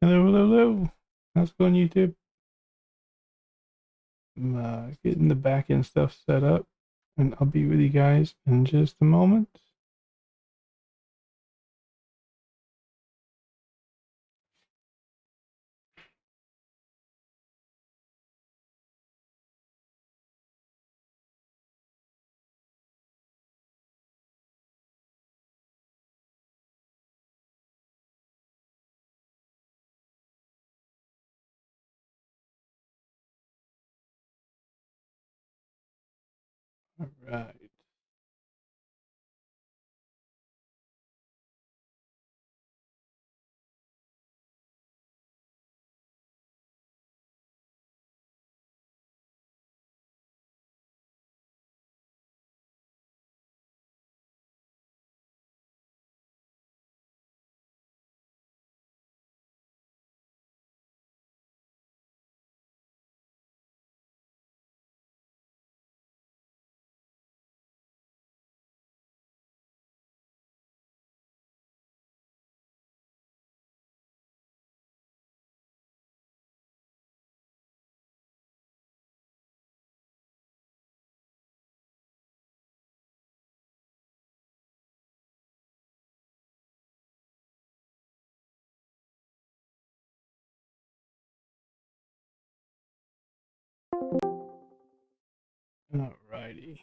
Hello, hello, hello. How's it going, YouTube? I'm getting the back end stuff set up, and I'll be with you guys in just a moment. All right. All righty.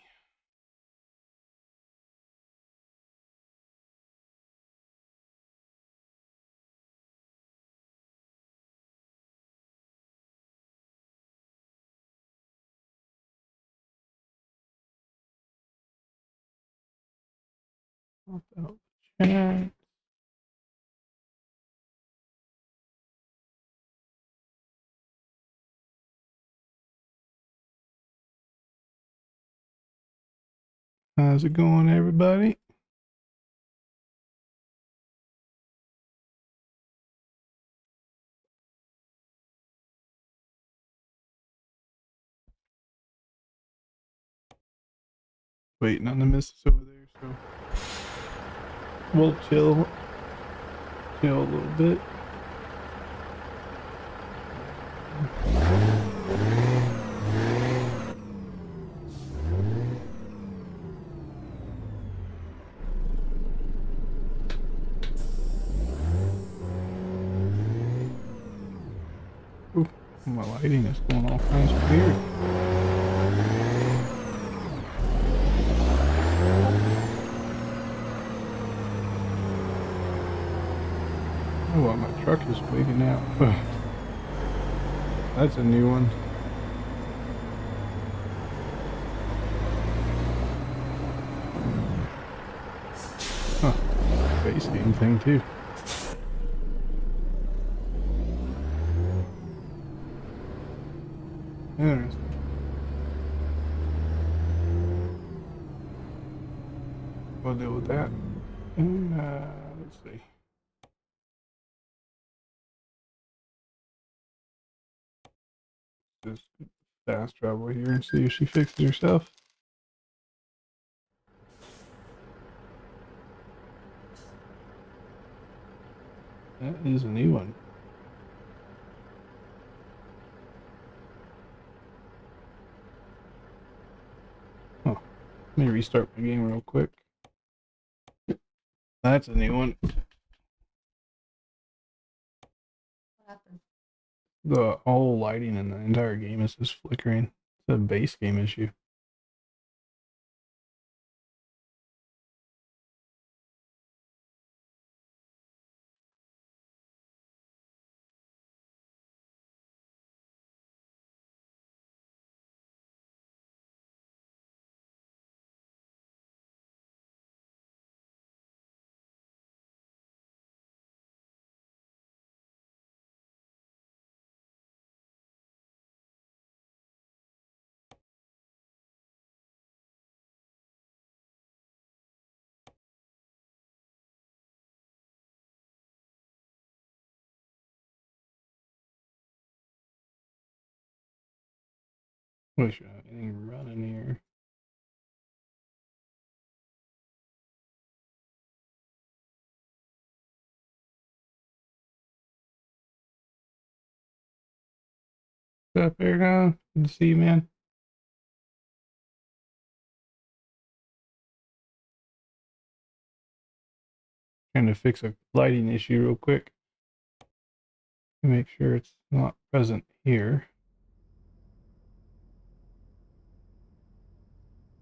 Pop out the chat. How's it going, everybody? Waiting on the missus over there, so we'll chill a little bit. Ooh, my lighting is going all kinds of weird. Oh, well, my truck is waiting out. That's a new one. Huh. Face game thing, too. Interesting. We'll deal with that. And, let's see. Just fast travel here and see if she fixes herself. That is a new one. Huh. Let me restart my game real quick. That's a new one. What happened? The whole lighting in the entire game is just flickering. It's a base game issue. Wish I had anything running here. What's up, Paragon? Good to see you, man. Trying to fix a lighting issue real quick. Make sure it's not present here.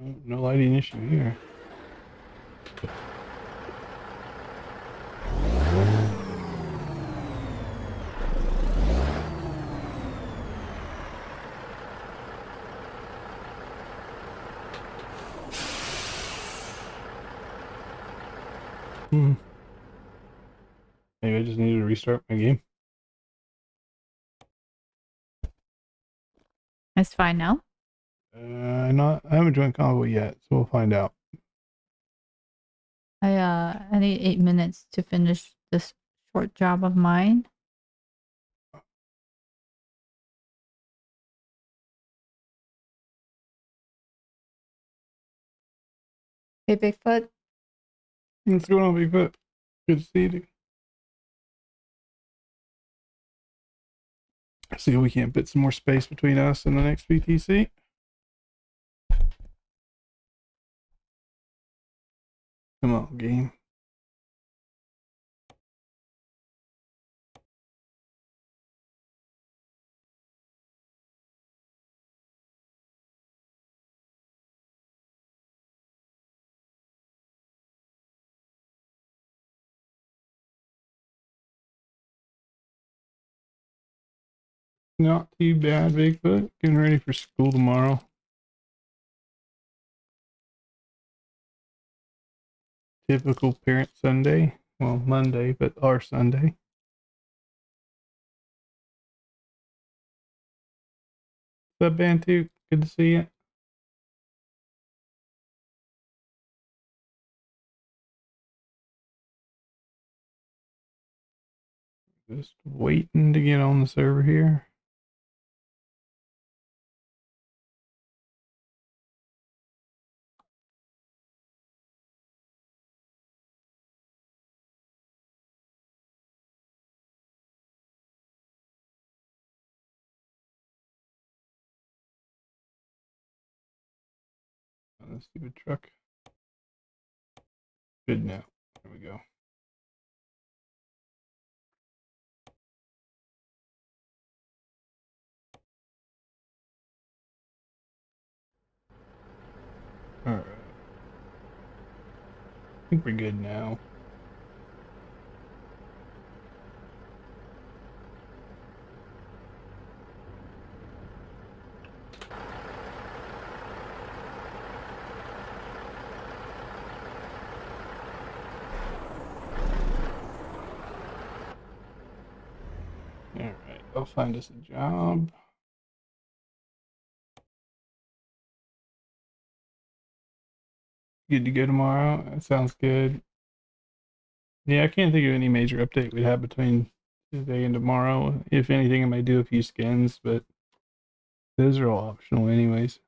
Oh, no lighting issue here. Maybe I just needed to restart my game. It's fine now. I haven't joined Convoy yet, so we'll find out. I need 8 minutes to finish this short job of mine. Hey, Bigfoot. What's going on, Bigfoot? Good to see you. See if we can't put some more space between us and the next BTC. Come on, game. Not too bad, Bigfoot. Getting ready for school tomorrow. Typical parent Sunday. Well, Monday, but our Sunday. What's up, Bantu? Good to see you. Just waiting to get on the server here. On the stupid truck. Good now. There we go. Alright. I think we're good now. Alright, I'll find us a job. Good to go tomorrow. That sounds good. Yeah, I can't think of any major update we'd have between today and tomorrow. If anything, I might do a few skins, but those are all optional anyways.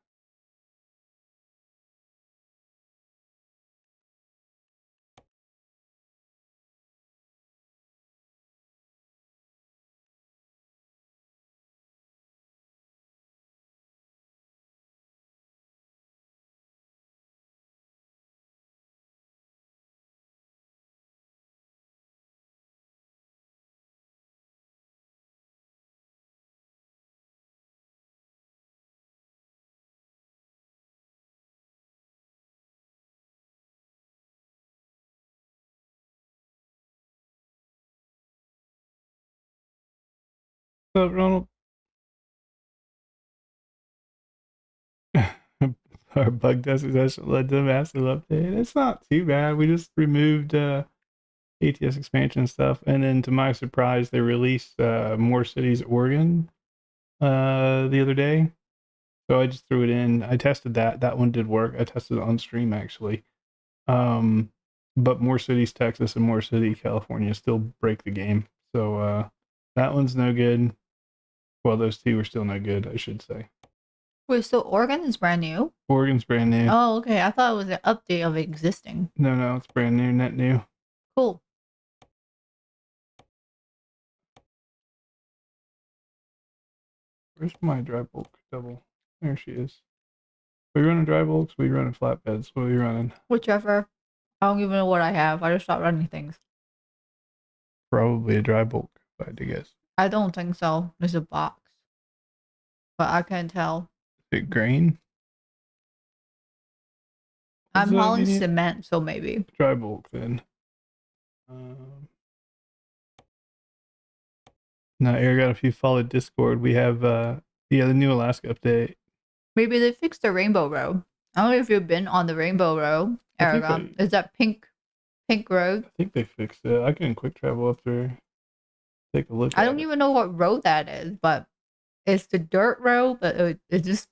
What's up, Ronald? Our bug testing session led to a massive update. It's not too bad. We just removed ATS expansion stuff, and then to my surprise, they released more cities Oregon the other day. So I just threw it in. I tested that. That one did work. I tested it on stream actually. But more cities Texas and more city California still break the game. So that one's no good. Well, those two are still no good, I should say. Wait, so Oregon is brand new? Oregon's brand new. Oh, okay. I thought it was an update of existing. No, it's brand new, net new. Cool. Where's my dry bulk double? There she is. We running dry bulks? We running flatbeds? What are we running? Whichever. I don't even know what I have. I just start running things. Probably a dry bulk, if I had to guess. I don't think so. There's a box. But I can't tell. Is it grain? I'm hauling cement, so maybe. Dry bulk then. No, Eric, if you followed Discord, we have the new Alaska update. Maybe they fixed the Rainbow Road. I don't know if you've been on the Rainbow Road, Aragon. Is that pink road? I think they fixed it. I can quick travel up there. Take a look. I don't even know what road that is, but it's the dirt road, but it's just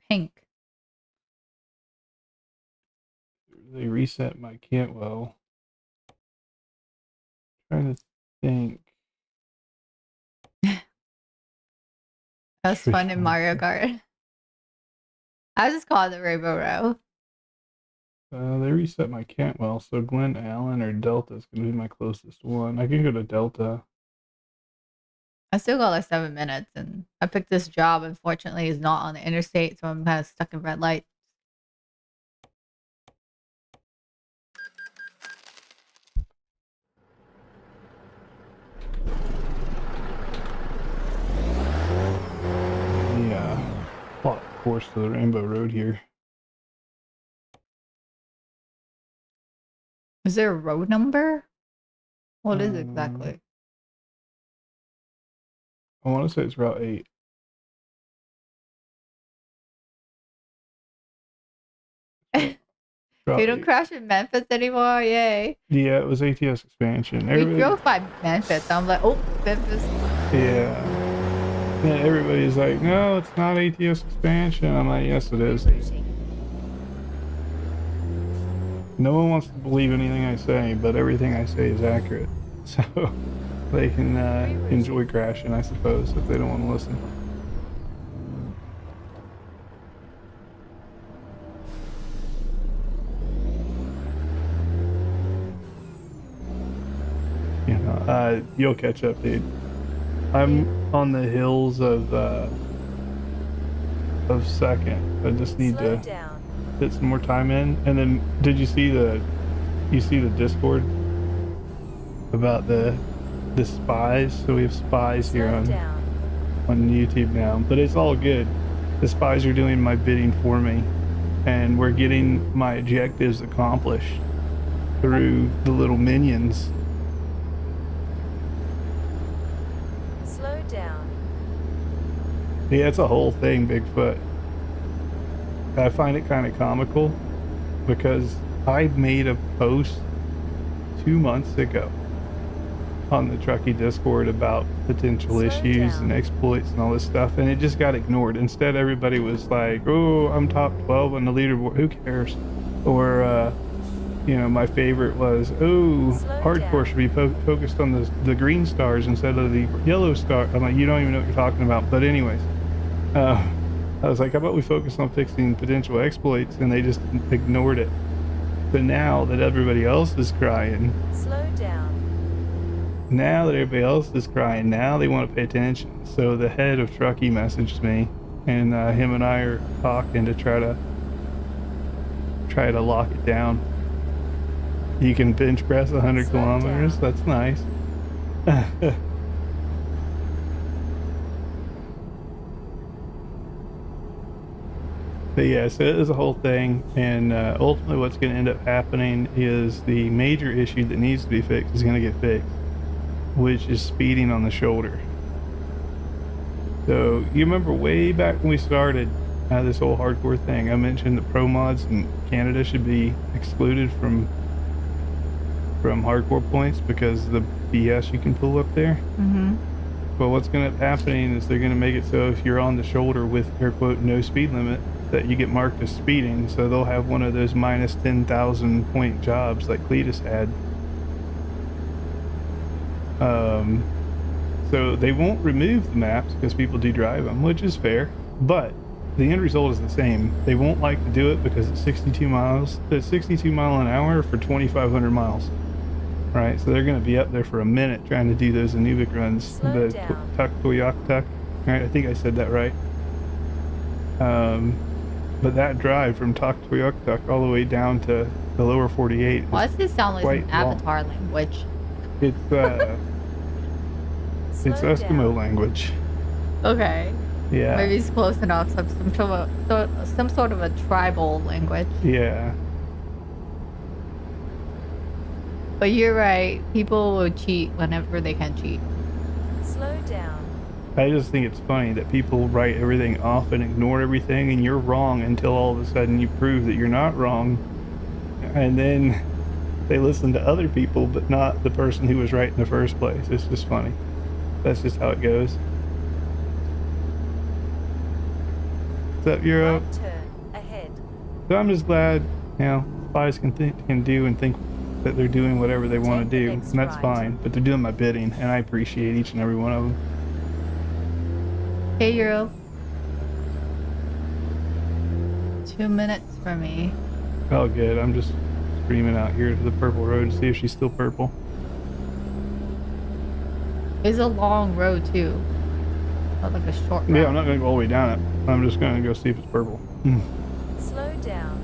pink. They reset my Cantwell. Trying to think. That's fun in Mario Kart. I just call it the Rainbow Road. They reset my Cantwell, so Glen Allen or Delta is going to be my closest one. I can go to Delta. I still got like 7 minutes, and I picked this job. Unfortunately, it's not on the interstate, so I'm kind of stuck in red light. Yeah, plot course to the Rainbow Road here. Is there a road number? What is it exactly? I want to say it's Route 8. You don't crash in Memphis anymore, yay. Yeah, it was ATS expansion. We drove by Memphis. I'm like, oh, Memphis. Yeah. And everybody's like, no, it's not ATS expansion. I'm like, yes, it is. No one wants to believe anything I say, but everything I say is accurate. So they can enjoy crashing, I suppose, if they don't want to listen. You know, you'll catch up, dude. I'm on the hills of second. I just need to get some more time in. And then, did you see the Discord about the spies? So we have spies here on YouTube now, but it's all good. The spies are doing my bidding for me, and we're getting my objectives accomplished through the little minions. Slow down. Yeah, it's a whole thing, Bigfoot. I find it kind of comical because I made a post 2 months ago on the Truckee Discord about potential issues and exploits and all this stuff, and it just got ignored. Instead, everybody was like, oh, I'm top 12 on the leaderboard, who cares? Or you know, my favorite was, oh, hardcore should be focused on the green stars instead of the yellow star. I'm like, you don't even know what you're talking about. But anyways, I was like, how about we focus on fixing potential exploits? And they just ignored it. But now that everybody else is crying, slow down. Now that everybody else is crying, now they want to pay attention. So the head of Truckee messaged me, and him and I are talking to try to lock it down. You can bench press 100 kilometers. Down. That's nice. But yeah, so it is a whole thing, and ultimately what's going to end up happening is the major issue that needs to be fixed is going to get fixed, which is speeding on the shoulder. So you remember way back when we started this whole hardcore thing, I mentioned that pro mods in Canada should be excluded from hardcore points because of the BS you can pull up there. Mm-hmm. Well, what's going to end up happening is they're going to make it so if you're on the shoulder with air quote no speed limit, that you get marked as speeding. So they'll have one of those minus 10,000 point jobs like Cletus had. So they won't remove the maps because people do drive them, which is fair, but the end result is the same. They won't like to do it because it's 62 miles. It's 62 mile an hour for 2,500 miles, right? So they're going to be up there for a minute trying to do those Anubik runs, the Tuk Toyak Tuk. Right, I think I said that right. But that drive from Tuktoyaktuk all the way down to the lower 48 Why is does it sound like some quite long. Avatar language? It's Slow Eskimo down. language. Okay. Yeah. Maybe it's close enough. Some sort of a tribal language. Yeah. But you're right. People will cheat whenever they can cheat. Slow down. I just think it's funny that people write everything off and ignore everything, and you're wrong until all of a sudden you prove that you're not wrong. And then they listen to other people, but not the person who was right in the first place. It's just funny. That's just how it goes. What's up, Euro? Right turn ahead. So I'm just glad, you know, spies can do and think that they're doing whatever they want to Take the do, next and that's right. fine. But they're doing my bidding, and I appreciate each and every one of them. Hey, Euro. 2 minutes for me. Oh, good. I'm just screaming out here to the purple road to see if she's still purple. It's a long road too. Not like a short route. Yeah, I'm not going to go all the way down it. I'm just going to go see if it's purple. Slow down.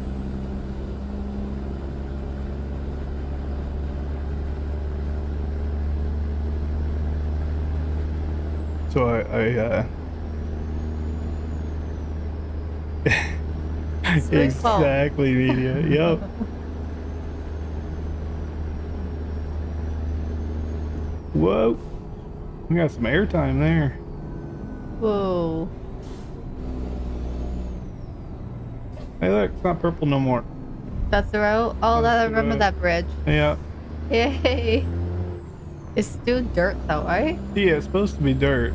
So exactly, media. Yep. Whoa. We got some airtime there. Whoa. Hey, look, it's not purple no more. That's the road? Oh, That's I the remember road. that bridge. Yeah. Yay. It's still dirt though, right? Yeah, it's supposed to be dirt.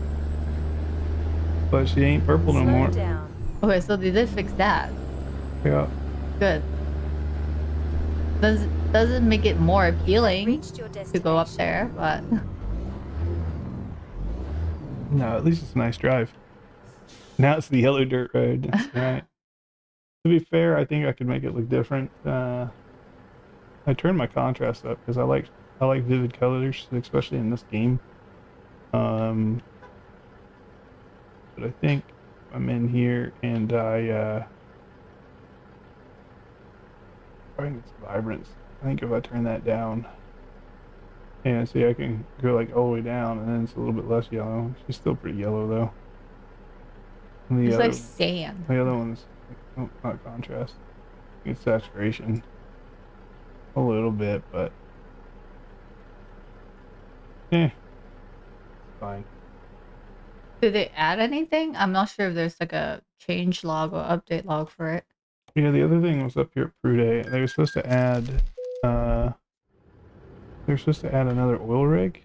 But she ain't purple no Slow more. down. Okay, so they did fix that. Yeah. Good. Doesn't make it more You have appealing reached your to go up destination. there, but No, at least it's a nice drive. Now it's the yellow dirt road. That's right. To be fair, I think I could make it look different. I turned my contrast up because I like vivid colors, especially in this game. But I think I'm in here and I need some vibrance. I think if I turn that down, and see, I can go like all the way down, and then it's a little bit less yellow. She's still pretty yellow though. And it's like sand. the other one's not contrast. It's saturation a little bit, but yeah, fine. Did they add anything? I'm not sure if there's like a change log or update log for it. Yeah, the other thing was up here at Prude. They were supposed to add another oil rig.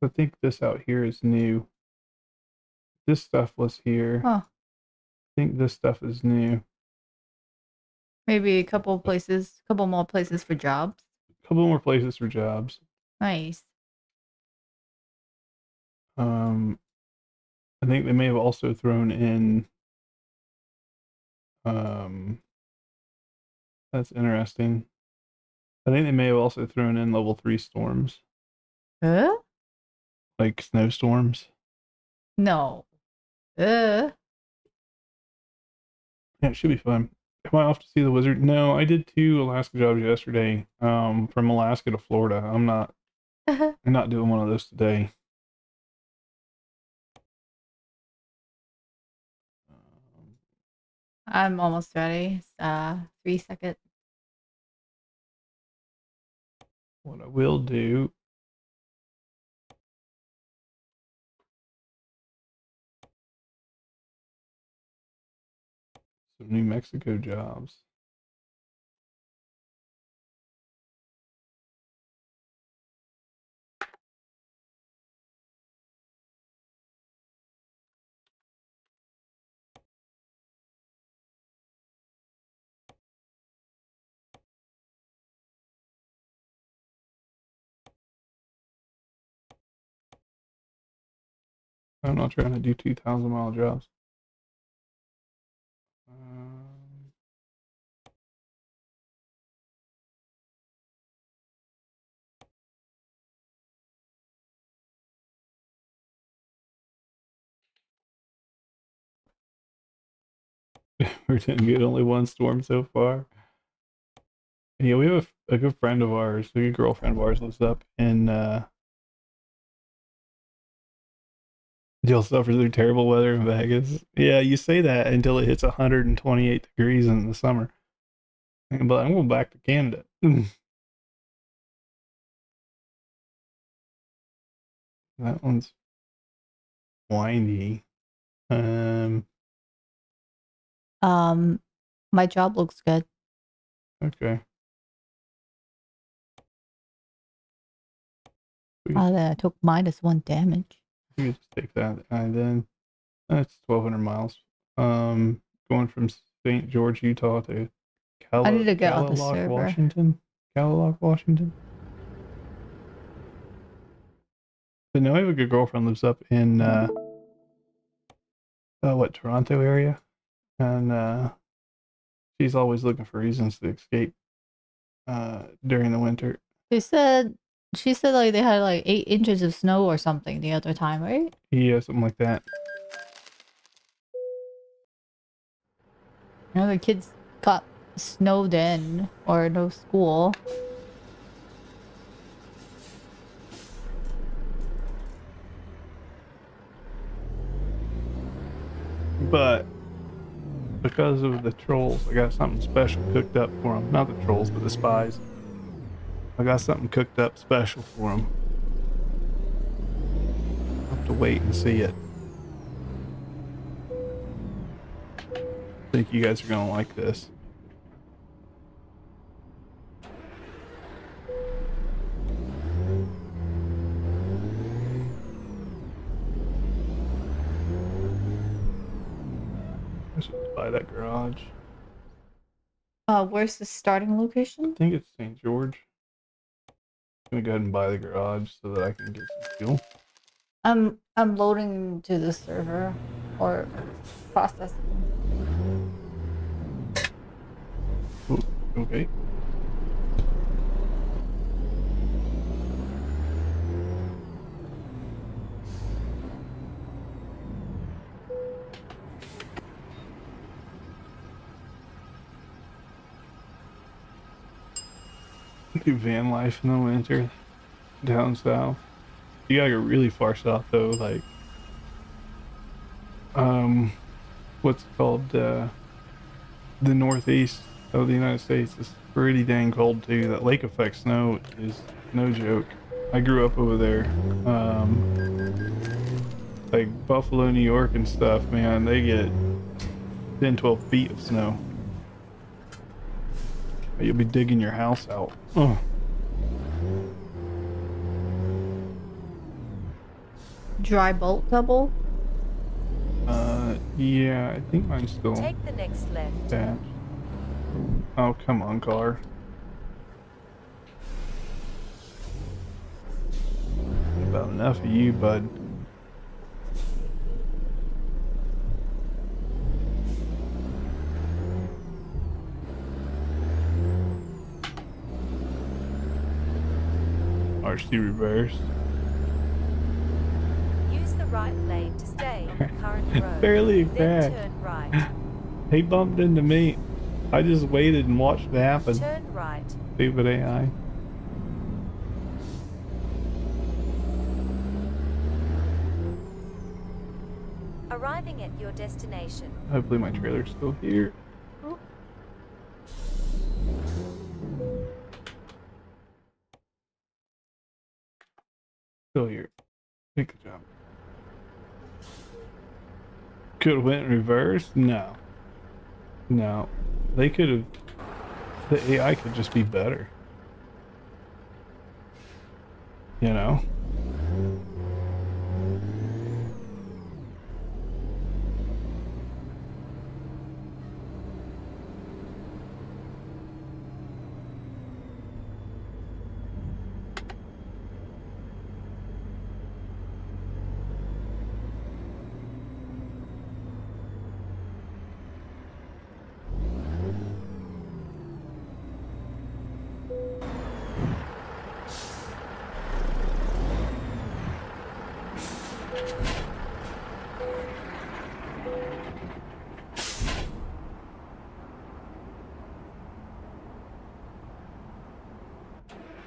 I think this out here is new. This stuff was here. Huh. I think this stuff is new. Maybe a couple more places for jobs. A couple more places for jobs. Nice. I think they may have also thrown in. That's interesting. I think they may have also thrown in level 3 storms, Huh? like snowstorms. No. Yeah, it should be fun. Am I off to see the wizard? No, I did 2 Alaska jobs yesterday. From Alaska to Florida. I'm not doing one of those today. I'm almost ready. 3 seconds. What I will do. Some New Mexico jobs. I'm not trying to do 2,000-mile jobs. We're doing good. Only one storm so far. Yeah, we have a good friend of ours, a good girlfriend of ours, lives up in Jill suffers through terrible weather in Vegas. Yeah, you say that until it hits 128 degrees in the summer. But I'm going back to Canada. That one's windy. My job looks good. Okay. Oh, then I took -1 damage. We could just take that. And then that's 1,200 miles. Going from St. George, Utah to I need to get on the Calilock, server. Washington. Calilock, Washington. But no, I have a good girlfriend lives up in Toronto area, and she's always looking for reasons to escape during the winter. She said like they had like 8 inches of snow or something the other time, right? Yeah, something like that. You know, the kids got snowed in or no school. But because of the trolls, I got something special cooked up for them. Not the trolls, but the spies. I got something cooked up special for them. I'll have to wait and see it. I think you guys are gonna like this. I should buy that garage. Where's the starting location? I think it's St. George. I'm gonna go ahead and buy the garage so that I can get some fuel. I'm loading to the server or processing. Ooh, okay. Do van life in the winter down south. You gotta go really far south though, like what's it called the northeast of the United States is pretty dang cold too. That lake effect snow is no joke. I grew up over there. Like Buffalo, New York and stuff, man, they get 10, 12 feet of snow. You'll be digging your house out. Oh. Dry bolt double? Yeah, I think mine's still Take the next left. attached. Oh, come on, car. About enough of you, bud. RC reverse. Use the right lane to stay on the current road. Barely a Then crack. turn right. He bumped into me. I just waited and watched it happen. Turn right. Stupid AI. Arriving at your destination. Hopefully my trailer's still here. Still here. Good job. Could have went in reverse? No. No. They could have... The AI could just be better. You know?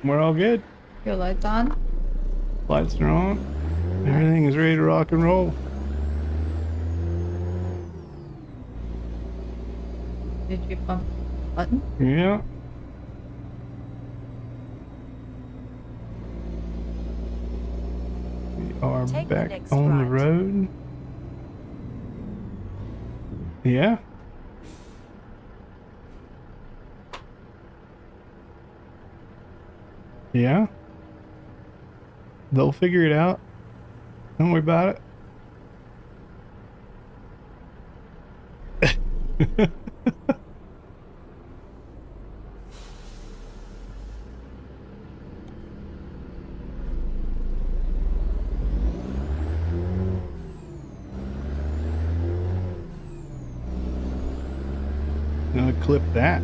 We're all good. Your lights on? Lights are on. Everything is ready to rock and roll. Did you bump the button? Yeah. We are Take the back next on the right. road. Yeah. Yeah. They'll figure it out. Don't worry about it. Gonna clip that.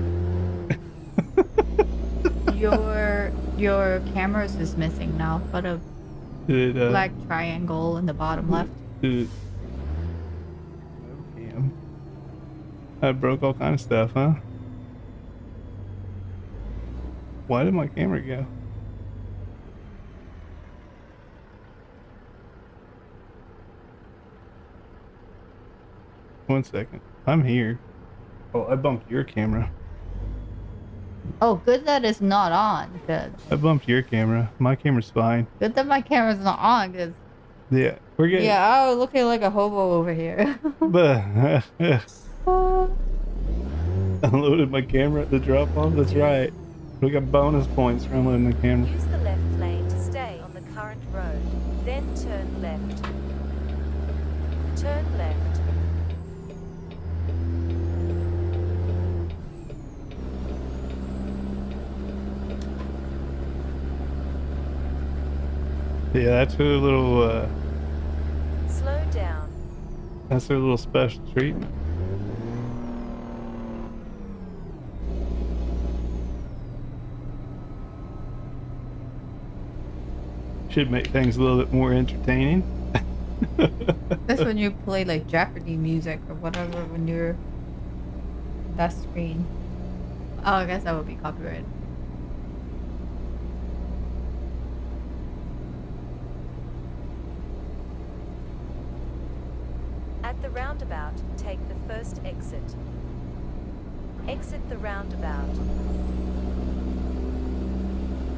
Your cameras is missing now. Put a Did it, black triangle in the bottom left. did it, webcam. I broke all kind of stuff, huh? Why did my camera go? One second. I'm here. Oh, I bumped your camera. Oh, good that it's not on. Good. I bumped your camera. My camera's fine. Good that my camera's not on. Cause Yeah, we're good. yeah, I was looking like a hobo over here. But unloaded my camera at the drop off. That's right. We got bonus points for unloading the camera. Use the left lane to stay on the current road. Then turn left. Turn left. Yeah, that's a little. Slow down. That's their little special treatment. Should make things a little bit more entertaining. That's when you play like Jeopardy music or whatever when you're that screen. Oh, I guess that would be copyrighted. At the roundabout, take the first exit. Exit the roundabout.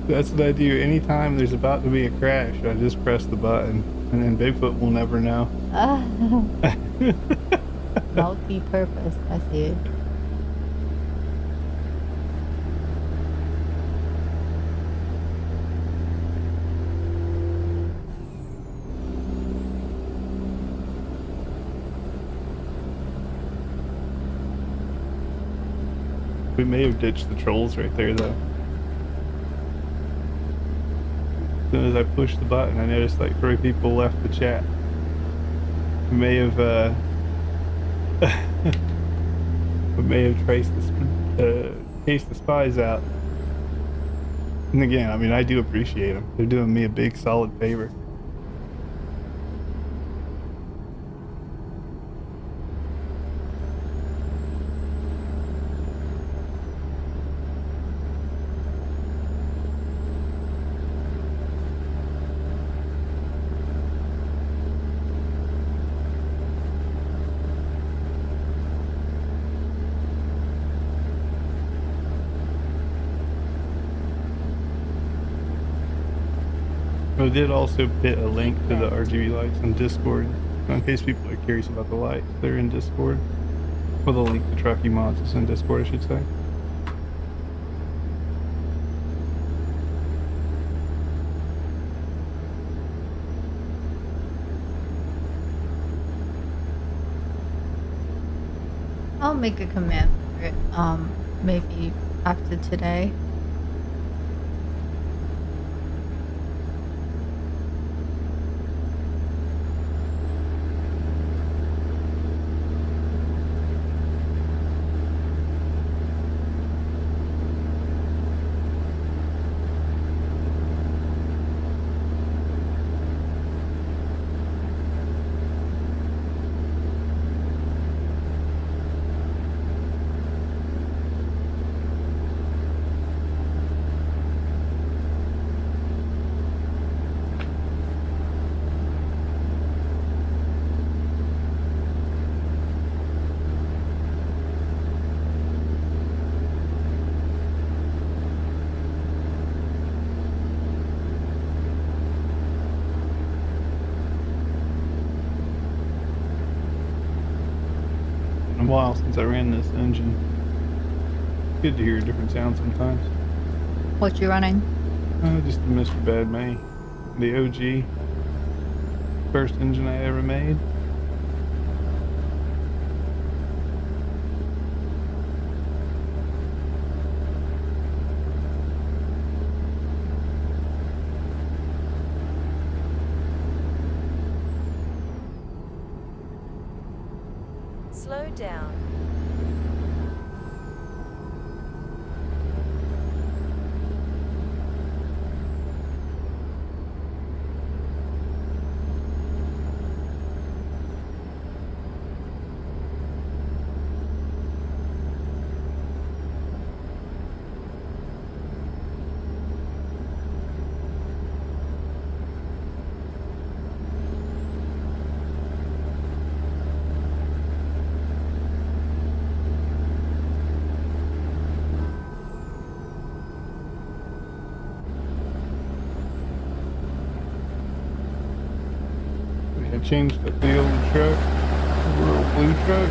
That's what I do. Anytime there's about to be a crash, I just press the button, and then Bigfoot will never know. Multi-purpose. I see it. We may have ditched the trolls right there, though. As soon as I pushed the button, I noticed like 3 people left the chat. We may have, we may have chased the spies out. And again, I mean, I do appreciate them. They're doing me a big, solid favor. I did also put a link to the RGB lights on Discord, in case people are curious about the lights. They're in Discord. Well, the link to Truckee Mods is in Discord, I should say. I'll make a command for it. Maybe after today. in a while since I ran this engine. Good to hear a different sound sometimes. What you running? Just the Mr. BadMae, the OG, first engine I ever made. Slow down. I changed up the old truck, the little blue truck.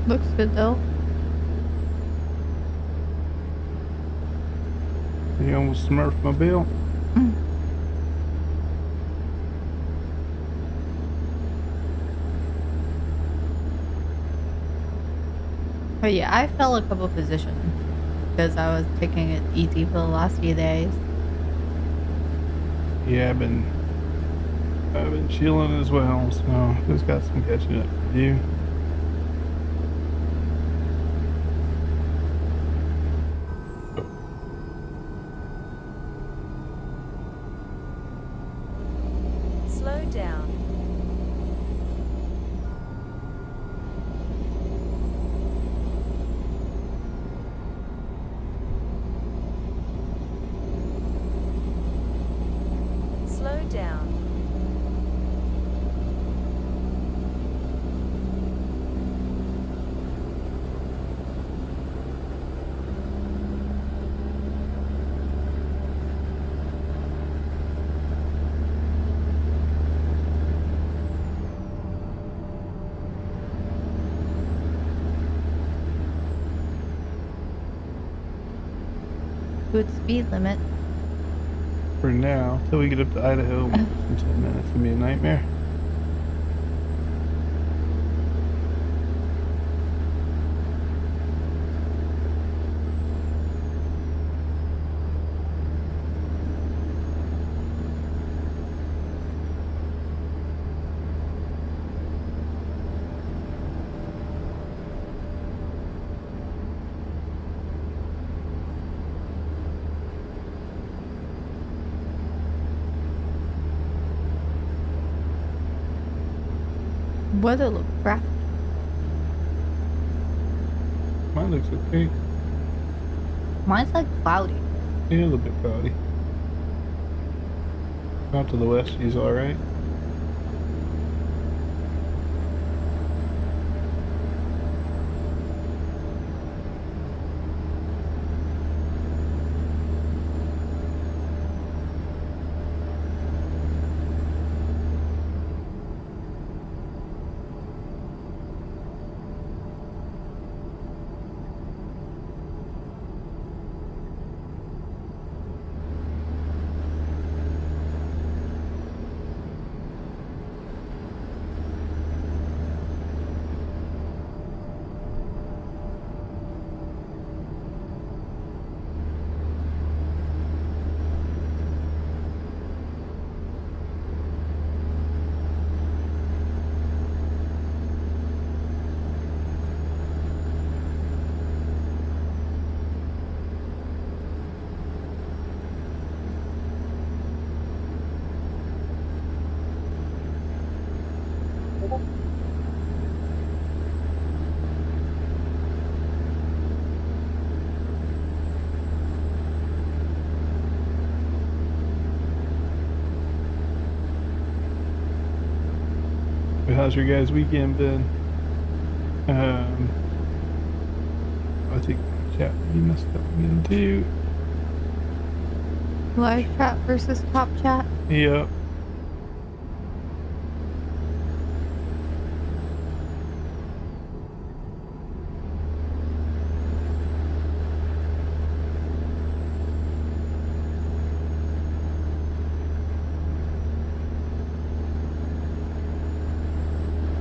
Looks good though. He almost smurfed my bill. But yeah, I fell a couple positions because I was taking it easy for the last few days. Yeah, I've been chilling as well, so just got some catching up to do. Slow down. Slow down. Good speed limit. For now, till we get up to Idaho in 10 minutes. It's gonna be a nightmare. Weather look crap. Mine looks okay. Mine's like cloudy. Yeah, a little bit cloudy. Out to the west, she's alright. But how's your guys' weekend been? I think chat you messed up again too. Live chat versus top chat. Yep.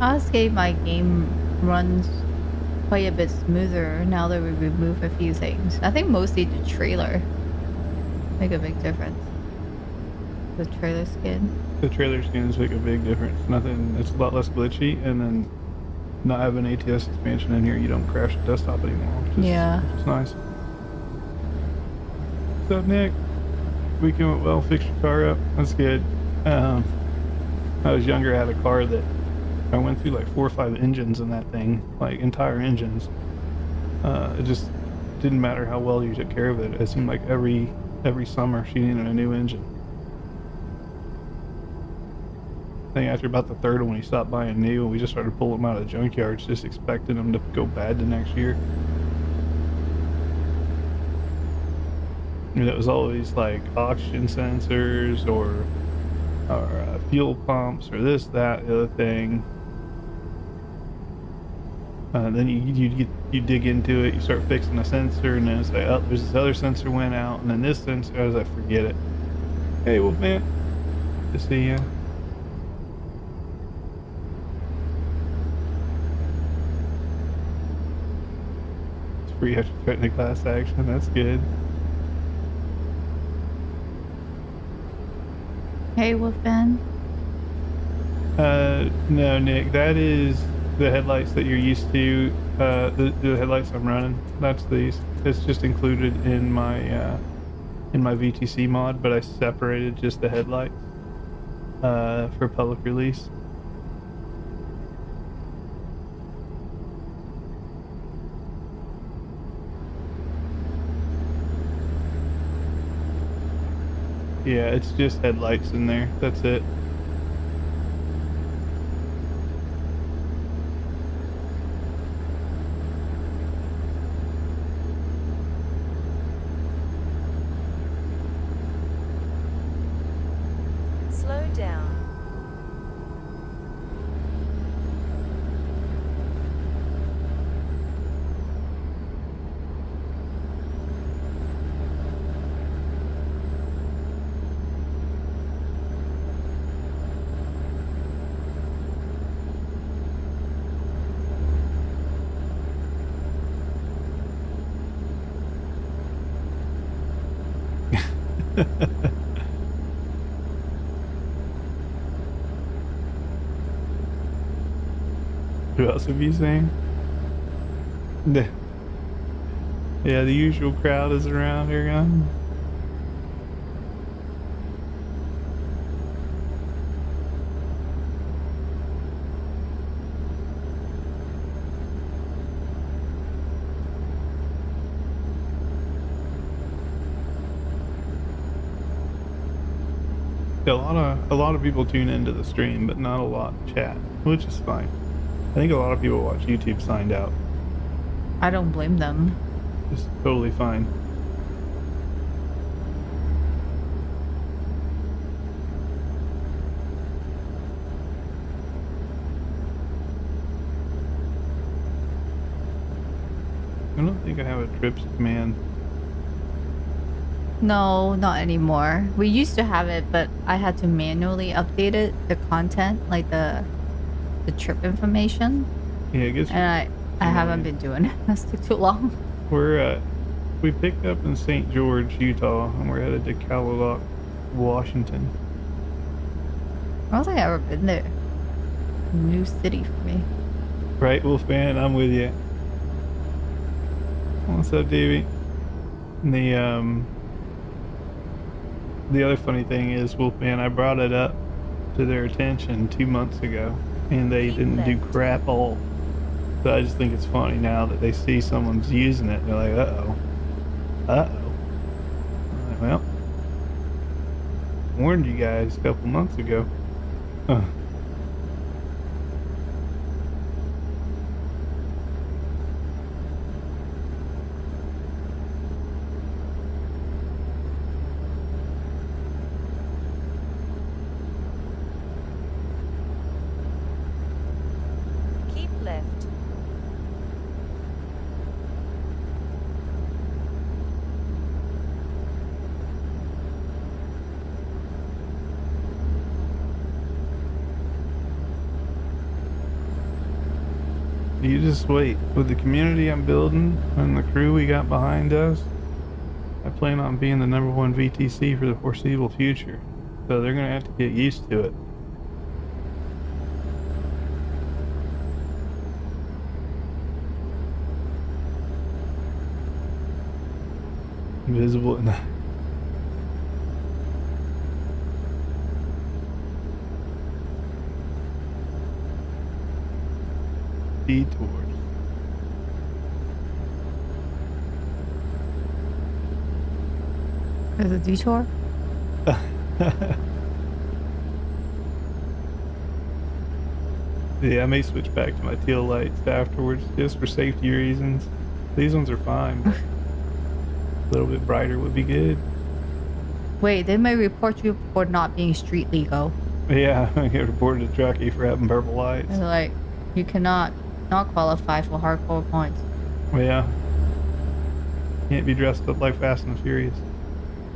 Honestly, my game runs quite a bit smoother now that we remove a few things. I think mostly the trailer make a big difference. The trailer skin. The trailer skins make a big difference. Nothing. It's a lot less glitchy, and then not having ATS expansion in here, you don't crash the desktop anymore. Yeah. Which is nice. What's up, Nick? Weekend went well. Fixed your car up. That's good. I was younger. I had a car that I went through like 4 or 5 engines in that thing, like entire engines. It just didn't matter how well you took care of it. It seemed like every summer she needed a new engine. I think after about the third one, we stopped buying new, and we just started pulling them out of the junkyards, just expecting them to go bad the next year. And it was always like oxygen sensors or fuel pumps or this, that, the other thing. Then you dig into it, you start fixing a sensor, and then it's like, oh, there's this other sensor went out, and then this sensor, I was like, forget it. Hey, Wolfman, good to see you. It's free after threatening class action. That's good. Hey, Wolfman. No, Nick, that is the headlights that you're used to. The headlights I'm running, that's these. It's just included in my VTC mod, but I separated just the headlights for public release. Yeah, it's just headlights in there. That's it. Slow down. Who else have you seen? Yeah, the usual crowd is around here, guys. A lot of people tune into the stream, but not a lot chat, which is fine. I think a lot of people watch YouTube signed out. I don't blame them. It's totally fine. I don't think I have a trips command. No, not anymore. We used to have it, but I had to manually update it, the content, like the trip information. Yeah, it gets. And I haven't been doing it. That's took too long. We picked up in St. George, Utah, and we're headed to Calilock, Washington. I don't think I've ever been there. New city for me. Right, Wolfman, I'm with you. What's up, Davey? The other funny thing is, Wolfman, I brought it up to their attention 2 months ago, and they didn't do crap all. So I just think it's funny now that they see someone's using it, and they're like, uh-oh. Uh-oh. I'm like, well, warned you guys a couple months ago. You just wait. With the community I'm building and the crew we got behind us, I plan on being the #1 VTC for the foreseeable future. So they're gonna have to get used to it. Invisible in the detours. There's a detour? Yeah, I may switch back to my teal lights afterwards just for safety reasons. These ones are fine, but a little bit brighter would be good. Wait, they may report you for not being street legal. Yeah, I get reported to Truckee for having purple lights. They're like, you cannot not qualify for hardcore points. Yeah. Can't be dressed up like Fast and the Furious.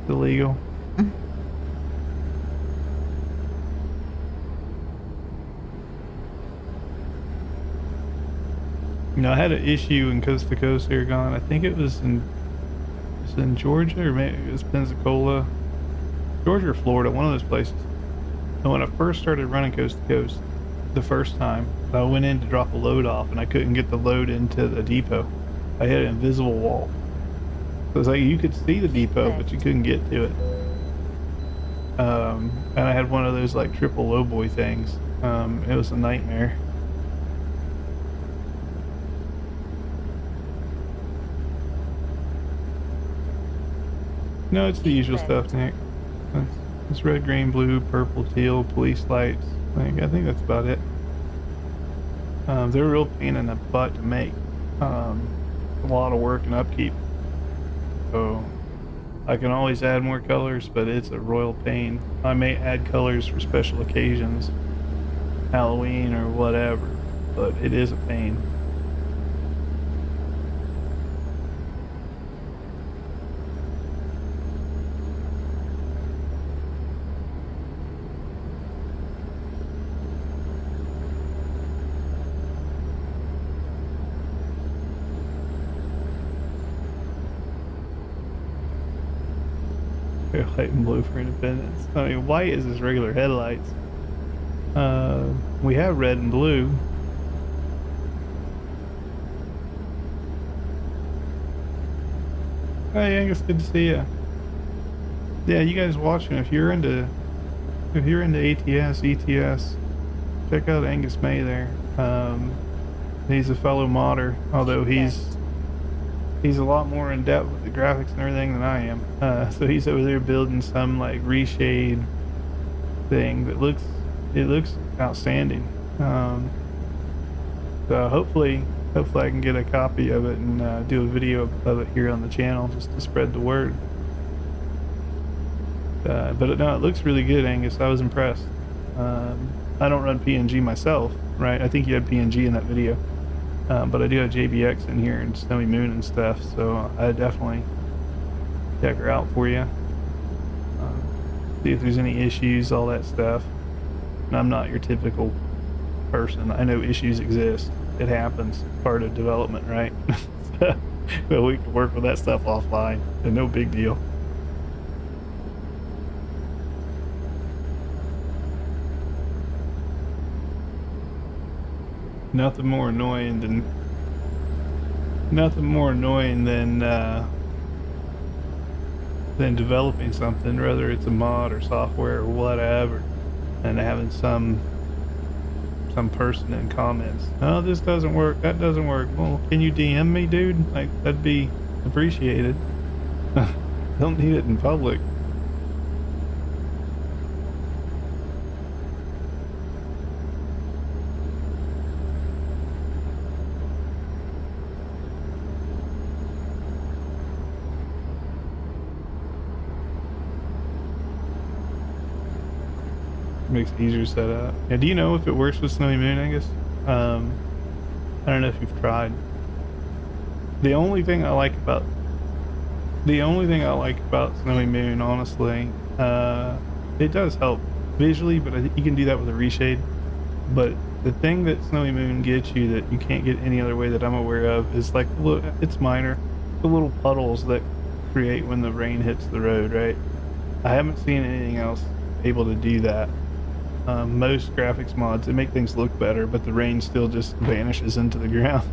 It's illegal. You know, I had an issue in Coast to Coast Aragon. I think it was in Georgia, or maybe it was Pensacola. Georgia or Florida, one of those places. And when I first started running Coast to Coast, the first time, I went in to drop a load off and I couldn't get the load into the depot. I had an invisible wall. So it was like you could see the depot, but you couldn't get to it. And I had one of those like triple low boy things. It was a nightmare. No, it's the usual stuff, Nick. It's red, green, blue, purple, teal, police lights. I think that's about it. They're a real pain in the butt to make. A lot of work and upkeep. So I can always add more colors, but it's a royal pain. I may add colors for special occasions, Halloween or whatever, but it is a pain. White and blue for independence. I mean, white is his regular headlights. We have red and blue. Hey Angus, good to see you. Yeah, you guys watching, if you're into ATS, ETS, check out Angus May there. He's a fellow modder, although he's a lot more in depth with the graphics and everything than I am. So he's over there building some like reshade thing that looks outstanding. So hopefully I can get a copy of it and do a video of it here on the channel just to spread the word. But no, it looks really good, Angus. I was impressed. I don't run PNG myself, right? I think you had PNG in that video. But I do have JBX in here and Snowy Moon and stuff, so I definitely check her out for you. See if there's any issues, all that stuff. And I'm not your typical person. I know issues exist. It happens. Part of development, right? But we can work with that stuff offline, and no big deal. Nothing more annoying than developing something, whether it's a mod or software or whatever, and having some person in comments, oh, this doesn't work, that doesn't work. Well, can you DM me, dude? Like, that'd be appreciated. Don't need it in public. Makes it easier to set up. Yeah, do you know if it works with Snowy Moon, Angus? I don't know if you've tried. The only thing I like about Snowy Moon, honestly, it does help visually, but I think you can do that with a reshade. But The thing that Snowy Moon gets you that you can't get any other way that I'm aware of is like, it's minor, the little puddles that create when the rain hits the road, right? I haven't seen anything else able to do that. Most graphics mods, they make things look better, but the rain still just vanishes into the ground.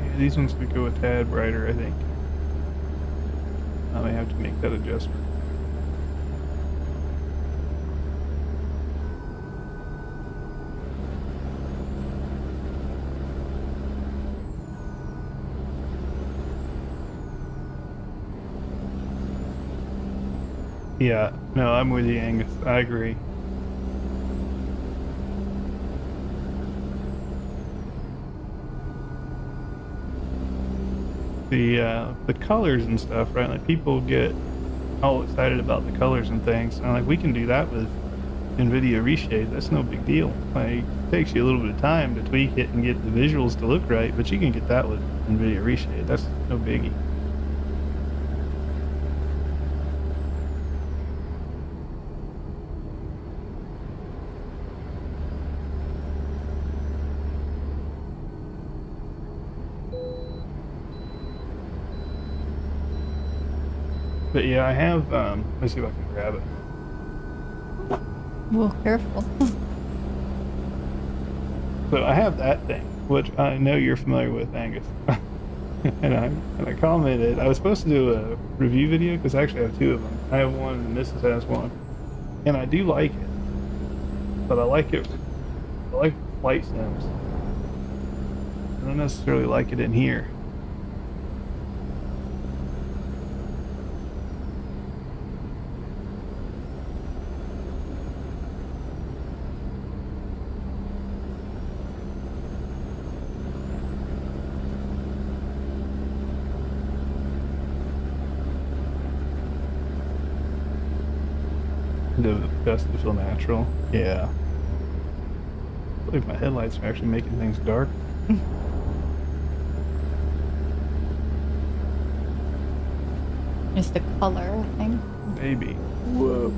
Yeah, these ones could go a tad brighter, I think. I may have to make that adjustment. Yeah, no, I'm with you, Angus. I agree. The colors and stuff, right? Like people get all excited about the colors and things. And like we can do that with NVIDIA Reshade. That's no big deal. Like it takes you a little bit of time to tweak it and get the visuals to look right, but you can get that with NVIDIA Reshade. That's no biggie. But yeah, I have, let's see if I can grab it. Well, careful. So I have that thing, which I know you're familiar with, Angus. and I commented, I was supposed to do a review video because I actually have two of them. I have one and Mrs. has one. And I do like it. But I like flight sims. I don't necessarily like it in here. The best to feel natural. Yeah. I feel like my headlights are actually making things dark. Just the color, I think. Maybe. Whoa.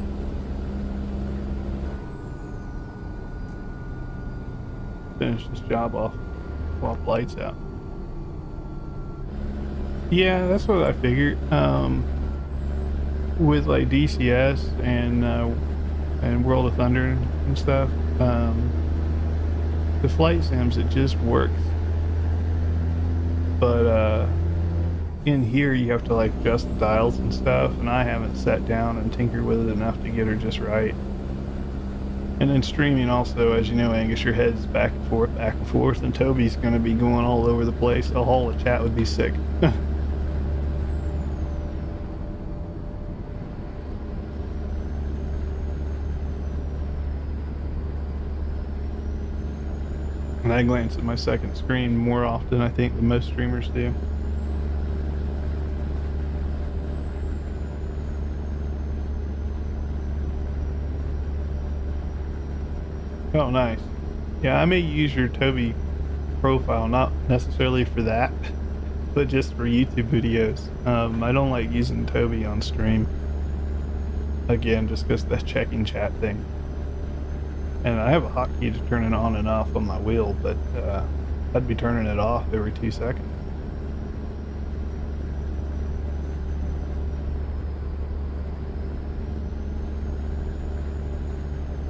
Finish this job off. Swap lights out. Yeah, that's what I figured. With like DCS and World of Thunder and stuff, the flight sims, it just works. But in here you have to like adjust the dials and stuff, and I haven't sat down and tinkered with it enough to get her just right. And then streaming also, as you know, Angus, your head's back and forth, and Toby's going to be going all over the place. The whole chat would be sick. And I glance at my second screen more often, I think, than most streamers do. Oh, nice. Yeah, I may use your Toby profile, not necessarily for that, but just for YouTube videos. I don't like using Toby on stream. Again, just because the checking chat thing. And I have a hotkey to turn it on and off on my wheel, but I'd be turning it off every 2 seconds.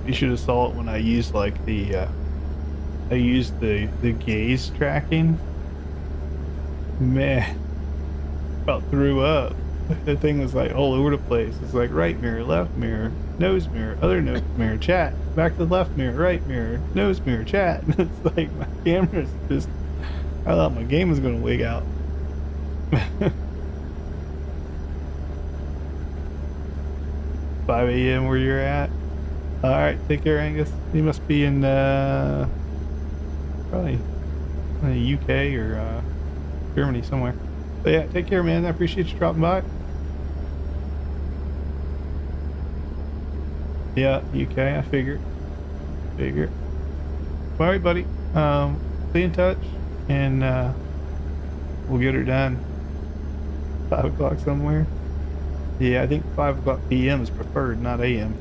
You should have saw it when I used like the gaze tracking. Man, about threw up. The thing was like all over the place. It's like right mirror, left mirror, nose mirror, other nose mirror, chat, back to the left mirror, right mirror, nose mirror, chat. It's like my camera's just, I thought my game was gonna wig out. 5 a.m. where you're at? Alright, take care, Angus. You must be in probably the UK or Germany somewhere. But yeah, take care, man. I appreciate you dropping by. Yeah, UK. I figured. Figured. All right, buddy. Stay in touch, and we'll get her done. 5 o'clock somewhere. Yeah, I think 5 o'clock p.m. is preferred, not a.m.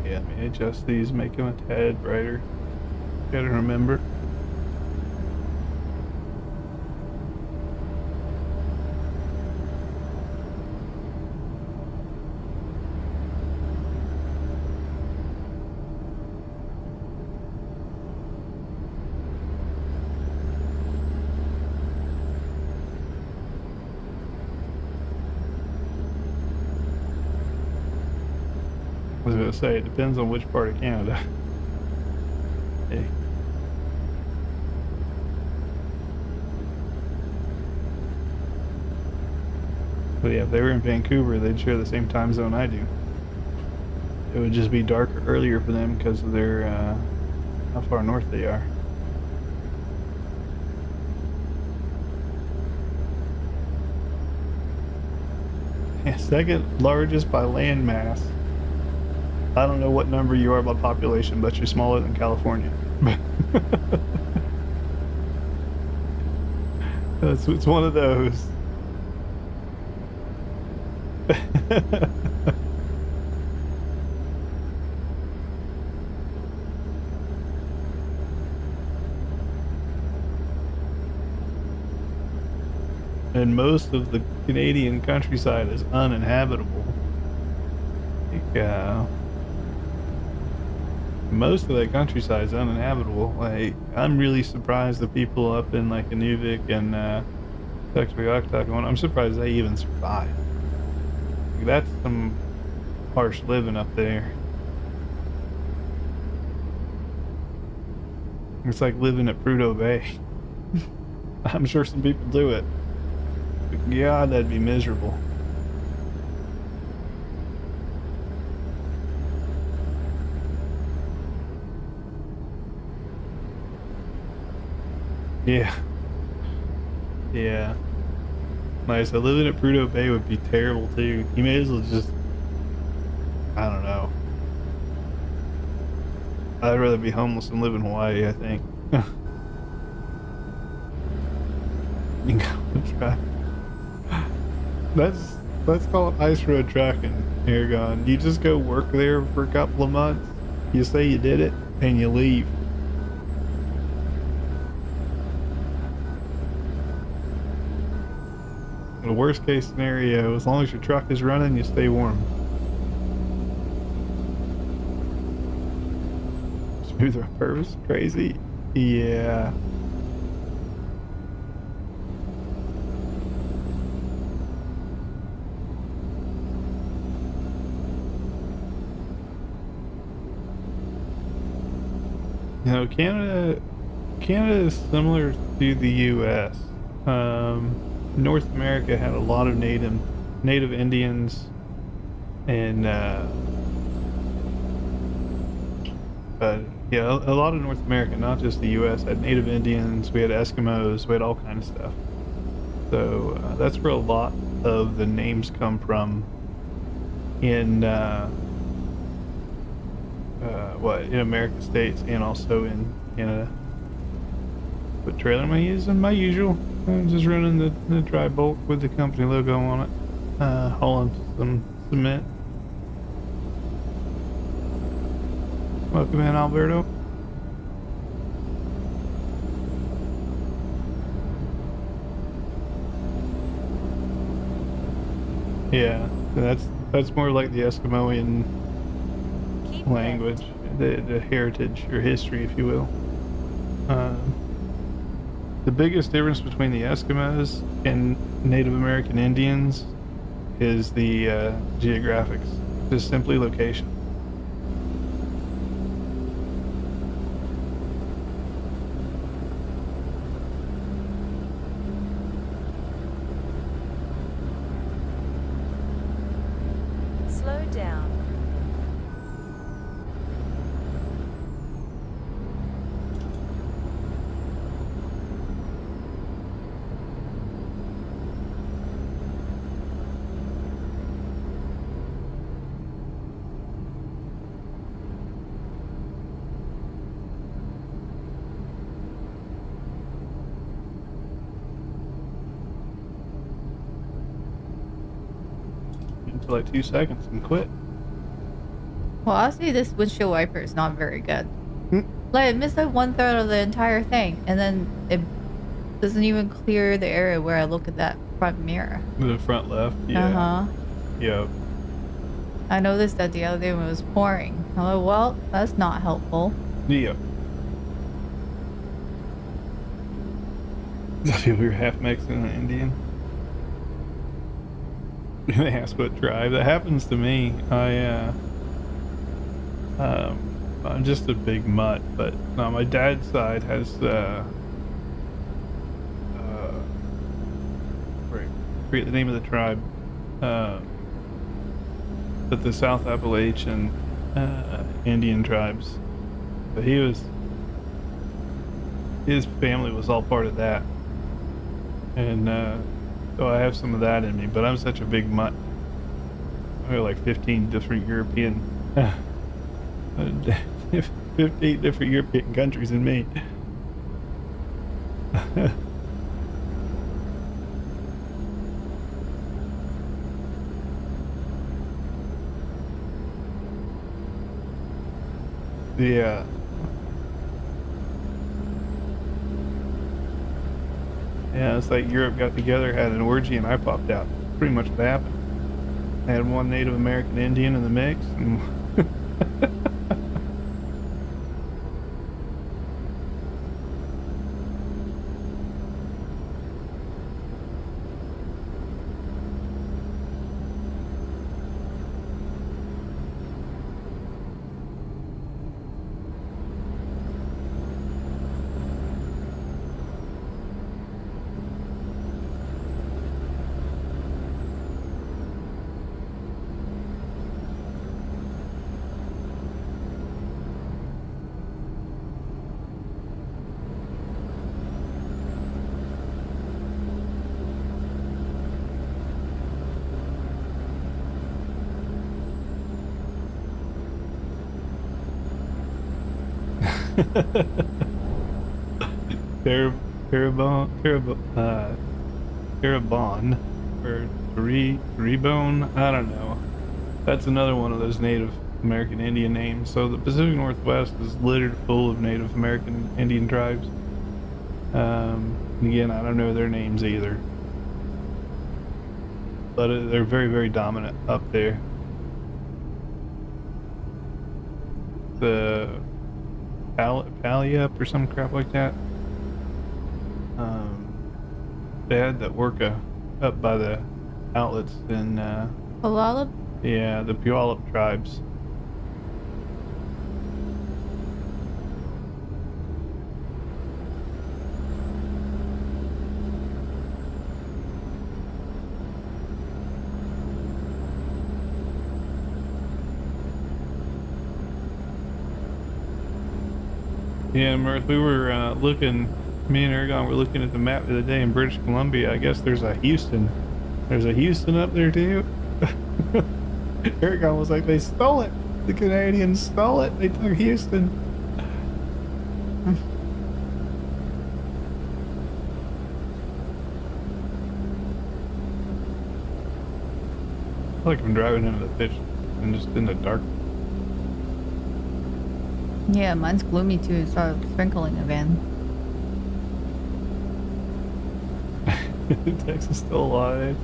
Yeah, let me adjust these, make them a tad brighter. Gotta remember. I was gonna say, it depends on which part of Canada. Hey. But yeah, if they were in Vancouver, they'd share the same time zone I do. It would just be darker earlier for them because of their, how far north they are. Yeah, second largest by land mass. I don't know what number you are by population, but you're smaller than California. It's one of those. And most of the Canadian countryside is uninhabitable. Like, most of that countryside is uninhabitable. Like, I'm really surprised the people up in like Inuvik and Tuktoyaktuk, I'm surprised they even survive. Like, that's some harsh living up there. It's like living at Prudhoe Bay. I'm sure some people do it. But God, that'd be miserable. Yeah. Yeah. Like I said, living at Prudhoe Bay would be terrible too. You may as well just, I don't know. I'd rather be homeless than live in Hawaii, I think. You go try. Let's call it ice road tracking, Aragon. You just go work there for a couple of months, you say you did it, and you leave. The worst case scenario, as long as your truck is running, you stay warm. Smooth on purpose? Crazy. Yeah. You know, Canada is similar to the U.S. North America had a lot of native Indians, and yeah, a lot of North America, not just the U.S., had native Indians. We had Eskimos. We had all kinds of stuff. So that's where a lot of the names come from in in American states and also in Canada. What trailer am I using? My usual. I'm just running the dry bulk with the company logo on it. Hauling some cement. Welcome in, Alberto. Yeah, that's more like the Eskimoian language, the heritage or history, if you will. The biggest difference between the Eskimos and Native American Indians is the geographics, just simply location. down. For like 2 seconds and quit. Well, honestly, this windshield wiper is not very good. Hmm. Like, it missed like 1/3 of the entire thing, and then it doesn't even clear the area where I look at that front mirror. The front left, yeah. Uh-huh. Yep. I noticed that the other day when it was pouring. I'm like, well, that's not helpful. Yep. I feel we were half Mexican and Indian. They ask what tribe. That happens to me. I'm just a big mutt, but no, my dad's side has forget the name of the tribe, but the South Appalachian Indian tribes. But his family was all part of that, and so I have some of that in me. But I'm such a big mutt. I got like 15 different European, 15 different European countries in me. Yeah. Yeah, it's like Europe got together, had an orgy, and I popped out. Pretty much what happened. I had one Native American Indian in the mix, and Terrebonne, or Terrebonne, I don't know. That's another one of those Native American Indian names. So the Pacific Northwest is littered full of Native American Indian tribes. Again, I don't know their names either, but they're very, very dominant up there. The Paliup or some crap like that. They had that orca up by the outlets in Palala? yeah, the Puyallup tribes. Yeah, Mirth, we were looking, me and Aragon were looking at the map the other day in British Columbia. I guess there's a Houston. There's a Houston up there too. Aragon was like, they stole it. The Canadians stole it. They took Houston. I feel like I'm driving into the pitch and just in the dark. Yeah, mine's gloomy too. It started sprinkling again. Texas still alive.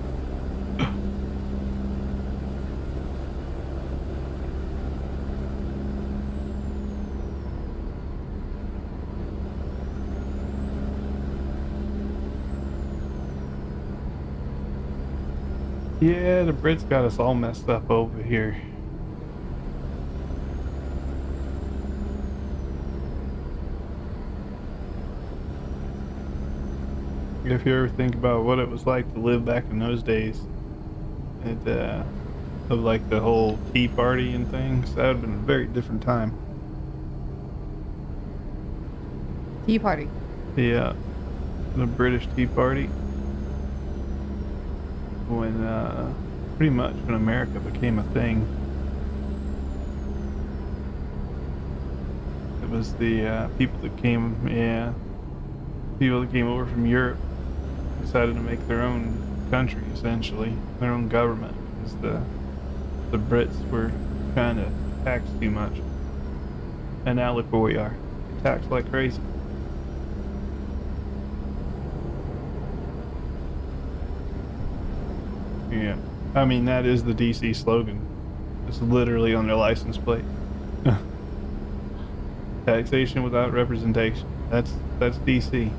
Yeah, the Brits got us all messed up over here. If you ever think about what it was like to live back in those days, of like the whole Tea Party and things. That would have been a very different time. Tea Party. Yeah, the British Tea Party, when pretty much when America became a thing. It was the people that came over from Europe, decided to make their own country, essentially their own government, because the Brits were trying to tax too much. And now look where we are, taxed like crazy. Yeah, I mean that is the DC slogan. It's literally on their license plate. Taxation without representation. That's DC.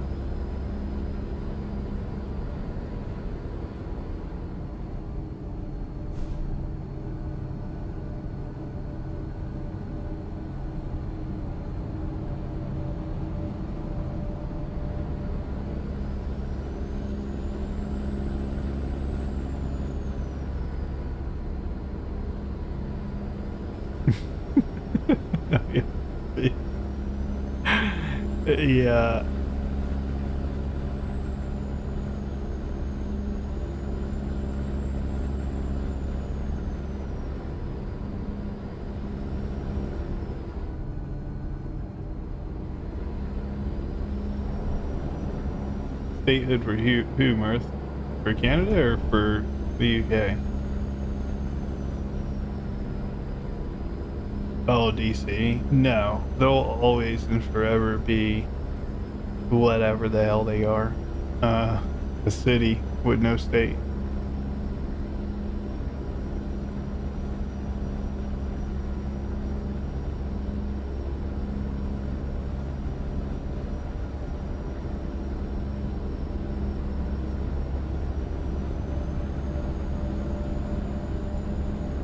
Yeah. Statehood for who, Mirth? For Canada or for the UK? Oh, DC? No. They'll always and forever be whatever the hell they are. A city with no state.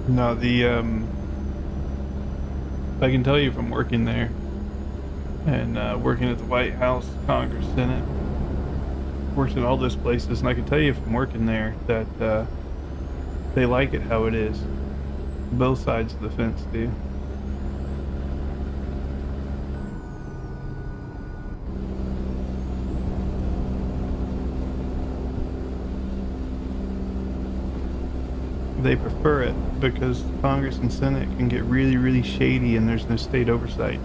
No, I can tell you from working there and working at the White House, Congress, Senate, worked in all those places, and I can tell you from working there that they like it how it is. Both sides of the fence do. They prefer it because Congress and Senate can get really, really shady and there's no state oversight.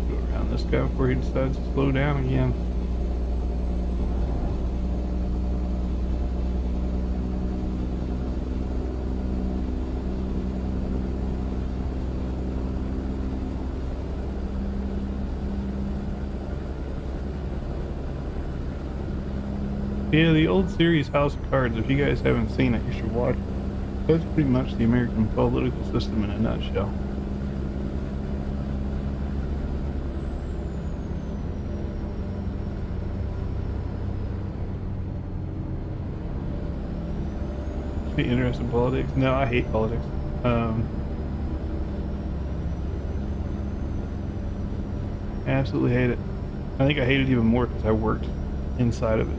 Go around this guy before he decides to slow down again. Yeah, the old series House of Cards, if you guys haven't seen it, you should watch it. That's pretty much the American political system in a nutshell. Be interested in politics? No, I hate politics. Absolutely hate it. I think I hate it even more because I worked inside of it.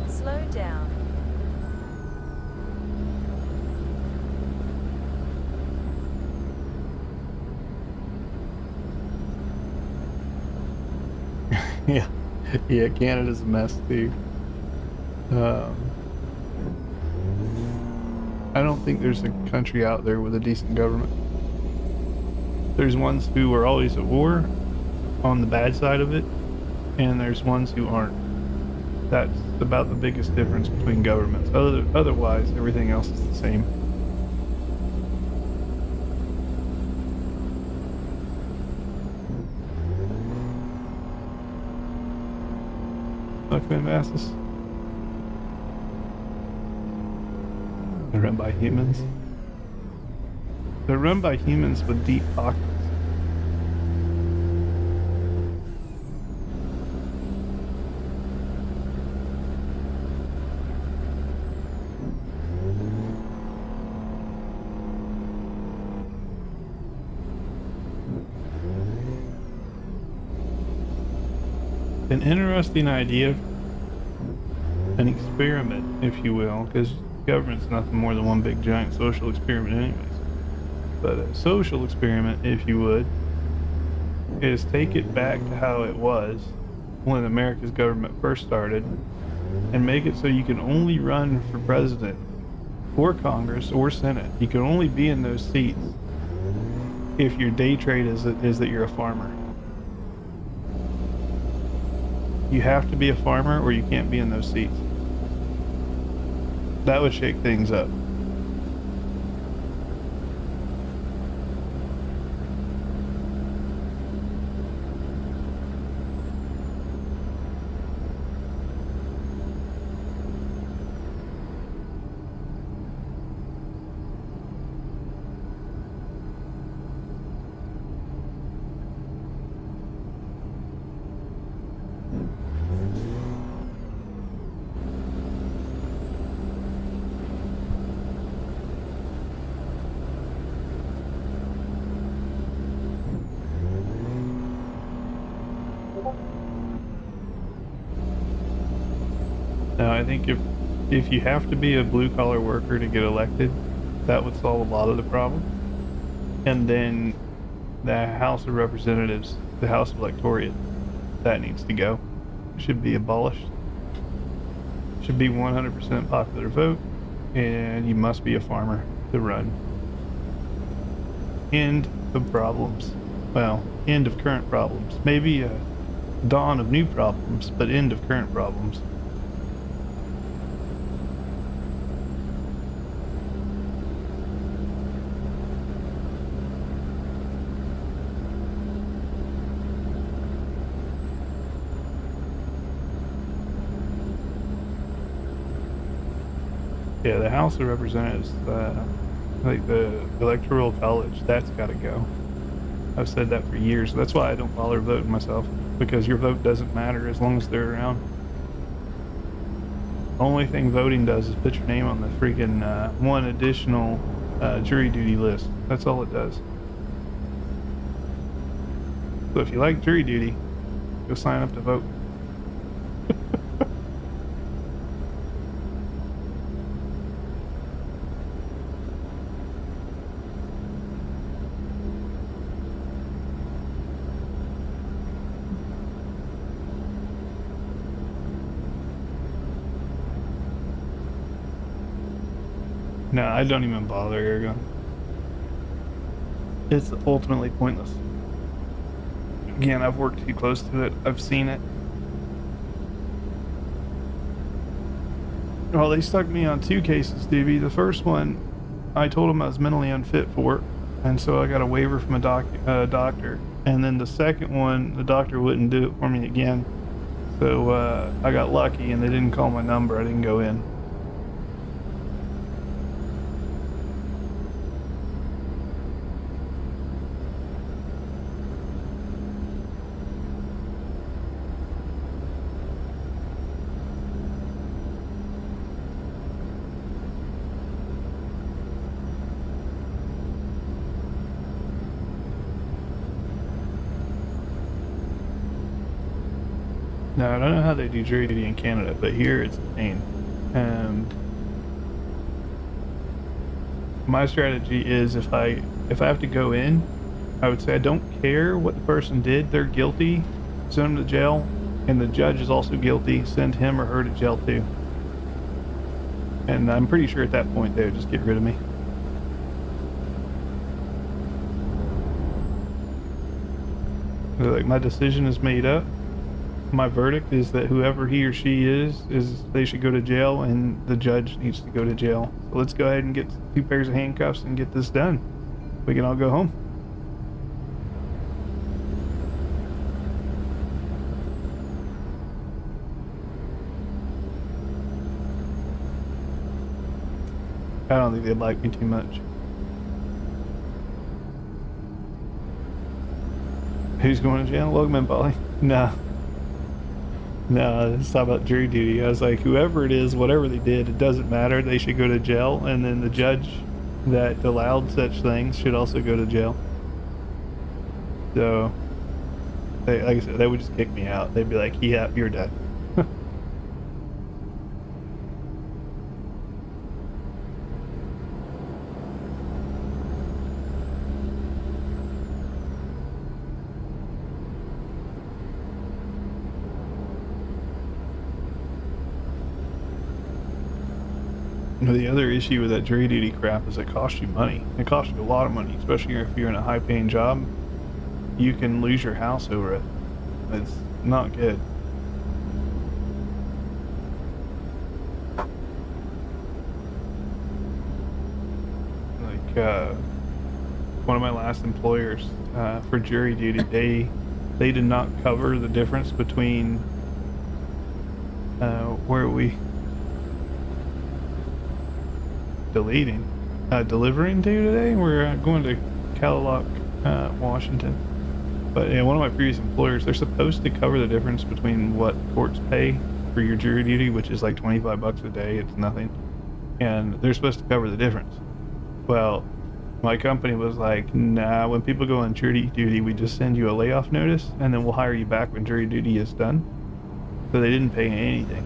Slow down. Yeah, yeah, Canada's a mess too. I don't think there's a country out there with a decent government. There's ones who are always at war on the bad side of it, and there's ones who aren't. That's about the biggest difference between governments. Otherwise, everything else is the same. clan bases. They're run by humans. They're run by humans with deep pockets. An interesting idea, an experiment, if you will, because government's nothing more than one big giant social experiment anyways. But a social experiment, if you would, is take it back to how it was when America's government first started and make it so you can only run for president or Congress or Senate. You can only be in those seats if your day trade is that you're a farmer. You have to be a farmer or you can't be in those seats. That would shake things up. Now, I think if you have to be a blue-collar worker to get elected, that would solve a lot of the problem. And then the House of Representatives, the House of Electorate, that needs to go. It should be abolished. It should be 100% popular vote, and you must be a farmer to run. End of problems. Well, end of current problems. Maybe a dawn of new problems, but end of current problems. Yeah, the House of Representatives, like the Electoral College, that's got to go. I've said that for years. That's why I don't bother voting myself, because your vote doesn't matter as long as they're around. Only thing voting does is put your name on the freaking one additional jury duty list. That's all it does. So if you like jury duty, go sign up to vote. No, I don't even bother airgun. It's ultimately pointless. Again, I've worked too close to it. I've seen it. Well, they stuck me on 2 cases, Doobie. The first one, I told them I was mentally unfit for it, and so I got a waiver from a doctor. And then the second one, the doctor wouldn't do it for me again. So I got lucky, and they didn't call my number. I didn't go in. No, I don't know how they do jury duty in Canada, but here it's insane. My strategy is if I have to go in, I would say I don't care what the person did. They're guilty, send them to jail, and the judge is also guilty. Send him or her to jail too. And I'm pretty sure at that point they would just get rid of me. They're like, my decision is made up. My verdict is that whoever he or she is they should go to jail, and the judge needs to go to jail. So let's go ahead and get 2 pairs of handcuffs and get this done. We can all go home. I don't think they'd like me too much. Who's going to jail? Welcome in, Polly. No. No, let's talk about jury duty. I was like, whoever it is, whatever they did, it doesn't matter. They should go to jail. And then the judge that allowed such things should also go to jail. So, like I said, they would just kick me out. They'd be like, yeah, you're done. The other issue with that jury duty crap is it costs you money. It costs you a lot of money, especially if you're in a high-paying job. You can lose your house over it. It's not good. Like one of my last employers for jury duty, they did not cover the difference between where we delivering to today. We're going to Cadillac, Washington. But one of my previous employers, they're supposed to cover the difference between what courts pay for your jury duty, which is like $25 a day. It's nothing. And they're supposed to cover the difference. Well, my company was like, nah, when people go on jury duty, we just send you a layoff notice and then we'll hire you back when jury duty is done. So they didn't pay anything.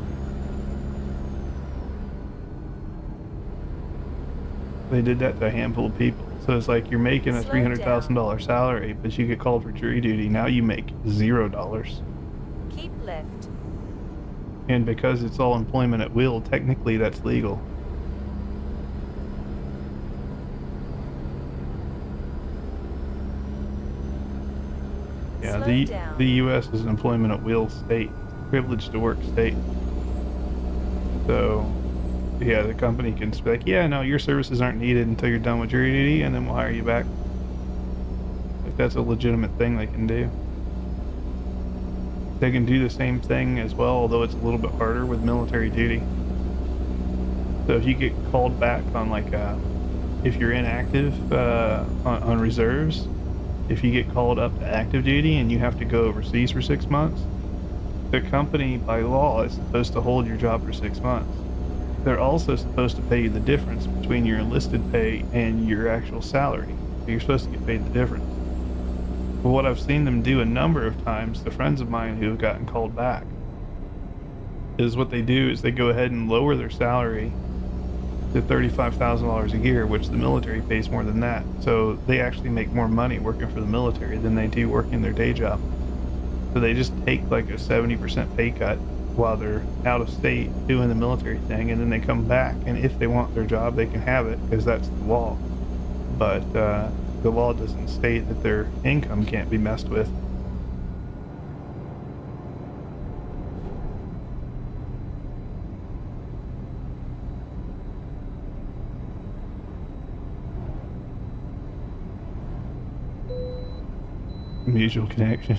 They did that to a handful of people. So it's like you're making a $300,000 salary, but you get called for jury duty. Now you make $0. Keep left. And because it's all employment at will, technically that's legal. Yeah, the U.S. is an employment at will state, privileged to work state. So, yeah, the company can be like, yeah, no, your services aren't needed until you're done with jury duty, and then we'll hire you back. If that's a legitimate thing they can do. They can do the same thing as well, although it's a little bit harder with military duty. So if you get called back on like, if you're inactive on reserves, if you get called up to active duty and you have to go overseas for 6 months, the company by law is supposed to hold your job for 6 months. They're also supposed to pay you the difference between your enlisted pay and your actual salary. So you're supposed to get paid the difference. But what I've seen them do a number of times, the friends of mine who have gotten called back, is what they do is they go ahead and lower their salary to $35,000 a year, which the military pays more than that. So they actually make more money working for the military than they do working their day job. So they just take like a 70% pay cut while they're out of state doing the military thing, and then they come back, and if they want their job, they can have it because that's the law. But the law doesn't state that their income can't be messed with. Mutual connection.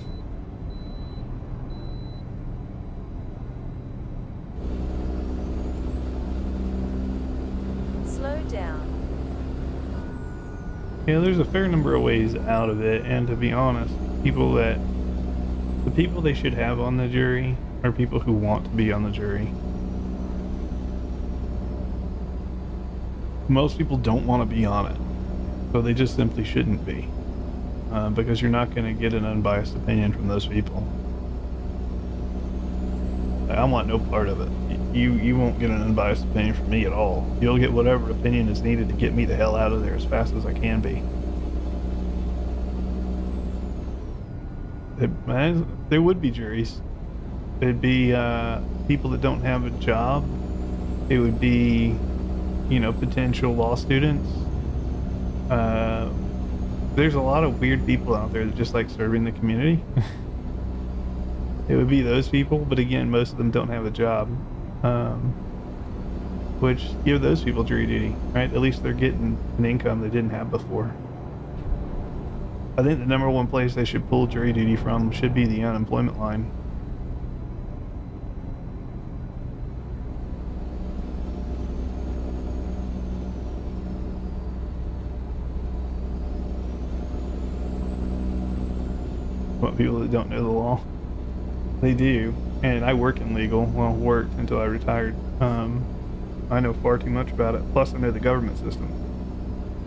Slow down. Yeah, there's a fair number of ways out of it, and to be honest, the people they should have on the jury are people who want to be on the jury. Most people don't want to be on it, so they just simply shouldn't be. Because you're not going to get an unbiased opinion from those people. I want no part of it. You won't get an unbiased opinion from me at all. You'll get whatever opinion is needed to get me the hell out of there as fast as I can be. There would be juries. It'd be people that don't have a job. It would be, potential law students. There's a lot of weird people out there that just like serving the community. It would be those people, but again, most of them don't have a job. Which give those people jury duty, right? At least they're getting an income they didn't have before. I think the number one place they should pull jury duty from should be the unemployment line. what people that don't know the law. They do, and I work in legal. Well, worked until I retired. I know far too much about it. Plus, I know the government system.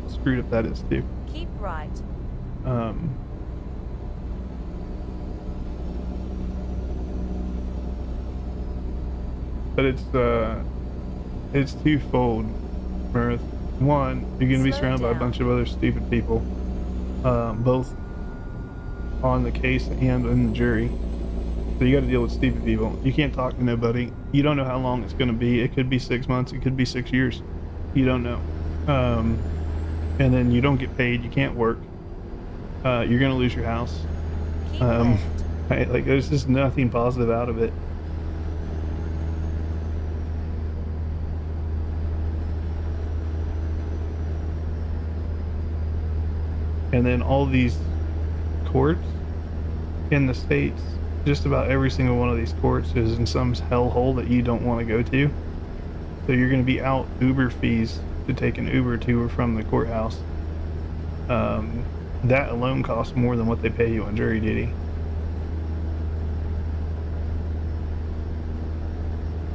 Screwed up that is too. Keep right. But it's twofold, Mirth. One, you're going to be Slow surrounded by a down. bunch of other stupid people, both on the case and in the jury. So you got to deal with stupid people. You can't talk to nobody. You don't know how long it's going to be. It could be 6 months. It could be 6 years. You don't know. And then you don't get paid. You can't work. You're going to lose your house. Keep left. Like, there's just nothing positive out of it. And then all these courts in the States, just about every single one of these courts is in some hellhole that you don't want to go to. So you're going to be out Uber fees to take an Uber to or from the courthouse. That alone costs more than what they pay you on jury duty.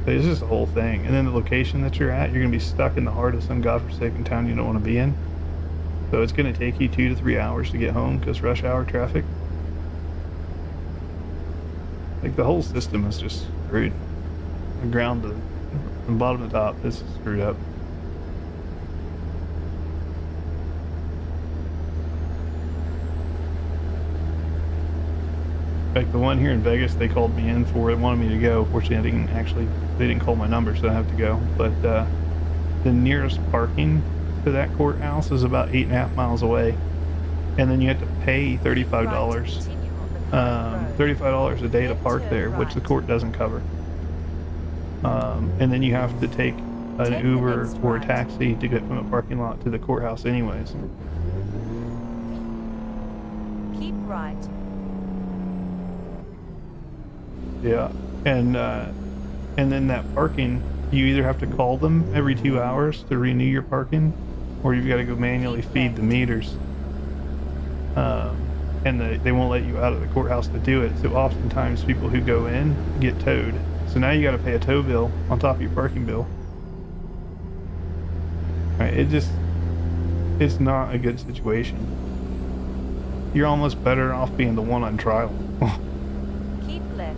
So it's just the whole thing. And then the location that you're at, you're going to be stuck in the heart of some godforsaken town you don't want to be in. So it's going to take you 2 to 3 hours to get home because rush hour traffic. Like, the whole system is just screwed. The ground to from bottom to top, this is screwed up. Like the one here in Vegas, they called me in for it, wanted me to go. Fortunately, they didn't call my number, so I have to go. But the nearest parking to that courthouse is about 8.5 miles away, and then you have to pay $35. $35 a day to park there, which the court doesn't cover. And then you have to take an Uber or a taxi to get from the parking lot to the courthouse anyways. Keep right. Yeah, and then that parking, you either have to call them every 2 hours to renew your parking, or you've got to go manually feed the meters. And they won't let you out of the courthouse to do it. So oftentimes people who go in get towed. So now you got to pay a tow bill on top of your parking bill. Right, it's not a good situation. You're almost better off being the one on trial. Keep left.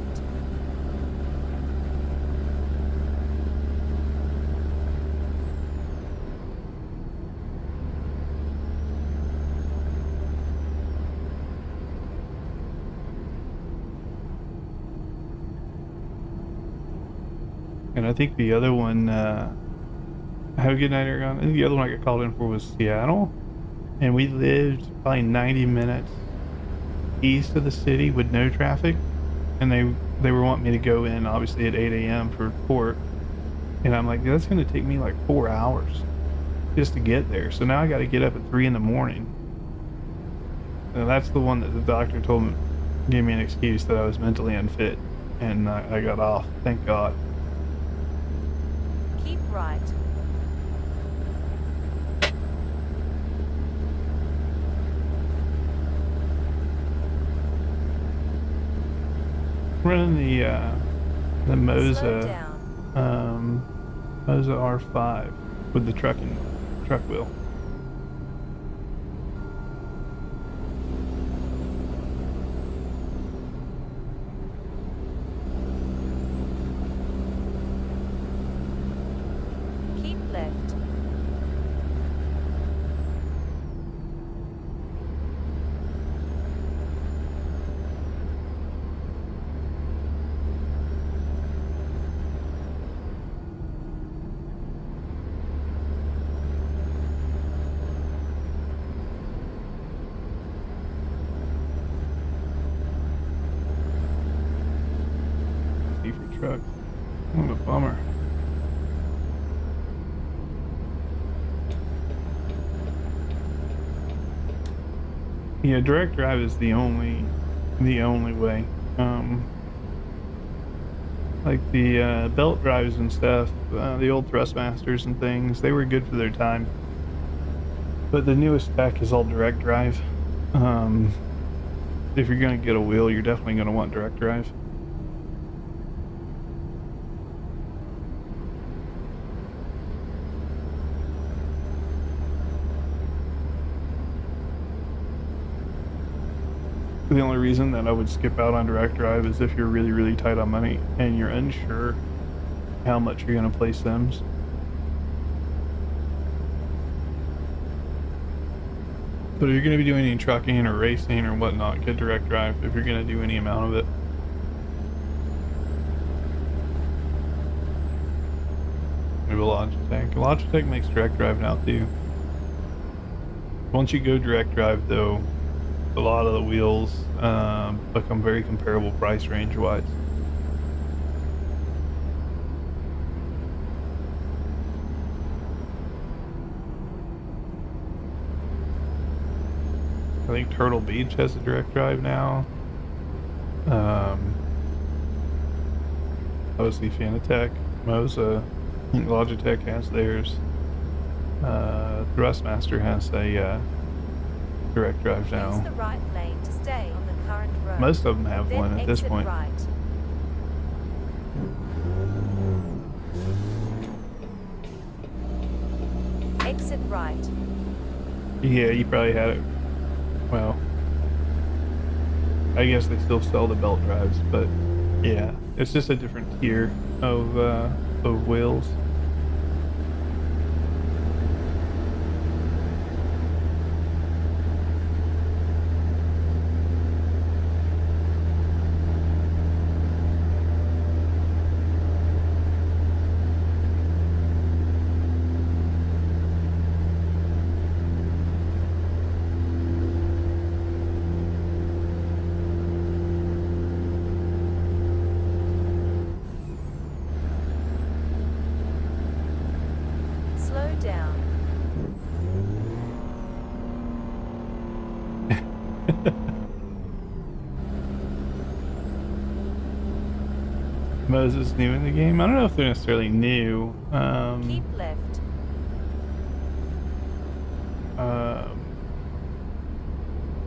And I think the other one, have a good night, Aragon. I think the other one I got called in for was Seattle. And we lived probably 90 minutes east of the city with no traffic. And they were wanting me to go in, obviously, at 8 a.m. for court. And I'm like, that's going to take me like 4 hours just to get there. So now I got to get up at 3 in the morning. And that's the one that the doctor told me, gave me an excuse that I was mentally unfit. And I got off, thank God. Keep right. Running the Slow Moza, down. Moza R5 with the truck wheel. Keep left. See for truck. What a bummer. Yeah, direct drive is the only way. Like the belt drives and stuff, the old Thrustmasters and things, they were good for their time. But the newest tech is all direct drive. if you're going to get a wheel, you're definitely going to want direct drive. The only reason that I would skip out on direct drive is if you're really, really tight on money and you're unsure how much you're going to play Sims. But if you're going to be doing any trucking or racing or whatnot, get direct drive if you're going to do any amount of it. Maybe Logitech. Logitech makes direct drive now too. Once you go direct drive though, a lot of the wheels become very comparable price range wise. I think Turtle Beach has a direct drive now. Obviously Fanatec, Moza, I think Logitech has theirs. Thrustmaster has a direct drive now. Use the right lane to stay on the current road. Most of them have Then one at this exit point. Right. Exit right. Yeah, you probably had it. Well, I guess they still sell the belt drives, but yeah, it's just a different tier of wheels. Slow down. Moses new in the game. I don't know if they're necessarily new. Keep left.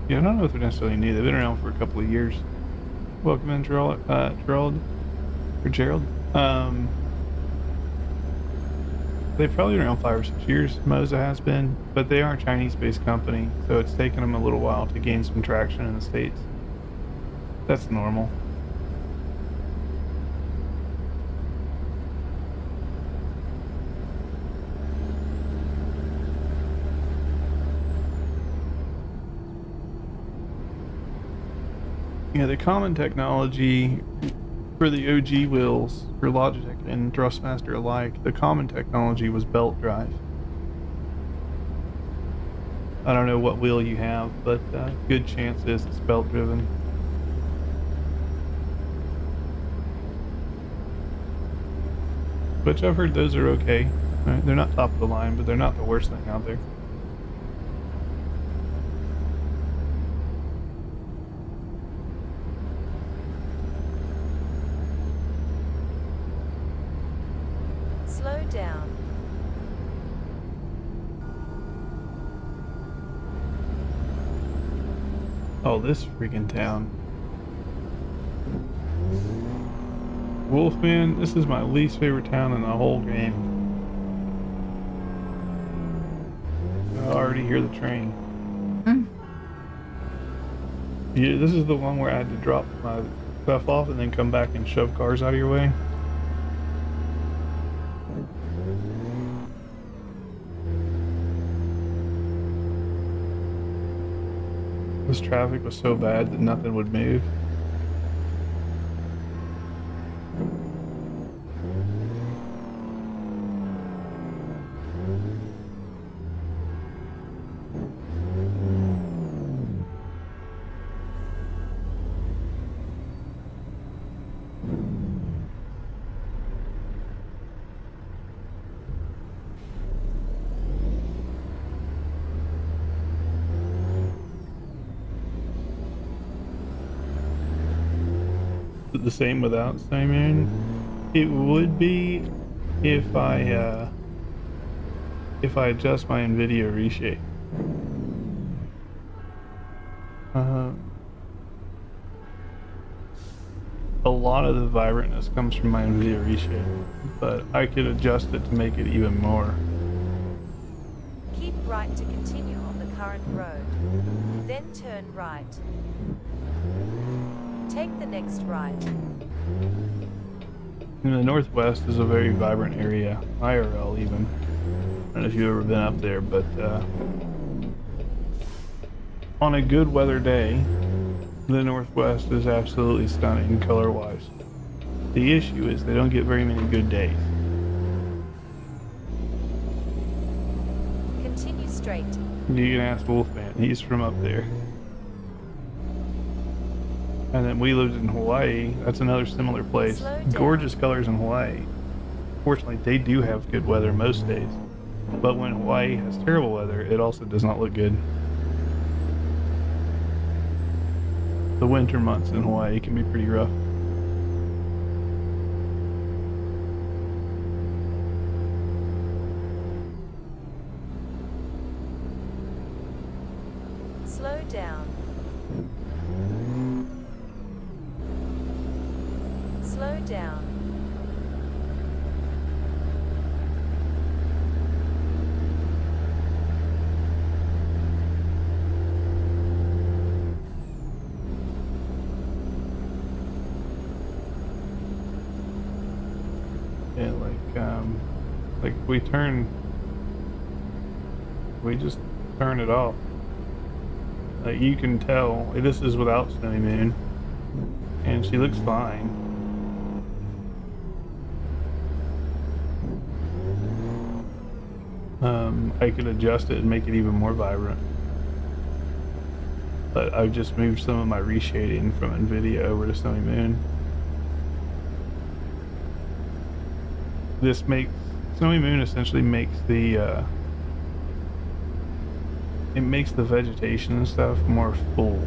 Yeah, I don't know if they're necessarily new. They've been around for a couple of years. Welcome in, Gerald. Gerald. They've probably been around 5 or 6 years. Moza has been, but they are a Chinese-based company, so it's taken them a little while to gain some traction in the States. That's normal. Yeah, the common technology for the OG wheels for Logitech and Thrustmaster alike, the common technology was belt drive. I don't know what wheel you have, but good chance is it's belt driven. Which I've heard those are okay. Right? They're not top of the line, but they're not the worst thing out there. Slow down. Oh, this freaking town. Wolfman, this is my least favorite town in the whole game. I already hear the train. Yeah, this is the one where I had to drop my stuff off and then come back and shove cars out of your way. This traffic was so bad that nothing would move. The same without Simon. It would be if I adjust my NVIDIA reshape. a lot of the vibrantness comes from my NVIDIA reshape, but I could adjust it to make it even more. Keep right to continue on the current road. Then turn right. Take the next right. And the Northwest is a very vibrant area, IRL even. I don't know if you've ever been up there, but on a good weather day, the Northwest is absolutely stunning color-wise. The issue is they don't get very many good days. Continue straight. You can ask Wolfman, he's from up there. And then we lived in Hawaii, that's another similar place. Gorgeous colors in Hawaii. Fortunately, they do have good weather most days. But when Hawaii has terrible weather, it also does not look good. The winter months in Hawaii can be pretty rough. Slow down. Slow down. Yeah, like we just turn it off. You can tell this is without Snowy Moon, and she looks fine. I could adjust it and make it even more vibrant, but I've just moved some of my reshading from NVIDIA over to Snowy Moon. This makes Snowy Moon essentially makes the it makes the vegetation and stuff more full.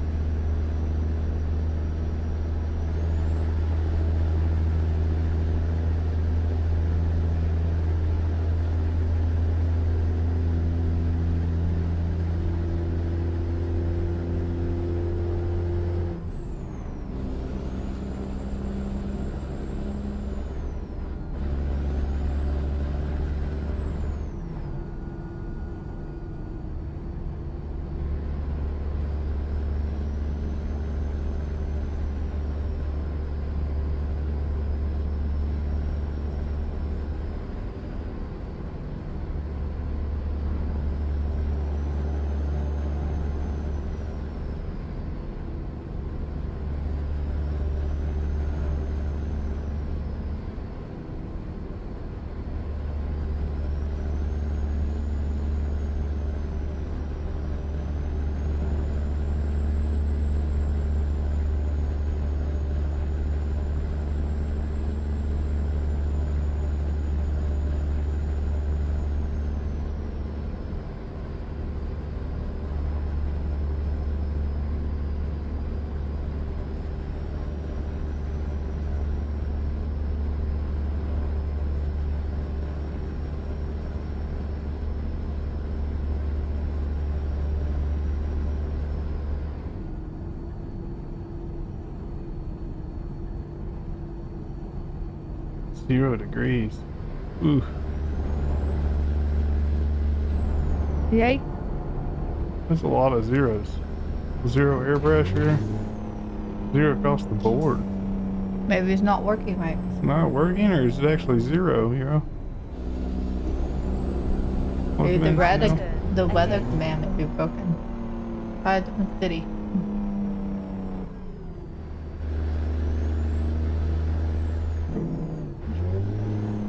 .0 degrees. Ooh. Yikes. That's a lot of zeros. 0 air pressure. 0 across the board. Maybe it's not working right. It's not working, or is it actually 0, you know? Maybe Welcome in, you know? the weather command might be broken. Try a different city.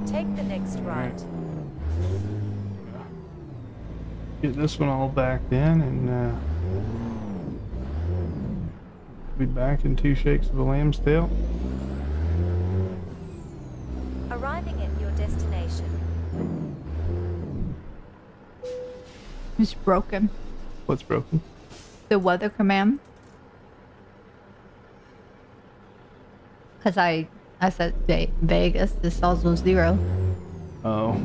Take the next right. Get this one all backed in, and be back in 2 shakes of a lamb's tail. Arriving at your destination. It's broken. What's broken? The weather command. Because I said Vegas, this also 0. Oh.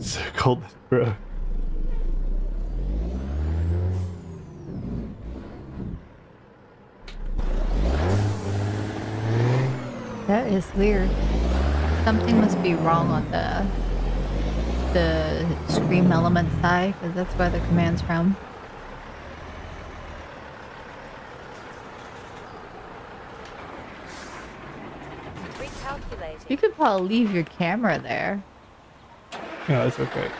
So cold, bro. That is weird. Something must be wrong on the Scream element side, because that's where the command's from. Recalculating. You could probably leave your camera there. Yeah, it's okay.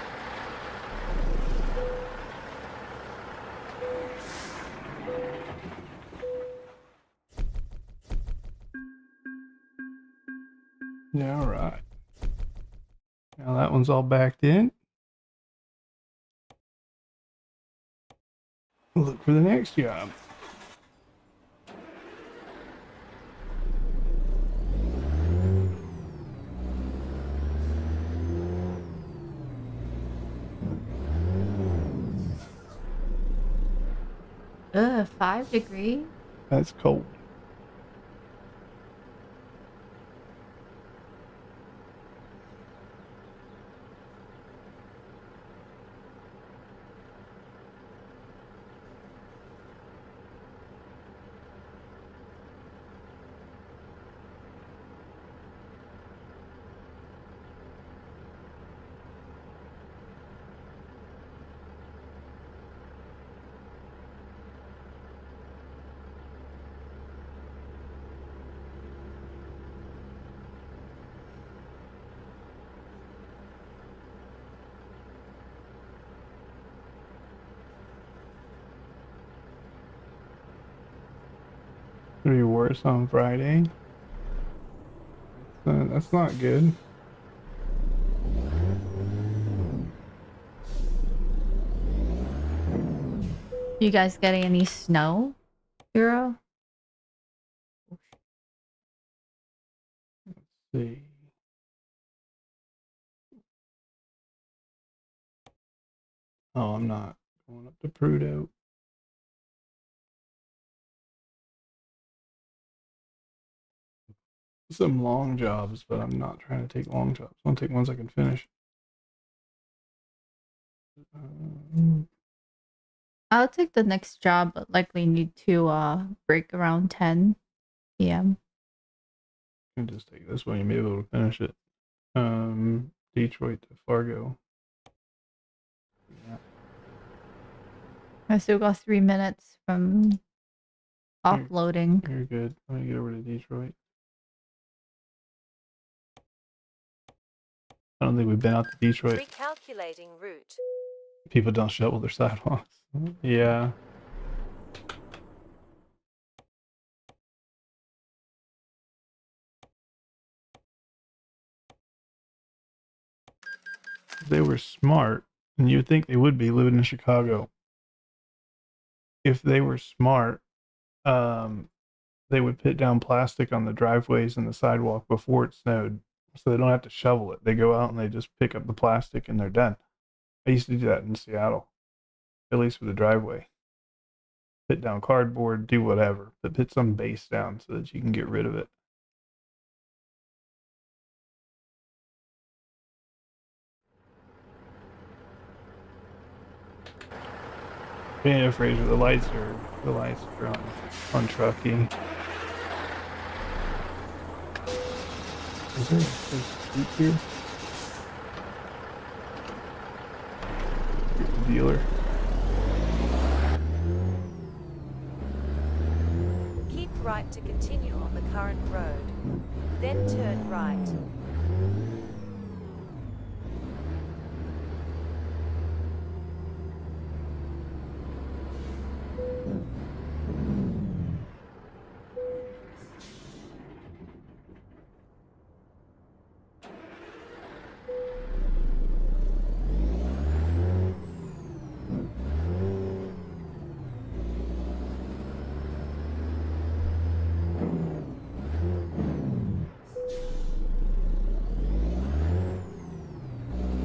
Yeah, all right. Now that one's all backed in. Look for the next job. Ugh, 5 degrees? That's cold. It'll be worse on Friday. That's not good. You guys getting any snow, Hero? Let's see. Oh, I'm not going up to Prudhoe. Some long jobs, but I'm not trying to take long jobs. I'll take ones I can finish. I'll take the next job, but likely need to break around 10 p.m. You can just take this one. You may be able to finish it. Detroit to Fargo. Yeah. I still got 3 minutes from offloading. You're good. Let me get over to Detroit. I don't think we've been out to Detroit. Recalculating route. People don't shovel their sidewalks. Yeah. They were smart, and you'd think they would be living in Chicago. If they were smart, they would put down plastic on the driveways and the sidewalk before it snowed, so they don't have to shovel it. They go out and they just pick up the plastic and they're done. I used to do that in Seattle, at least for the driveway. Put down cardboard, do whatever, but put some base down so that you can get rid of it. Yeah, Fraser, the lights are on Truckee. Is there a seat here? Here's the dealer. Keep right to continue on the current road. Then turn right.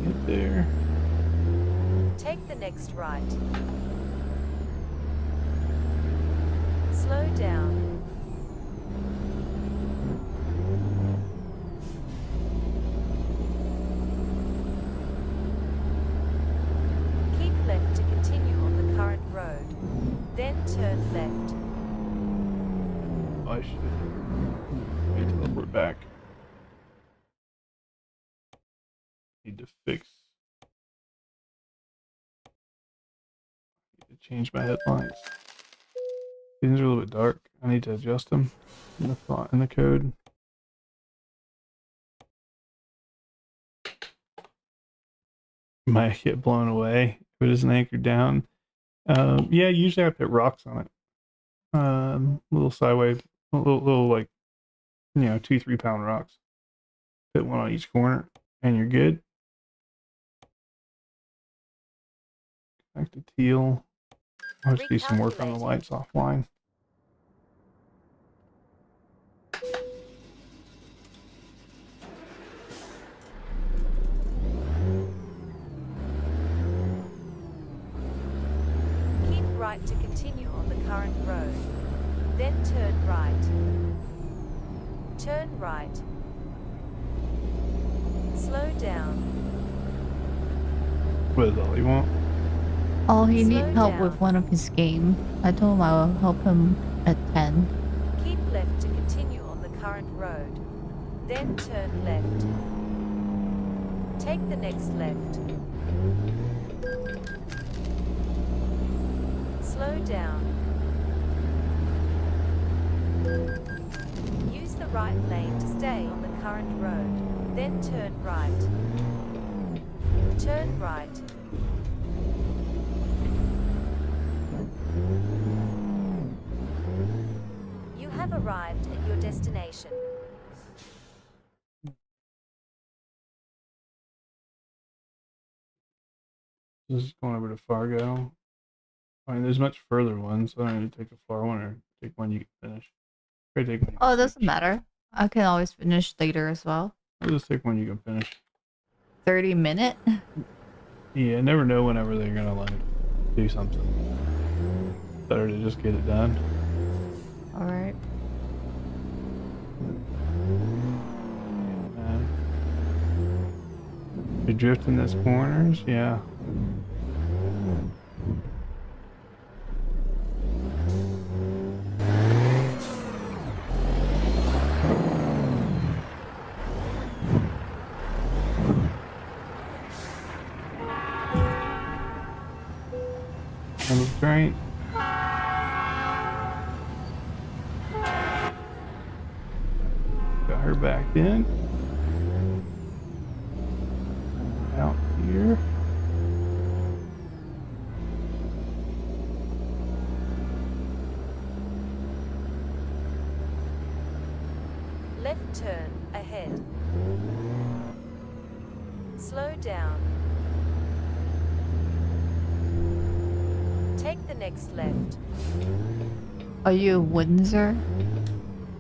Get there. Take the next right. Slow down. Keep left to continue on the current road. Then turn left. I should wait till back. Need to fix. Need to change my headlights. These are a little bit dark. I need to adjust them in the font in the code. Might get blown away if it isn't anchored down. Yeah, usually I put rocks on it. Little sideways, little like, 2-3 pound rocks. Put one on each corner, and you're good. Back to teal. I'll just do some work on the lights offline. Keep right to continue on the current road. Then turn right. Turn right. Slow down. What is all you want? Oh, he Slow needs help down. with one of his game. I told him I will help him at 10. Keep left to continue on the current road. Then turn left. Take the next left. Slow down. Use the right lane to stay on the current road. Then turn right. Turn right. You have arrived at your destination. This is going over to Fargo. I mean, there's much further ones, so I don't need to take a far one or take one you can finish. Or take one you Oh, it can doesn't finish. matter. I can always finish later as well. I'll just take one you can finish. 30-minute? Yeah, I never know whenever they're gonna like do something. Better to just get it done. Alright. You're drifting those corners, yeah. That looks great. Got her backed in. Out here. Left turn ahead. Slow down. Take the next left. Are you Windsor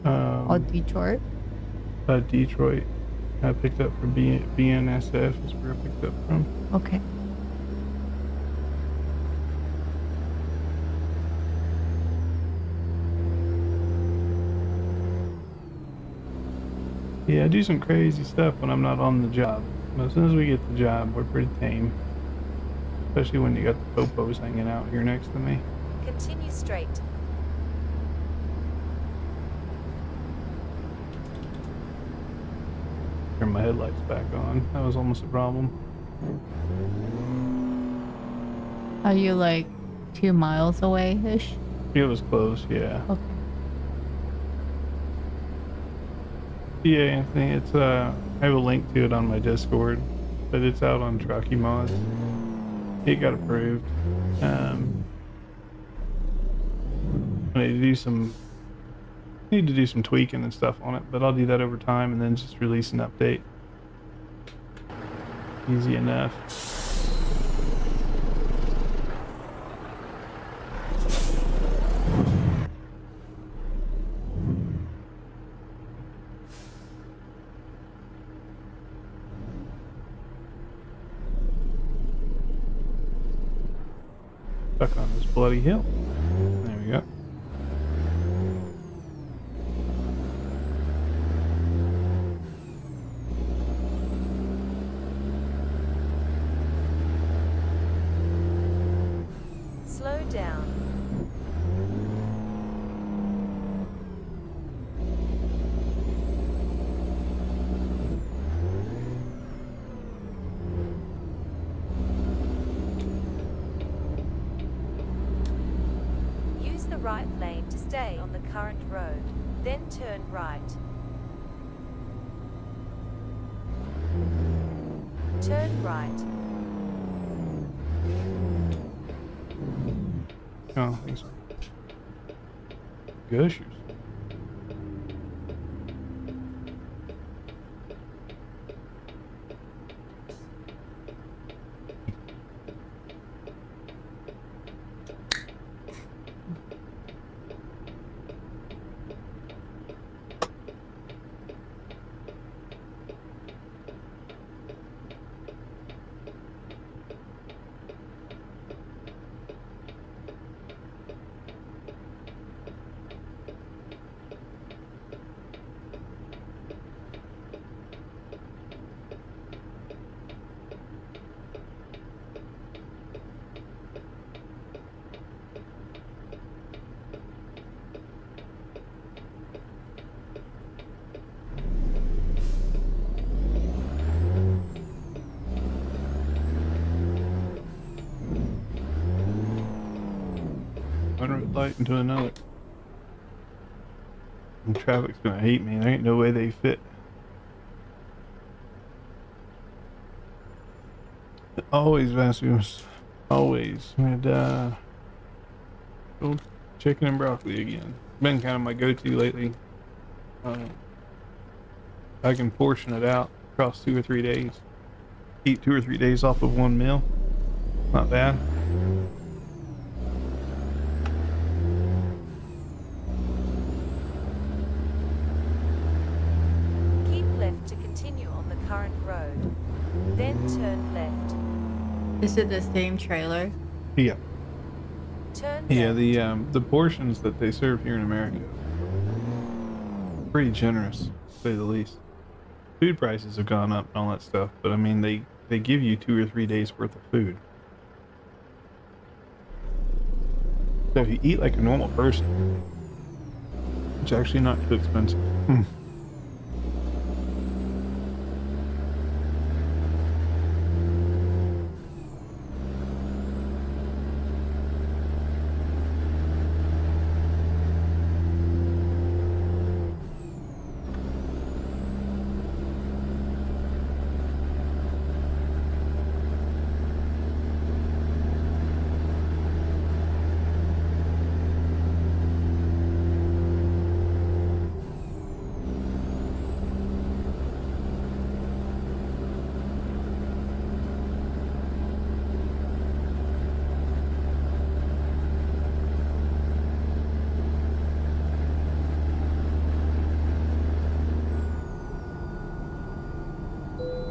or Detroit? Detroit. I picked up from BNSF is where I picked up from. Okay. Yeah, I do some crazy stuff when I'm not on the job. But as soon as we get the job, we're pretty tame. Especially when you got the popos hanging out here next to me. Continue straight. Turn my headlights back on. That was almost a problem. Are you like 2 miles away-ish? It was close, yeah. Okay. Yeah, Anthony, it's I have a link to it on my Discord, but it's out on Truckee Mods. It got approved. I need to do some tweaking and stuff on it, but I'll do that over time and then just release an update. Easy enough. Stuck on this bloody hill. There we go. Slow down. right lane to stay on the current road, then turn right. Turn right. Oh, thanks. Gushers. One red light into another. And traffic's gonna hate me. There ain't no way they fit. Always vacuums. Always. And old chicken and broccoli again. Been kind of my go-to lately. I can portion it out across 2 or 3 days. Eat 2 or 3 days off of one meal. Not bad. Keep left to continue on the current road, then turn left. Is it the same trailer? Yeah. Turn Yeah, left. the portions that they serve here in America, pretty generous, to say the least. Food prices have gone up and all that stuff, but I mean, they give you 2 or 3 days worth of food. So if you eat like a normal person, it's actually not too expensive.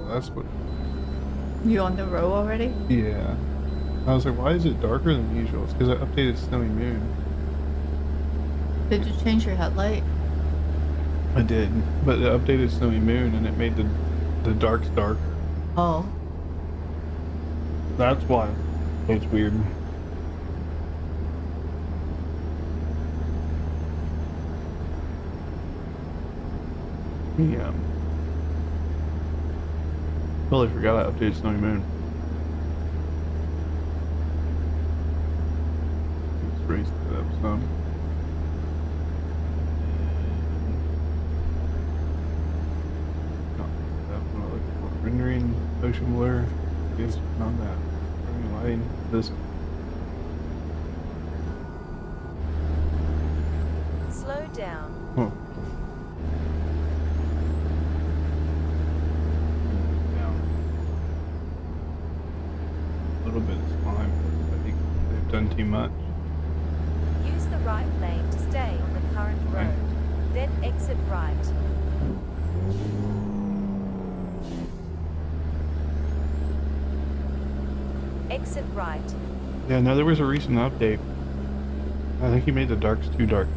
That's what. You on the road already? Yeah. I was like, why is it darker than usual? It's because I updated Snowy Moon. Did you change your headlight? I did, but it updated Snowy Moon and it made the darks darker. Oh. That's why it's weird. Yeah. Totally forgot I updated Snowy Moon. Let's raise that up some. Rendering, motion blur, is on that. Bring lighting, this. Slow down. Oh. Down. A little bit is fine, but I think they've done too much. Use the right lane to stay on the current Okay. road, then exit right. Exit right. Yeah, no, there was a recent update. I think he made the darks too dark.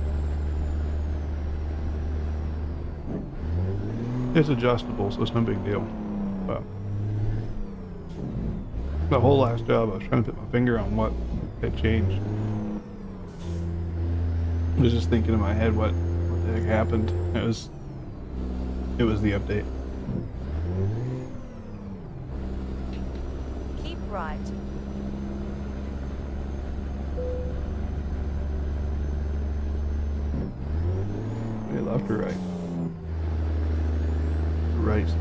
It's adjustable, so it's no big deal. But the whole last job, I was trying to put my finger on what had changed. I was just thinking in my head what the heck happened. It was the update. Keep right. left or right? Right side.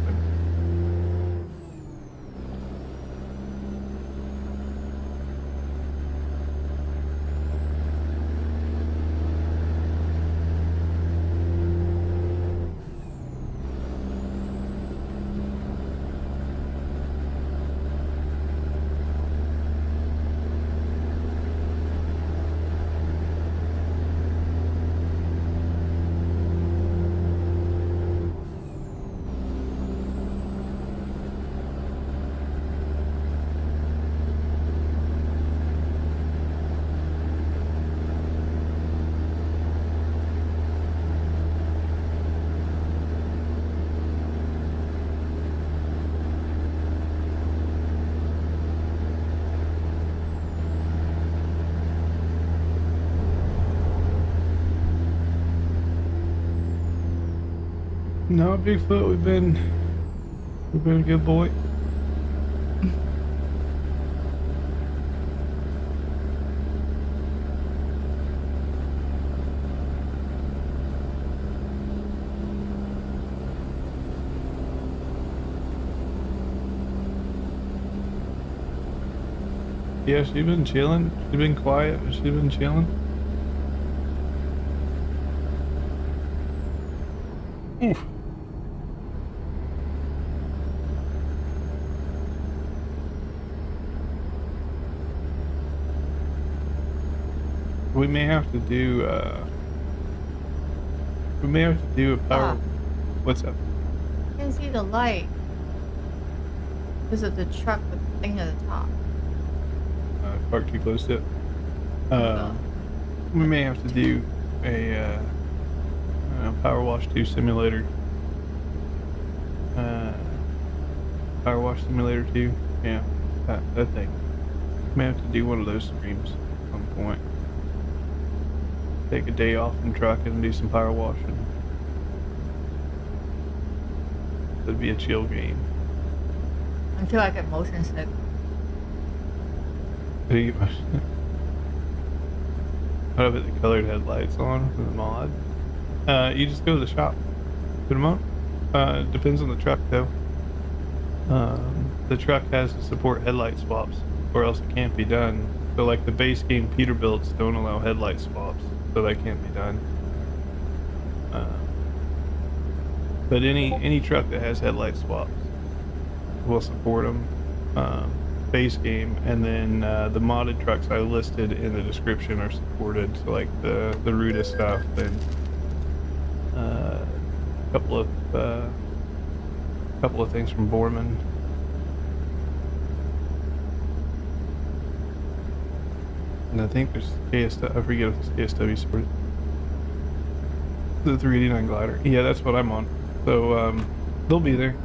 No, Bigfoot, we've been a good boy. Yeah, she's been chilling. She's been quiet, but she's been chilling. Oof. We may have to do a power. What's up? I can see the light because of the truck with the thing at the top. Parked too close to it. Oh. We may have to do a Power Wash 2 simulator. Power Wash Simulator 2. Yeah, that thing. May have to do one of those streams at some point. Take a day off from trucking and do some power washing. That'd be a chill game. Until I get motion sick. What about the colored headlights on for the mod? You just go to the shop, put them on. Depends on the truck though. The truck has to support headlight swaps, or else it can't be done. So like the base game Peterbilts don't allow headlight swaps, so that can't be done. But any truck that has headlight swaps will support them. Base game, and then the modded trucks I listed in the description are supported. So like the Ruta stuff and a couple of things from Borman. And I think there's KSW. I forget if it's KSW supported. The 389 glider. Yeah, that's what I'm on. So they'll be there.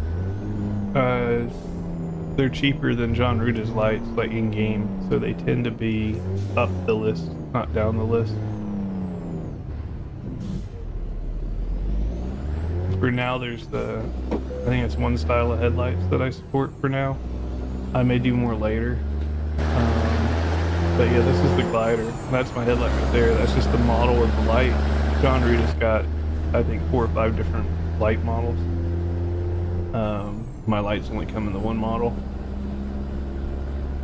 They're cheaper than John Ruta's lights, like in game, so they tend to be up the list, not down the list. For now, there's I think it's one style of headlights that I support for now. I may do more later. But yeah, this is the glider. That's my headlight right there. That's just the model of the light. John Ruta's got, I think, 4 or 5 different light models. My lights only come in the one model.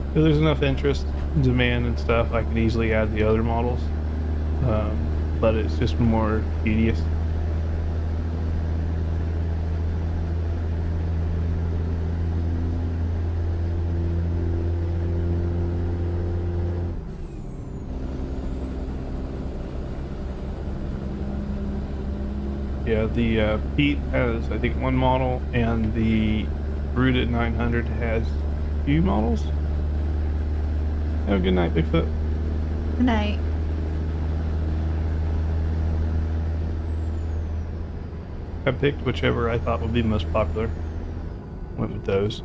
If there's enough interest, demand, and stuff, I could easily add the other models. But it's just more tedious. Yeah, the Pete has, I think, one model, and the Ruta 900 has 2 models. Have a good night, Bigfoot. Good night. I picked whichever I thought would be the most popular. Went with those.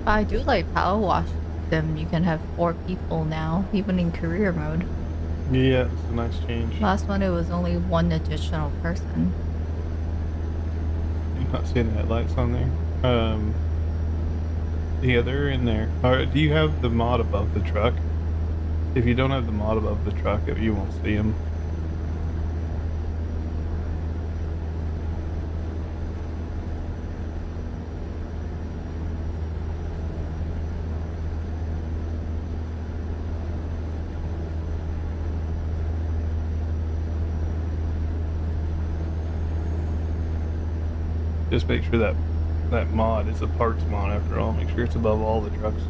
I do like power wash them. You can have 4 people now, even in career mode. Yeah, it's a nice change. Last one, it was only 1 additional person. You're not seeing the headlights on there. Yeah, they're in there. Do you have the mod above the truck? If you don't have the mod above the truck, you won't see them. Just make sure that mod is a parts mod after all. Make sure it's above all the trucks.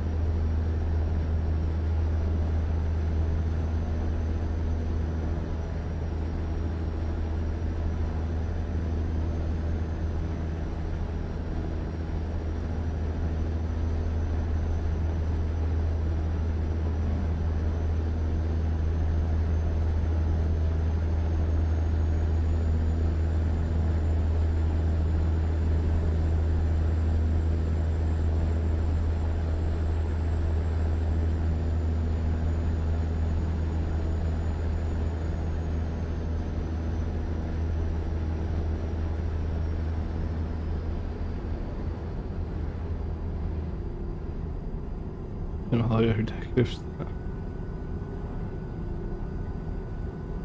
And all the other detective stuff.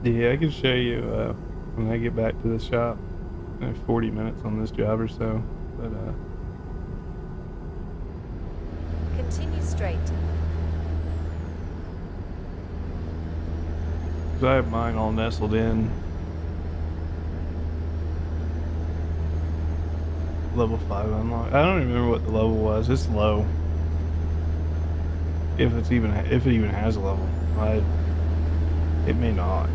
Yeah, I can show you when I get back to the shop. I have 40 minutes on this job or so, but Continue straight. cause I have mine all nestled in. Level 5 unlock. I don't remember what the level was. It's low. If it even has a level, it may not.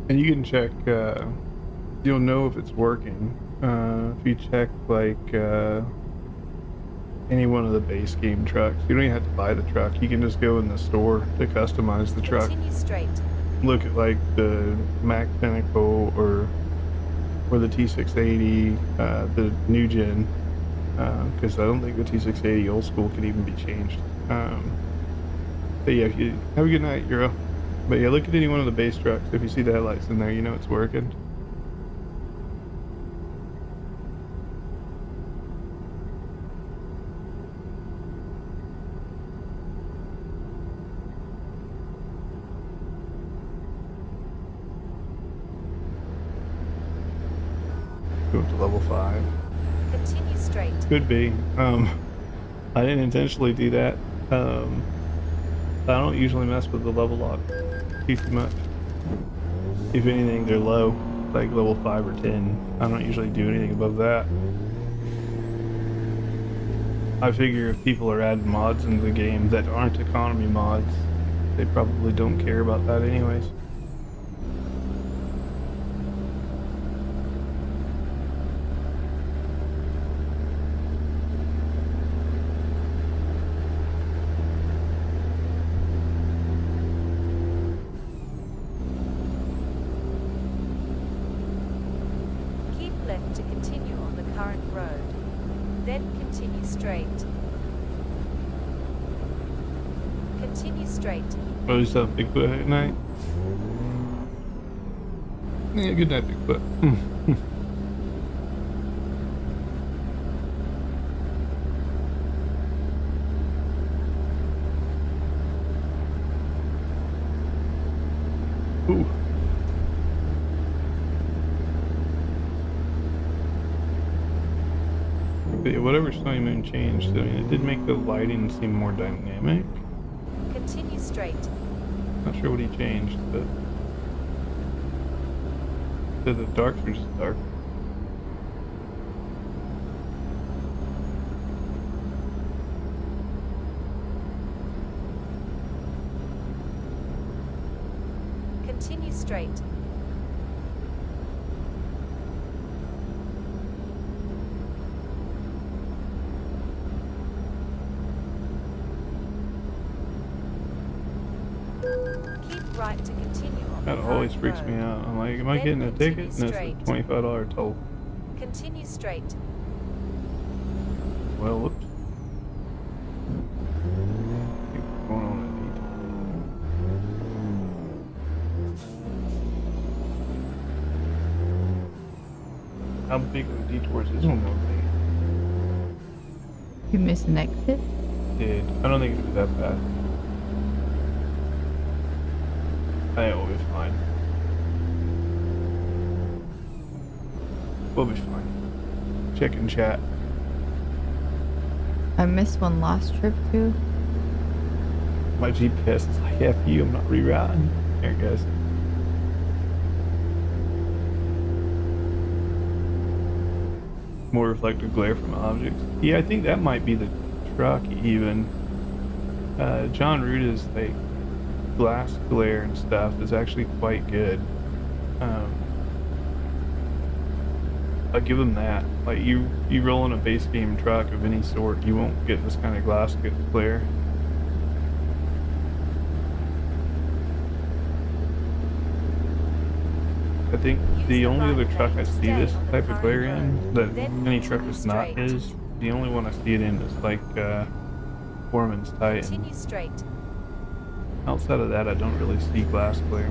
And you can check, you'll know if it's working. If you check like any one of the base game trucks. You don't even have to buy the truck. You can just go in the store to customize the truck. Continue straight. Look at like the Mac Pinnacle or the T680, the new gen, because I don't think the T680 old school could even be changed. But yeah, have a good night, Euro. But yeah, look at any one of the base trucks. If you see the headlights in there, you know it's working. Go up to level 5. Continue straight. Could be. I didn't intentionally do that. I don't usually mess with the level lock too much. If anything, they're low, like level 5 or 10. I don't usually do anything above that. I figure if people are adding mods into the game that aren't economy mods, they probably don't care about that anyways. Keep left to continue on the current road. Then continue straight. Continue straight. Oh, you saw Bigfoot at night? Yeah, good night, Bigfoot. But yeah, whatever Snowy Moon changed, I mean, it did make the lighting seem more dynamic. Continue straight. Not sure what he changed, but the darks were just dark. Continue straight. Keep right to continue on That the always current freaks road. me out. I'm like, am I Then getting a continue ticket? And it's a straight. $25 toll. Continue straight. Well, whoops. Keep going on a detour. How big of a detour is this one going to You missed an exit? be? Did. I don't think it was that bad. I think we'll be fine. We'll be fine. Check in chat. I missed one last trip too. My GPS is like, F you, I'm not rerouting. There it goes. More reflective glare from objects. Yeah, I think that might be the truck even. John Ruta's like glass glare and stuff is actually quite good. I'll give him that. Like you roll in a base game truck of any sort, you won't get this kind of glass glare. I think the only other truck I see this type of glare in, that any truck that's not his, the only one I see it in is like Foreman's Titan. Continue straight. Outside of that, I don't really see glass glare.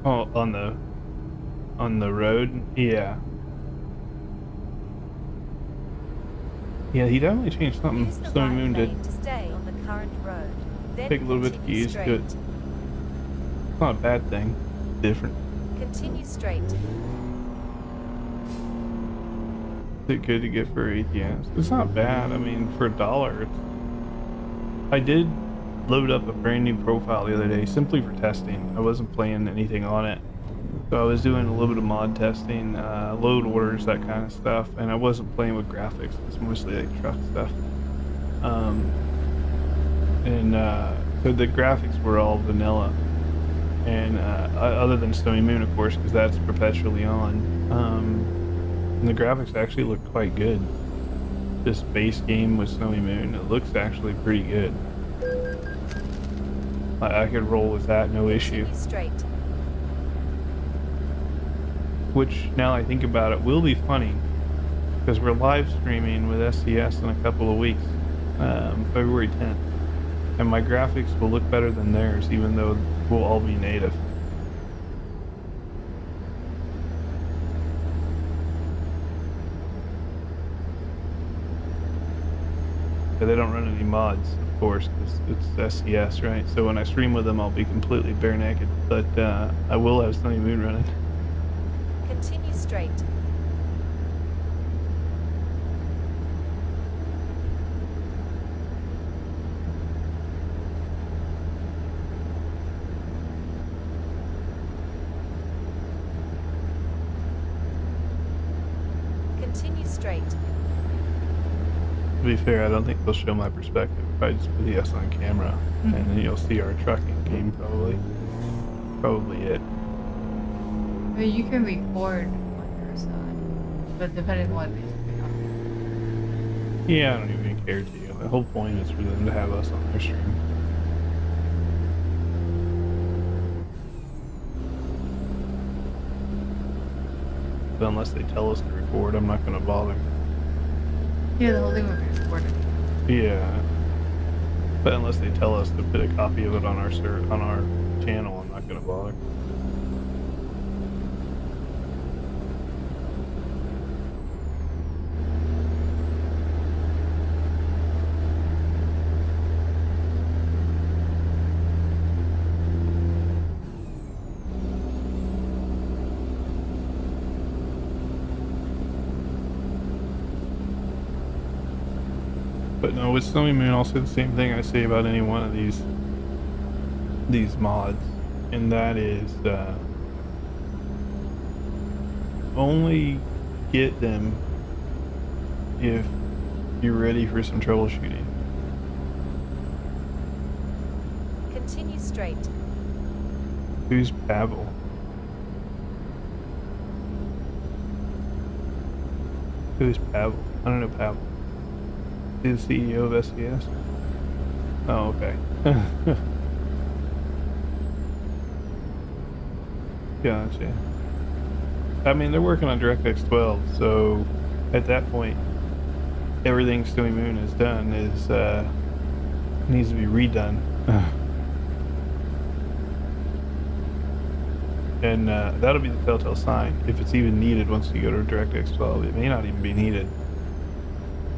Oh, on the road, yeah. Yeah, he definitely changed something. Use the Snowy right Moon did. lane to stay on the current road. Then Take a little bit to continue get used to it. straight. It's not a bad thing. Different. Continue straight. Is it good to get for ATS? It's not bad. I mean, for $1, I did load up a brand new profile the other day simply for testing. I wasn't playing anything on it. So I was doing a little bit of mod testing, load orders, that kind of stuff, and I wasn't playing with graphics. It's mostly like truck stuff. So the graphics were all vanilla. And other than Snowy Moon, of course, because that's perpetually on. And the graphics actually look quite good. This base game with Snowy Moon, it looks actually pretty good. I could roll with that, no issue. Continue straight. Which, now I think about it, will be funny, because we're live streaming with SCS in a couple of weeks, February 10th. And my graphics will look better than theirs, even though we'll all be native. But they don't run any mods, of course, because it's SCS, right? So when I stream with them, I'll be completely bare naked. But I will have Snowy Moon running. Continue straight. Continue straight. To be fair, I don't think they'll show my perspective. Probably just put us on camera, and then you'll see our trucking game, probably. Probably it. I mean, you can record on your side, but depending on what it is. Yeah, I don't even care to. The whole point is for them to have us on their stream. But unless they tell us to record, I'm not going to bother. Yeah, the whole thing would be recorded. Yeah. But unless they tell us to put a copy of it on our channel, I'm not gonna bother. But no, with Snowy Moon, I'll say the same thing I say about any one of these mods, and that is only get them if you're ready for some troubleshooting. Continue straight. Who's Pavel? Who's Pavel? I don't know Pavel. He's the CEO of SES. Oh, okay. Gotcha. I mean, they're working on DirectX 12, so at that point, everything Snowy Moon has done is needs to be redone. And that'll be the telltale sign, if it's even needed once you go to DirectX 12. It may not even be needed.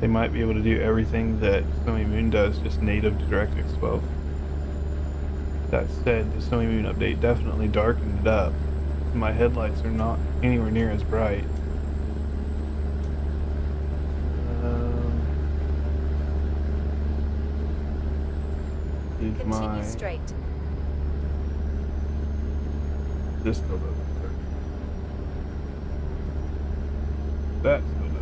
They might be able to do everything that Snowy Moon does, just native to DirectX 12. That said, the Snowy Moon update definitely darkened it up. My headlights are not anywhere near as bright. Continue straight. This still doesn't work. That still doesn't work.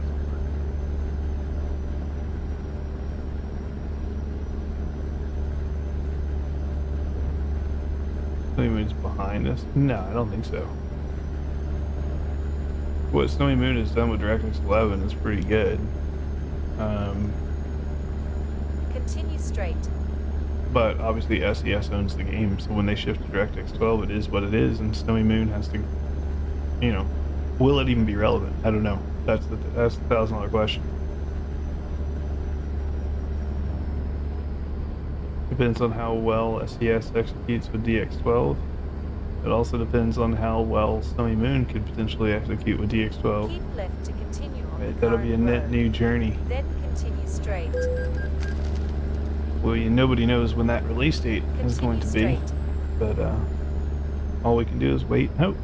Snowy Moon's behind us? No, I don't think so. What Snowy Moon has done with DirectX 11 is pretty good. Continue straight. But obviously SES owns the game, so when they shift to DirectX 12, it is what it is, and Snowy Moon has to, you know, will it even be relevant? I don't know. That's the $1,000 question. Depends on how well SES executes with DX12. It also depends on how well Snowy Moon could potentially execute with DX12. Keep left to continue on Right, the that'll be a current net road. new journey. Then continue straight. Well, nobody knows when that release date is going to be, Straight. but all we can do is wait and hope.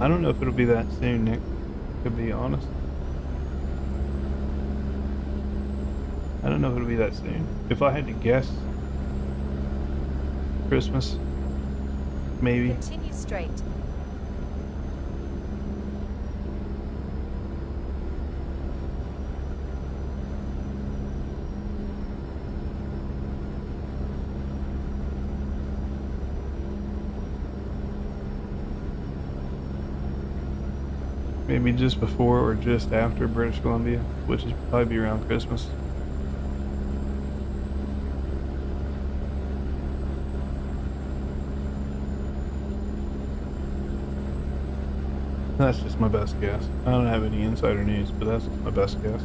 I don't know if it'll be that soon, Nick, to be honest. I don't know if it'll be that soon. If I had to guess, Christmas, maybe. Continue straight. Maybe just before or just after British Columbia, which is probably be around Christmas. That's just my best guess. I don't have any insider news, but that's my best guess.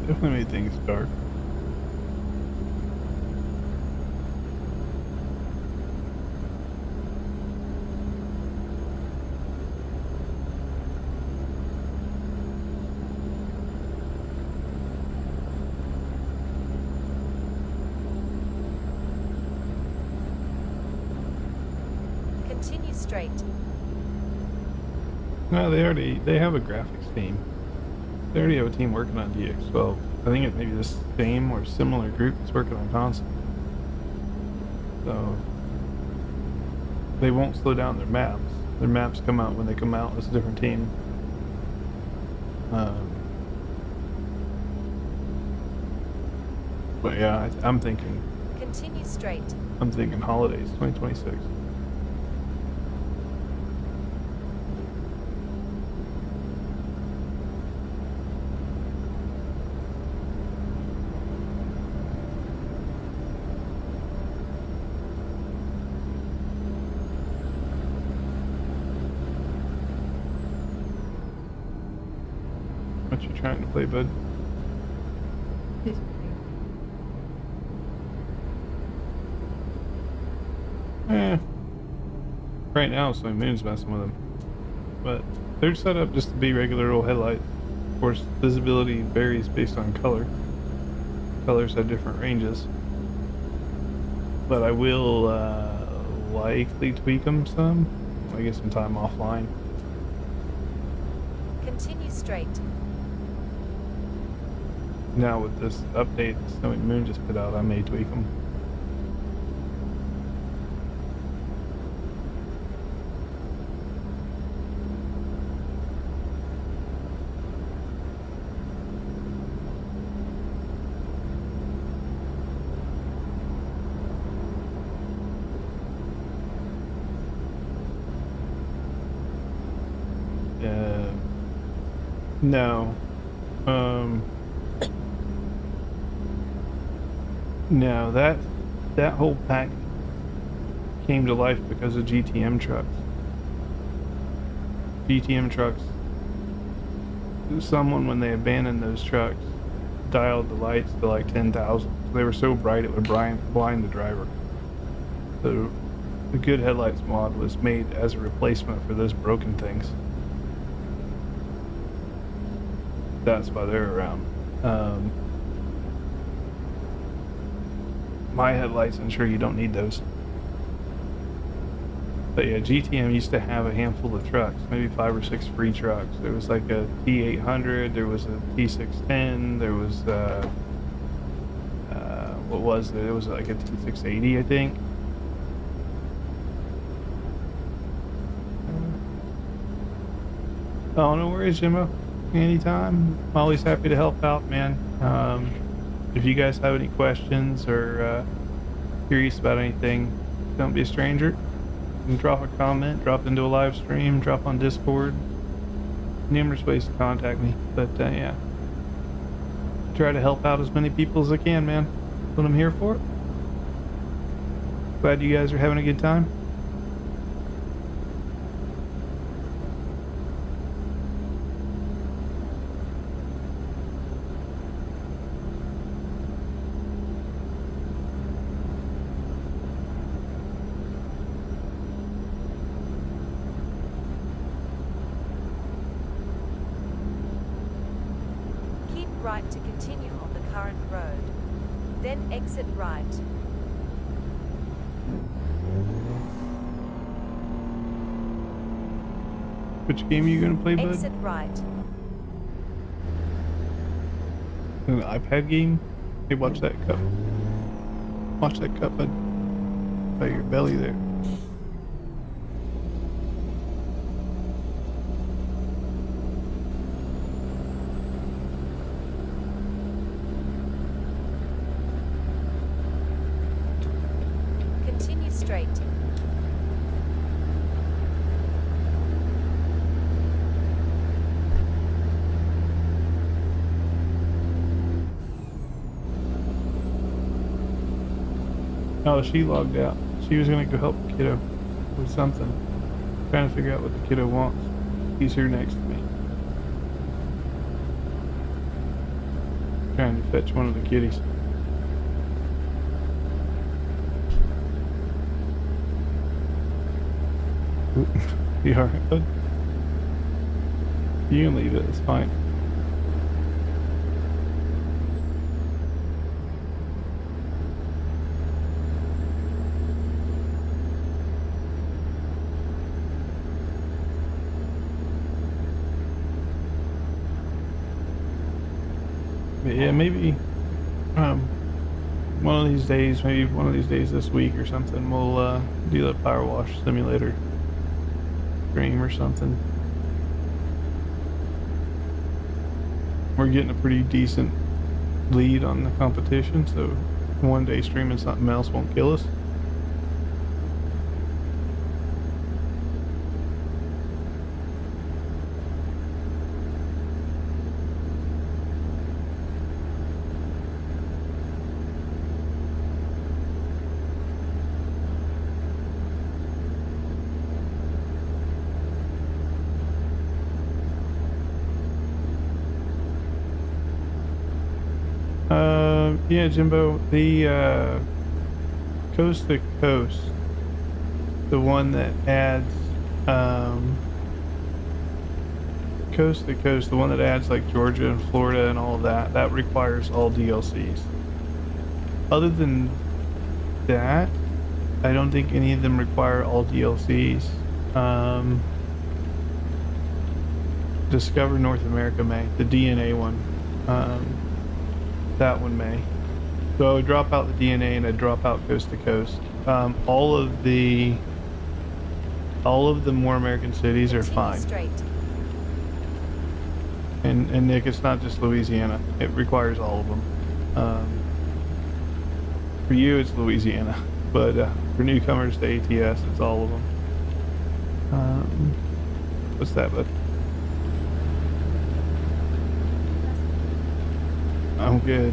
Definitely made things dark. Continue straight. No, they have a graphics team. They already have a team working on DX12. I think it may be the same or similar group that's working on console. So they won't slow down their maps. Their maps come out when they come out. It's a different team. But yeah, I'm thinking. Continue straight. I'm thinking holidays 2026. What you trying to play, bud? Right now, so Moon's messing with them. But they're set up just to be regular old headlights. Of course, visibility varies based on color. Colors have different ranges. But I will likely tweak them some when I get some time offline. Continue straight. Now with this update Snowy Moon just put out, I may tweak them. No. No, that whole pack came to life because of GTM trucks. GTM trucks, someone when they abandoned those trucks dialed the lights to like 10,000. They were so bright it would blind the driver. So the Good Headlights mod was made as a replacement for those broken things. That's why they're around. My headlights, I'm sure you don't need those. But yeah, GTM used to have a handful of trucks, maybe 5 or 6 free trucks. There was like a T800, there was a T610, there was what was it? It was like a T680, I think. Oh, no worries, Jimmo. Anytime. I'm always happy to help out, man. If you guys have any questions or curious about anything, don't be a stranger. You can drop a comment, drop into a live stream, drop on Discord. Numerous ways to contact me. But yeah, try to help out as many people as I can, man. That's what I'm here for. Glad you guys are having a good time. Right to continue on the current road. Then exit right. Which game are you gonna play, bud? Exit right. An iPad game? Hey, watch that cup. Watch that cup, bud. By your belly there. Continue straight. Oh, she logged out. She was gonna go help the kiddo with something. Trying to figure out what the kiddo wants. He's here next to me. Trying to fetch one of the kitties. You alright, bud? You can leave it, it's fine. But yeah, maybe one of these days, maybe one of these days this week or something, we'll do the Power Wash Simulator stream or something. We're getting a pretty decent lead on the competition, so one day streaming something else won't kill us. Yeah, Jimbo, the coast to coast, the one that adds coast to coast, the one that adds like Georgia and Florida and all of that, that requires all DLCs. Other than that, I don't think any of them require all DLCs. Discover North America may, the DNA one. That one may. So I would drop out the DNA and I'd drop out coast to coast. All of the more American cities are fine. Straight. And Nick, it's not just Louisiana. It requires all of them. For you, it's Louisiana, but for newcomers to ATS, it's all of them. What's that, bud? I'm good.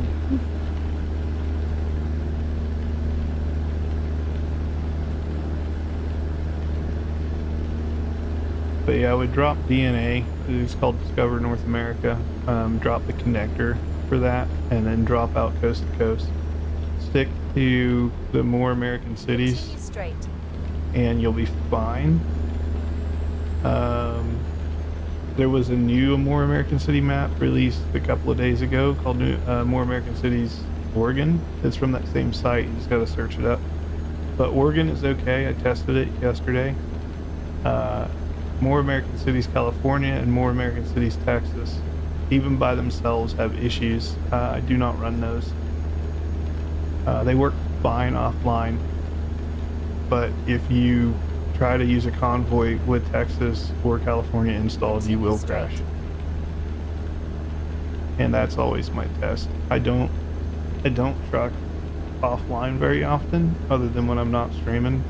But yeah, I would drop DNA. It's called Discover North America. Drop the connector for that, and then drop out coast to coast. Stick to the more American cities, Straight. and you'll be fine. There was a new More American City map released a couple of days ago called More American Cities Oregon. It's from that same site. You just got to search it up. But Oregon is okay. I tested it yesterday. More American Cities California and More American Cities Texas, even by themselves, have issues. I do not run those. They work fine offline, but if you try to use a Convoy with Texas or California installed, you will crash. And that's always my test. I don't truck offline very often, other than when I'm not streaming.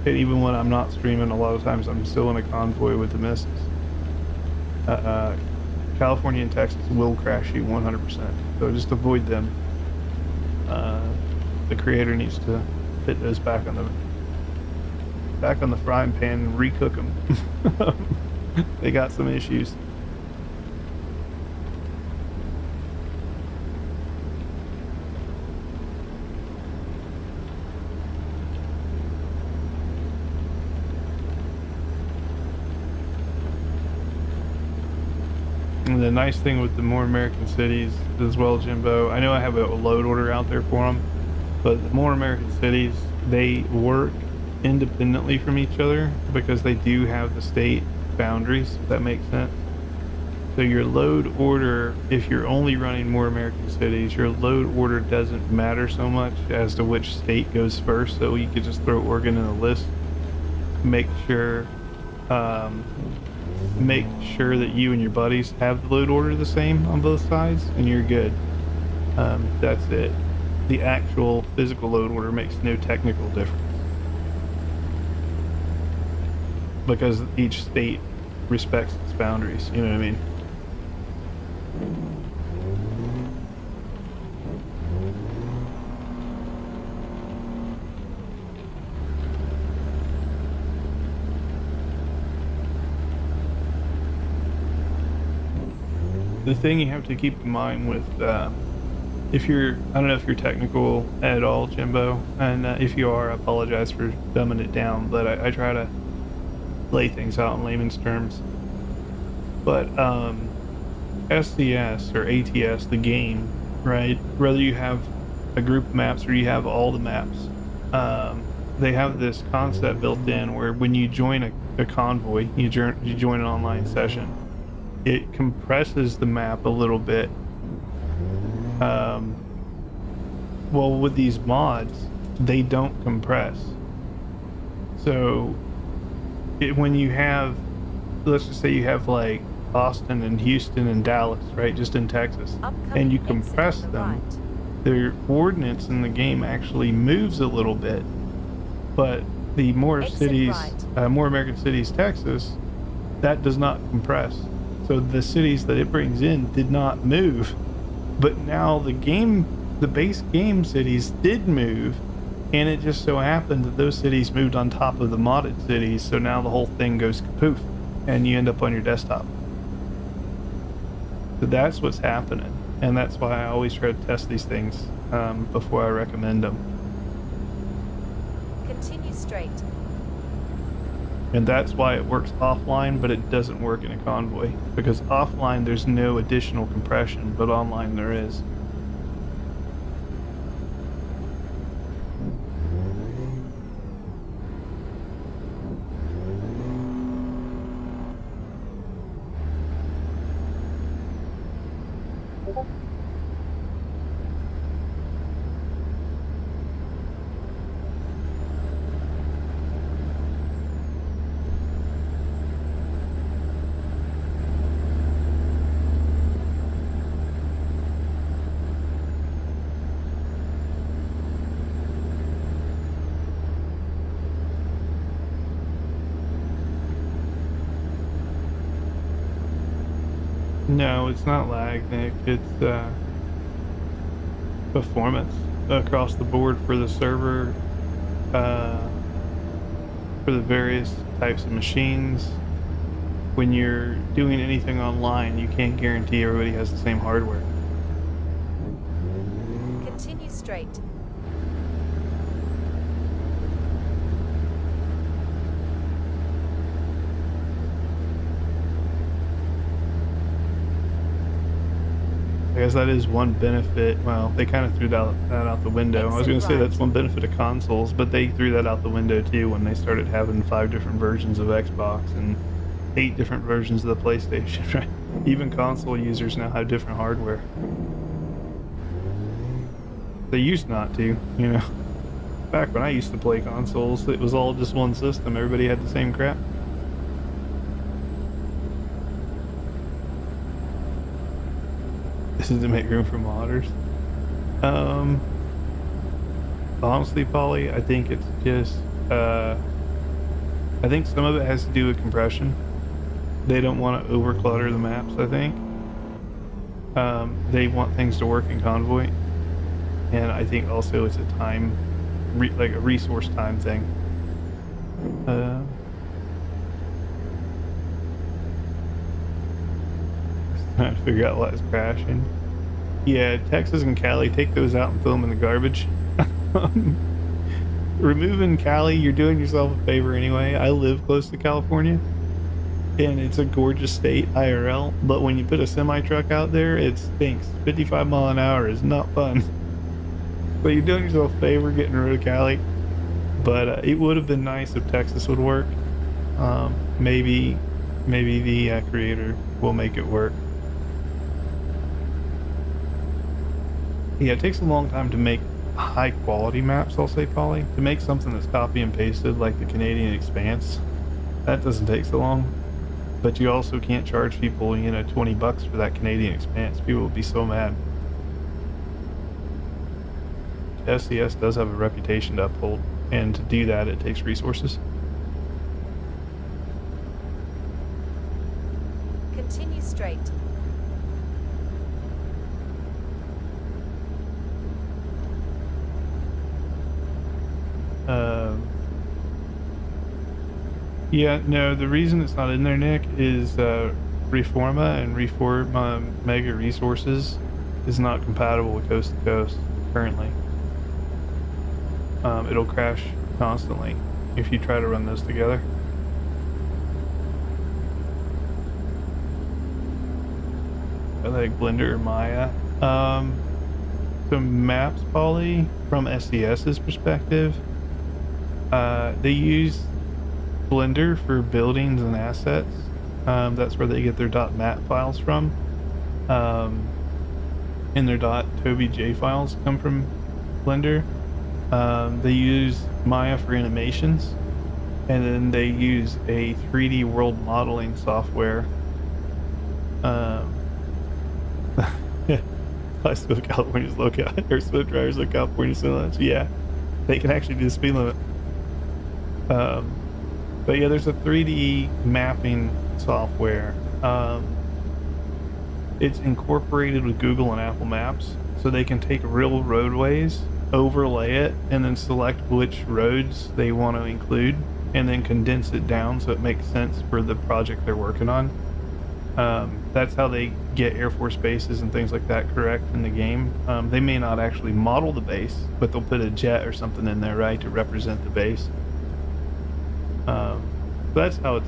And even when I'm not streaming, a lot of times I'm still in a Convoy with the misses. California and Texas will crash you 100%. So just avoid them. The creator needs to put those back on the frying pan and recook them. They got some issues. And the nice thing with the More American Cities as well, Jimbo, I know I have a load order out there for them, but the More American Cities, they work independently from each other because they do have the state boundaries, if that makes sense. So your load order, if you're only running More American Cities, your load order doesn't matter so much as to which state goes first. So you could just throw Oregon in the list. Make sure that you and your buddies have the load order the same on both sides, and you're good. That's it. The actual physical load order makes no technical difference because each state respects its boundaries. You know what I mean? The thing you have to keep in mind with, if you're, I don't know if you're technical at all, Jimbo, and if you are, I apologize for dumbing it down, but I try to lay things out in layman's terms. But SCS or ATS, the game, right? Whether you have a group of maps or you have all the maps, they have this concept built in where when you join a convoy, you join an online session, it compresses the map a little bit Well, with these mods, they don't compress. So when you have, let's just say you have like Austin and Houston and Dallas, right, just in Texas, Upcoming and you exit compress on the them, right. their ordinance in the game actually moves a little bit. But the more Exit cities, right. more American cities, Texas, that does not compress. So the cities that it brings in did not move. But now the base game cities did move, and it just so happened that those cities moved on top of the modded cities, so now the whole thing goes kapoof, and you end up on your desktop. So that's what's happening, and that's why I always try to test these things before I recommend them. Continue straight. And that's why it works offline, but it doesn't work in a Convoy. Because offline, there's no additional compression, but online there is. No, it's not lag, Nick. It's performance across the board for the server, for the various types of machines. When you're doing anything online, you can't guarantee everybody has the same hardware. Continue straight. I guess that is one benefit. Well, they kind of threw that out the window. I was going to say that's one benefit of consoles, but they threw that out the window too when they started having 5 different versions of Xbox and 8 different versions of the PlayStation, right? Even console users now have different hardware. They used not to, you know. Back when I used to play consoles, it was all just one system. Everybody had the same crap. This is to make room for modders. Honestly, Polly, I think it's just, I think some of it has to do with compression. They don't want to overclutter the maps, I think. They want things to work in Convoy. And I think also it's a time, like a resource time thing. Trying to figure out why it's crashing. Yeah, Texas and Cali, take those out and throw them in the garbage. Removing Cali, you're doing yourself a favor anyway. I live close to California, and it's a gorgeous state IRL, but when you put a semi-truck out there, it stinks. 55 mile an hour is not fun. But you're doing yourself a favor getting rid of Cali. But it would have been nice if Texas would work. Maybe the creator will make it work. Yeah, it takes a long time to make high quality maps, I'll say, Polly. To make something that's copy and pasted like the Canadian Expanse, that doesn't take so long. But you also can't charge people, you know, $20 for that Canadian Expanse. People would be so mad. SCS does have a reputation to uphold, and to do that, it takes resources. Continue straight. Yeah, no, the reason it's not in there, Nick, is Reforma and Reforma Mega Resources is not compatible with Coast to Coast currently. It'll crash constantly if you try to run those together. I like Blender or Maya. So maps, Polly, from SCS's perspective, they use Blender for buildings and assets. That's where they get their .mat files from. And their .tobj files come from Blender. They use Maya for animations, and then they use a 3D world modeling software. I Swift California's lookout, or Swift drivers look California so much. Yeah, they can actually do the speed limit. But yeah, there's a 3D mapping software. It's incorporated with Google and Apple Maps, so they can take real roadways, overlay it, and then select which roads they want to include, and then condense it down so it makes sense for the project they're working on. That's how they get Air Force bases and things like that correct in the game. They may not actually model the base, but they'll put a jet or something in there, right, to represent the base. That's how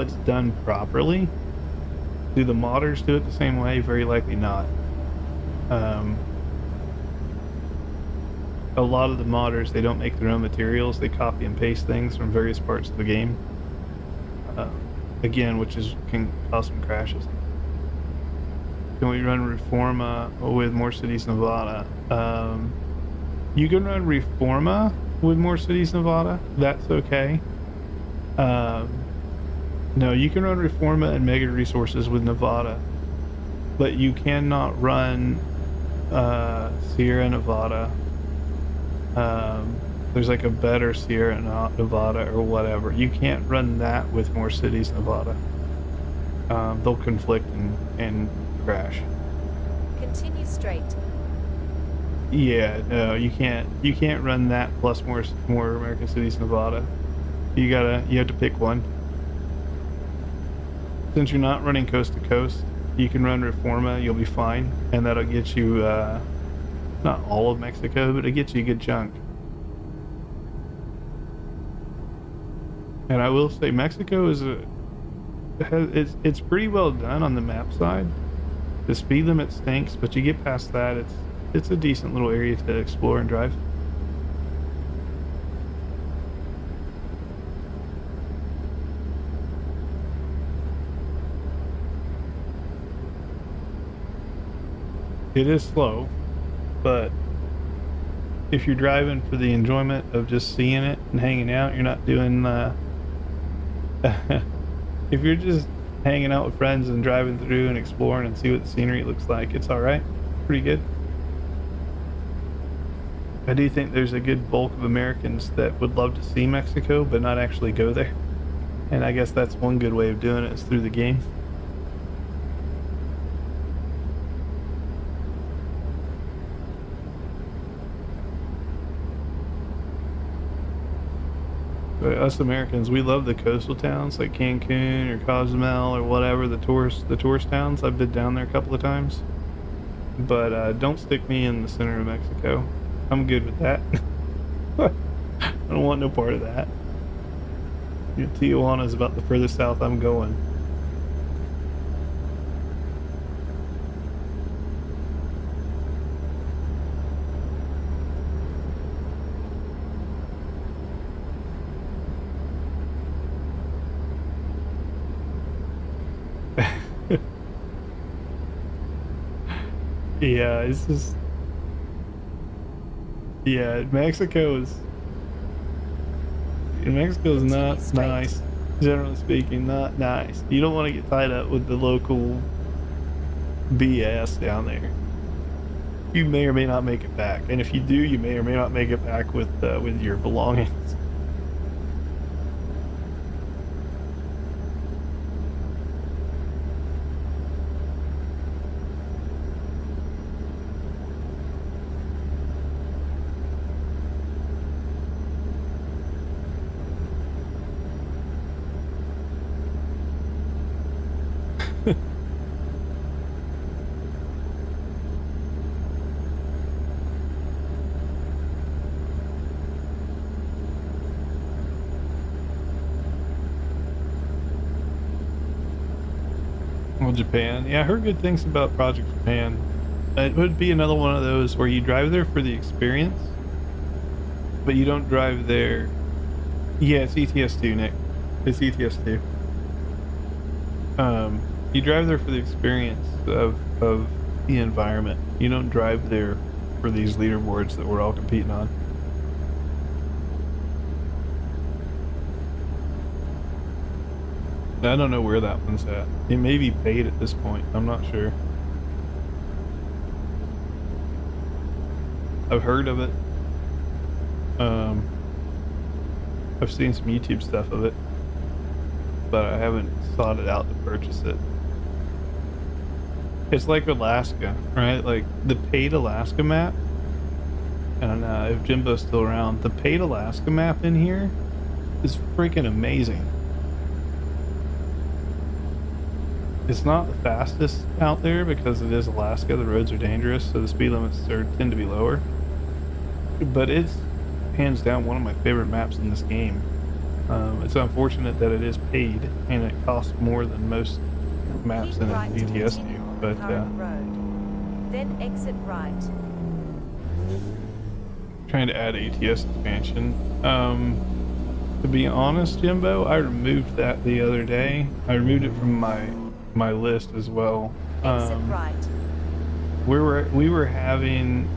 it's done properly. Do the modders do it the same way? Very likely not. A lot of the modders, they don't make their own materials. They copy and paste things from various parts of the game. Again, which can cause some crashes. Can we run Reforma with More Cities Nevada? You can run Reforma with More Cities Nevada. That's okay. No, you can run Reforma and Mega Resources with Nevada, but you cannot run Sierra Nevada. There's like a better Sierra Nevada or whatever. You can't run that with More Cities Nevada. They'll conflict and crash. Continue straight. Yeah, no, you can't. You can't run that plus more American Cities Nevada. You have to pick one. Since you're not running coast to coast, you can run Reforma. You'll be fine, and that'll get you not all of Mexico, but it gets you a good chunk. And I will say, Mexico it's pretty well done on the map side. The speed limit stinks, but you get past that, it's a decent little area to explore and drive. It is slow, but if you're driving for the enjoyment of just seeing it and hanging out, you're not doing if you're just hanging out with friends and driving through and exploring and see what the scenery looks like, it's all right. Pretty good. I do think there's a good bulk of Americans that would love to see Mexico but not actually go there, and I guess that's one good way of doing it, is through the game. But us Americans, we love the coastal towns like Cancun or Cozumel or whatever, the tourist towns. I've been down there a couple of times, but don't stick me in the center of Mexico. I'm good with that. I don't want no part of that. Tijuana is about the furthest south I'm going. Yeah, it's just... Yeah, Mexico's not nice. Generally speaking, not nice. You don't want to get tied up with the local BS down there. You may or may not make it back, and if you do, you may or may not make it back with your belongings. Well, Japan. Yeah, I heard good things about Project Japan. It would be another one of those where you drive there for the experience, but you don't drive there. Yeah, it's ETS2, Nick. It's ETS2. You drive there for the experience of the environment. You don't drive there for these leaderboards that we're all competing on. I don't know where that one's at. It may be paid at this point. I'm not sure. I've heard of it. I've seen some YouTube stuff of it, but I haven't sought it out to purchase it. It's like Alaska, right? Like the paid Alaska map. I don't know if Jimbo's still around. The paid Alaska map in here is freaking amazing. It's not the fastest out there because it is Alaska. The roads are dangerous, so the speed limits tend to be lower. But it's hands down one of my favorite maps in this game. It's unfortunate that it is paid and it costs more than most maps in right ATS do. But road. Then exit right. Trying to add ATS expansion. To be honest, Jimbo, I removed that the other day. I removed it from my list as well. Exit right. We were having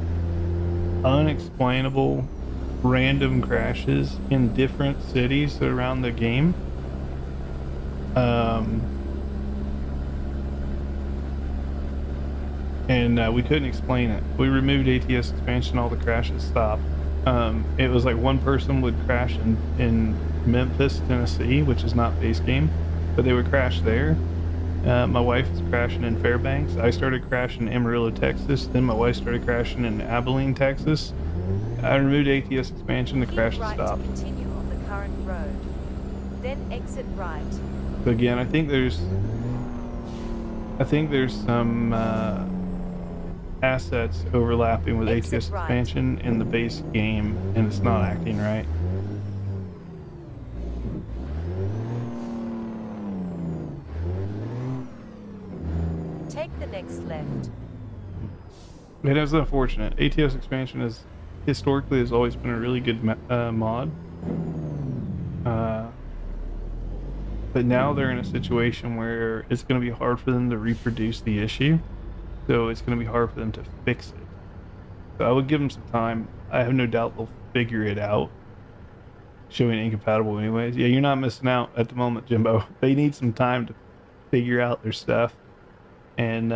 unexplainable random crashes in different cities around the game. And we couldn't explain it. We removed ATS expansion, all the crashes stopped. It was like one person would crash in Memphis, Tennessee, which is not base game, but they would crash there. My wife was crashing in Fairbanks. I started crashing in Amarillo, Texas. Then my wife started crashing in Abilene, Texas. I removed ATS expansion, the crashes right stopped. To continue on the current road. Then exit right. But again, I think there's some assets overlapping with Exit ATS right. expansion in the base game, and it's not acting right. Take the next left. It is unfortunate. ATS expansion has historically always been a really good mod. But now they're in a situation where it's going to be hard for them to reproduce the issue. So it's going to be hard for them to fix it. So I would give them some time. I have no doubt they'll figure it out. Showing incompatible anyways. Yeah, you're not missing out at the moment, Jimbo. They need some time to figure out their stuff. And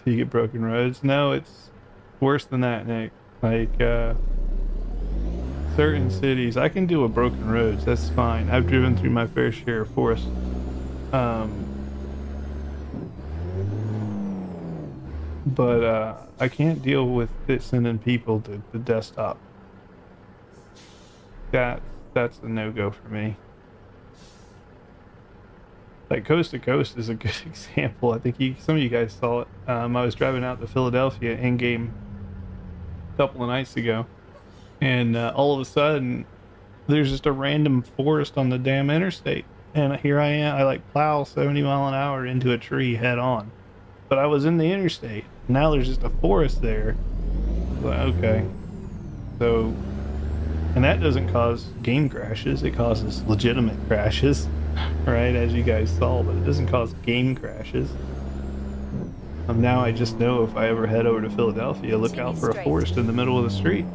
you get broken roads. No, it's worse than that, Nick. Like certain cities, I can deal with broken roads. That's fine. I've driven through my fair share of forest. But I can't deal with it sending people to the desktop. That's a no-go for me. Like Coast to Coast is a good example. I think some of you guys saw it. I was driving out to Philadelphia in-game a couple of nights ago, and all of a sudden there's just a random forest on the damn interstate, and here I am. I like plow 70 mile an hour into a tree head on, but I was in the interstate. Now there's just a forest there. But okay, so, and that doesn't cause game crashes. It causes legitimate crashes, right? As you guys saw, but it doesn't cause game crashes. Now I just know if I ever head over to Philadelphia, look out for a forest in the middle of the street.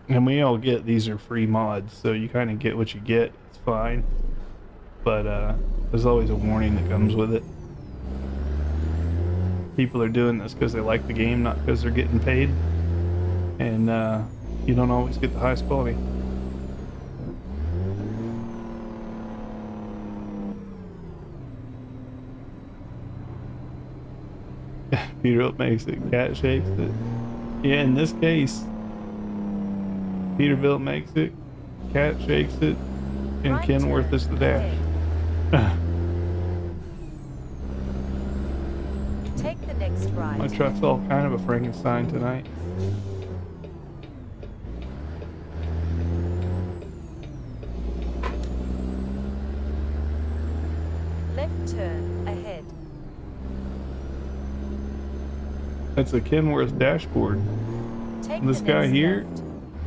And we all get these are free mods, so you kind of get what you get. It's fine. But there's always a warning that comes with it. People are doing this because they like the game, not because they're getting paid. And you don't always get the highest quality. Peterbilt makes it, cat shakes it. Yeah, in this case, Peterbilt makes it, cat shakes it, and Right Kenworth is the dash. Take the next right. My truck's all kind of a Frankenstein tonight. Left turn ahead. That's a Kenworth dashboard. Take This the guy next here, left.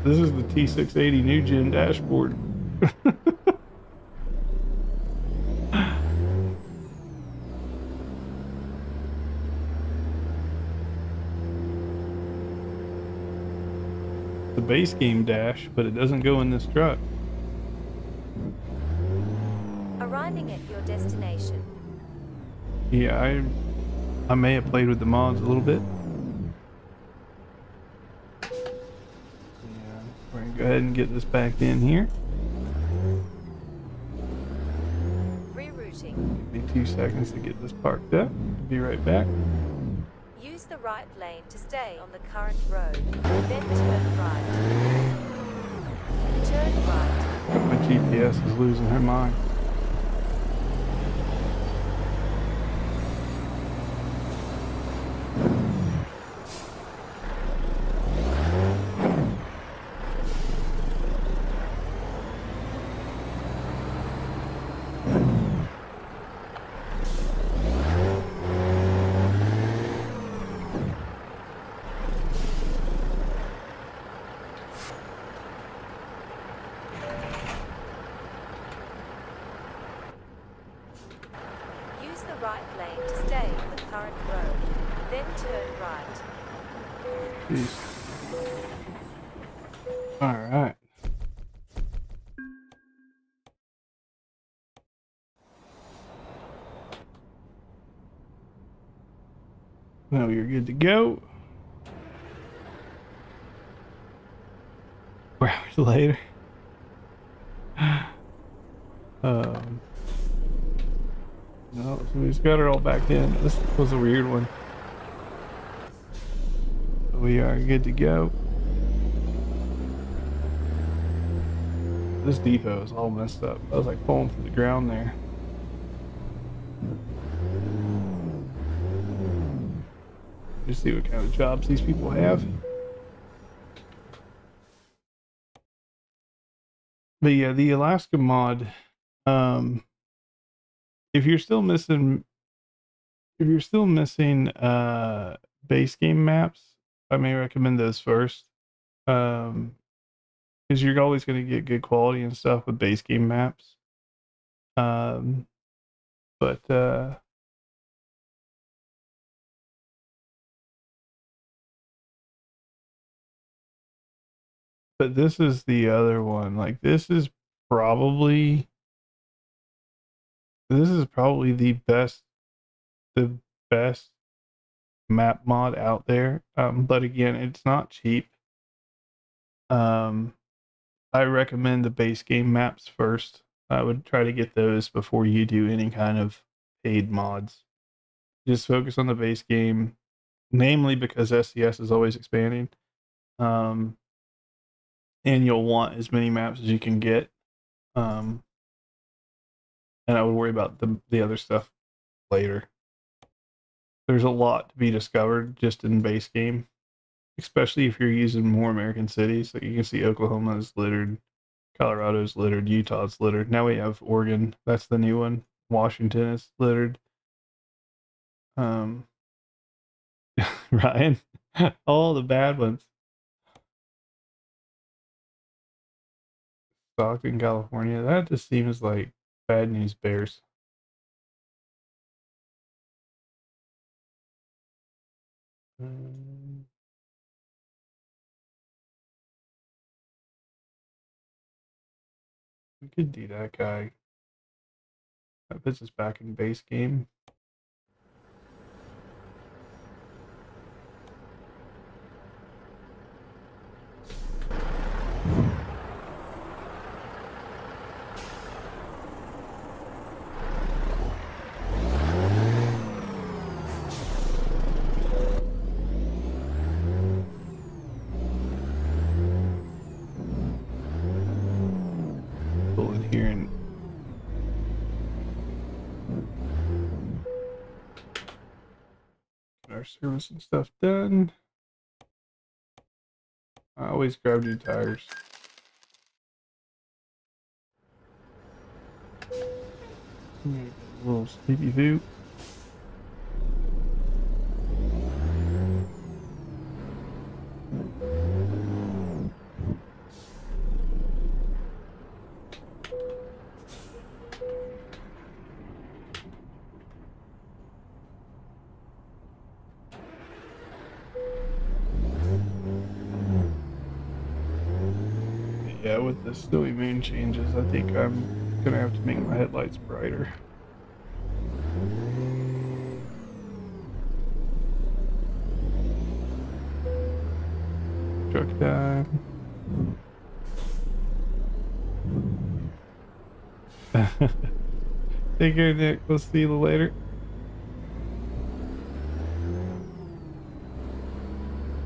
this is the T680 new gen dashboard. base game dash, but it doesn't go in this truck. Arriving at your destination. Yeah, I may have played with the mods a little bit. Yeah, we're gonna go ahead and get this back in here. Rerouting. Give me 2 seconds to get this parked up. Be right back. Use the right lane to stay on the current road. Then turn right. Turn right. My GPS is losing her mind. Use the right lane to stay on the current road. Then turn right. Jeez. All right. Now you're good to go. 4 hours later. No, so we just got her all back in. This was a weird one. We are good to go. This depot is all messed up. I was like falling through the ground there. Just see what kind of jobs these people have. But yeah, the Alaska mod, if you're still missing base game maps, I may recommend those first. Because you're always going to get good quality and stuff with base game maps. But this is the other one. Like this is probably the best map mod out there. But again, it's not cheap. I recommend the base game maps first. I would try to get those before you do any kind of paid mods. Just focus on the base game, namely because SCS is always expanding. And you'll want as many maps as you can get. And I would worry about the other stuff later. There's a lot to be discovered just in base game, especially if you're using more American cities. Like you can see Oklahoma is littered, Colorado's littered, Utah's littered. Now we have Oregon. That's the new one. Washington is littered. Ryan, all the bad ones. Stockton, California. That just seems like bad news bears. We could do that guy. That puts us back in base game. Pull in here and get our service and stuff done. I always grab new tires. A little sleepy boot. Yeah, with the snowy moon changes, I think I'm gonna have to make my headlights brighter. Truck time. Take care, Nick. We'll see you later.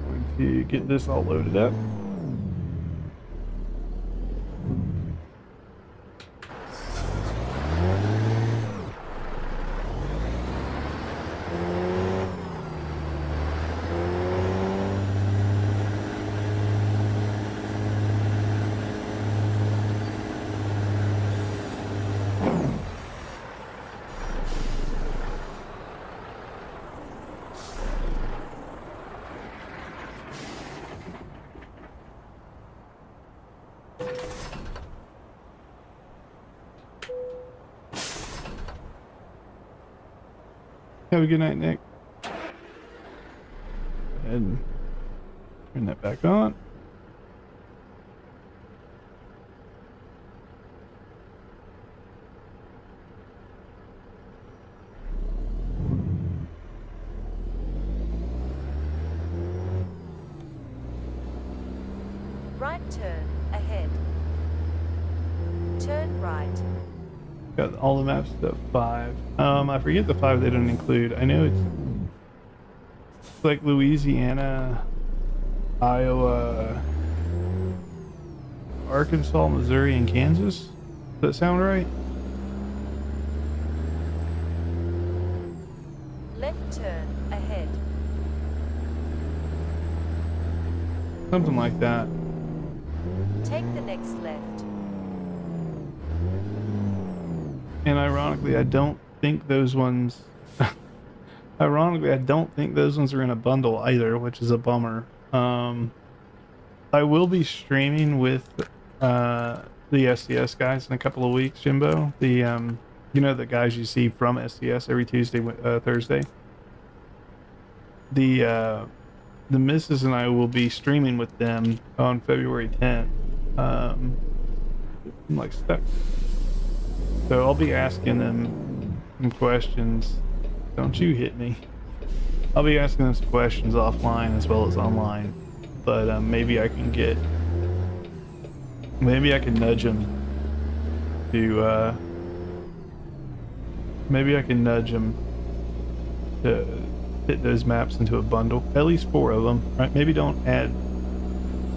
Going to get this all loaded up. Have a good night, Nick. Go ahead and turn that back on. Right turn ahead. Turn right. Got all the maps to 5. I forget the 5 they don't include. I know it's like Louisiana, Iowa, Arkansas, Missouri, and Kansas. Does that sound right? Left turn ahead. Something like that. Take the next left. And ironically, I don't think those ones. Ironically, I don't think those ones are in a bundle either, which is a bummer. I will be streaming with the SCS guys in a couple of weeks, Jimbo. The the guys you see from SCS every Tuesday, Thursday. The missus and I will be streaming with them on February 10th. I'm like stuck. So I'll be asking them some questions. Don't you hit me. I'll be asking them some questions offline as well as online. But maybe I can nudge them to, maybe I can nudge them to fit those maps into a bundle. At least 4 of them, right? Maybe don't add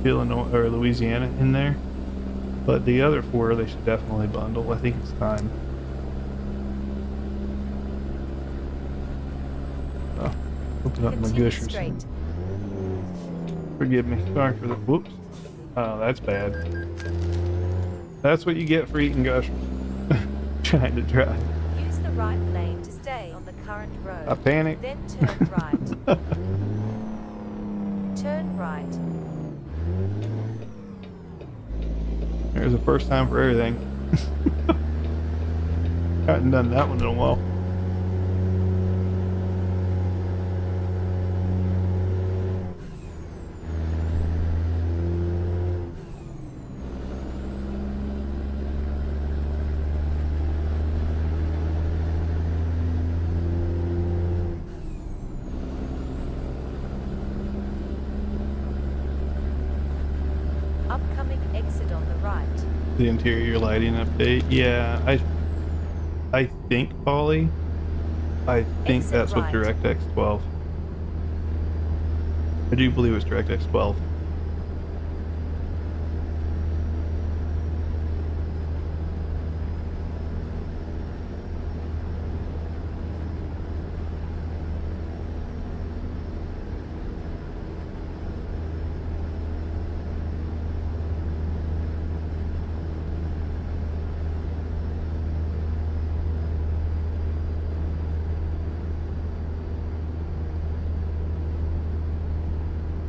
Illinois or Louisiana in there. But the other 4, they should definitely bundle. I think it's time. Oh, open up my Continue gushers. straight. Forgive me. Sorry for the whoops. Oh, that's bad. That's what you get for eating gushers. Trying to drive. Use the right lane to stay on the current road. I panicked. Then turn right. Turn right. There's a first time for everything. Hadn't done that one in a while. Upcoming exit on the right. The interior lighting update. Yeah, I think, Polly, I think Exit that's what right. DirectX 12. I do believe it's DirectX 12.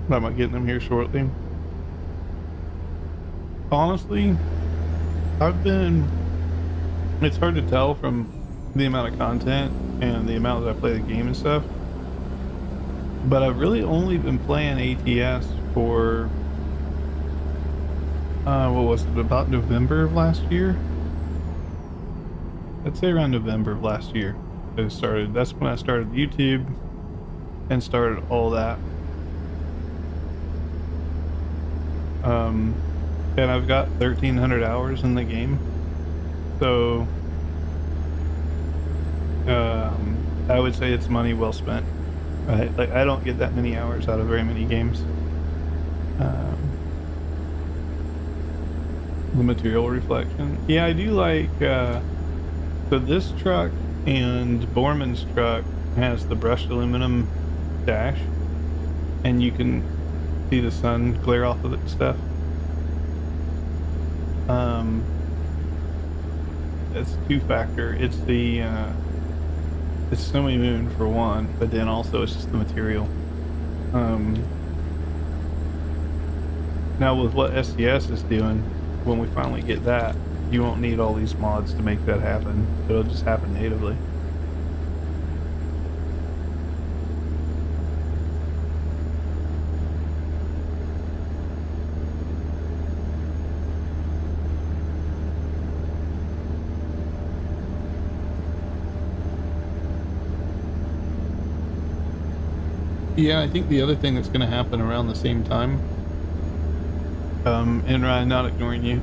I'm not getting them here shortly. Honestly, it's hard to tell from the amount of content and the amount that I play the game and stuff, but I've really only been playing ATS for What was it, about November of last year? I'd say around November of last year. That's when I started YouTube and started all that. And I've got 1,300 hours in the game. So, I would say it's money well spent. Right? Like, I don't get that many hours out of very many games. The material reflection. Yeah, I do like, so this truck and Borman's truck has the brushed aluminum dash, and you can see the sun glare off of it and stuff. It's two-factor. It's the it's Snowy Moon for one, but then also it's just the material. Now with what SCS is doing, when we finally get that, you won't need all these mods to make that happen. It'll just happen natively. Yeah, I think the other thing that's going to happen around the same time, and Ryan, not ignoring you,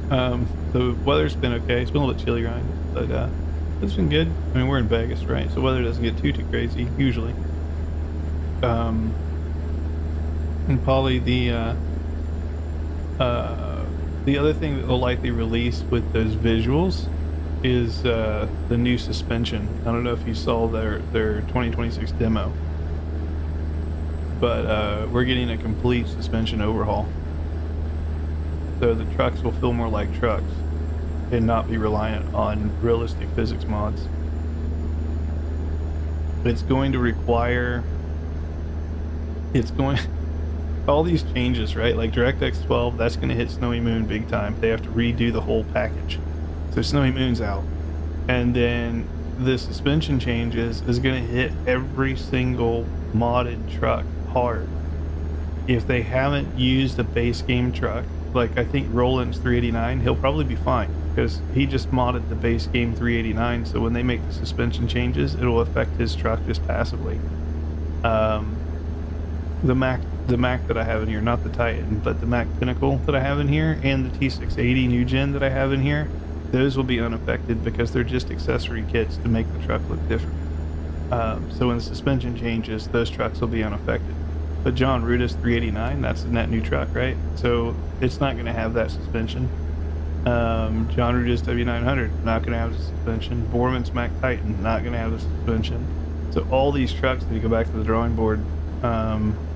the weather's been okay. It's been a little bit chilly, Ryan, but it's been good. I mean, we're in Vegas, right? So weather doesn't get too crazy usually. And Polly, the other thing that they'll likely release with those visuals is the new suspension. I don't know if you saw their 2026 demo. But we're getting a complete suspension overhaul. So the trucks will feel more like trucks and not be reliant on realistic physics mods. It's going to require... all these changes, right? Like DirectX 12, that's going to hit Snowy Moon big time. They have to redo the whole package. So Snowy Moon's out. And then the suspension changes is going to hit every single modded truck hard. If they haven't used a base game truck, like I think Roland's 389, he'll probably be fine because he just modded the base game 389. So when they make the suspension changes, it'll affect his truck just passively. The Mac that I have in here, not the Titan, but the Mac Pinnacle that I have in here, and the T680 new gen that I have in here, those will be unaffected because they're just accessory kits to make the truck look different. So when the suspension changes, those trucks will be unaffected. But John Rudis 389, that's in that new truck, right? So it's not going to have that suspension. John Rudis W900, not going to have the suspension. Borman's Mac Titan, not going to have the suspension. So all these trucks need to go back to the drawing board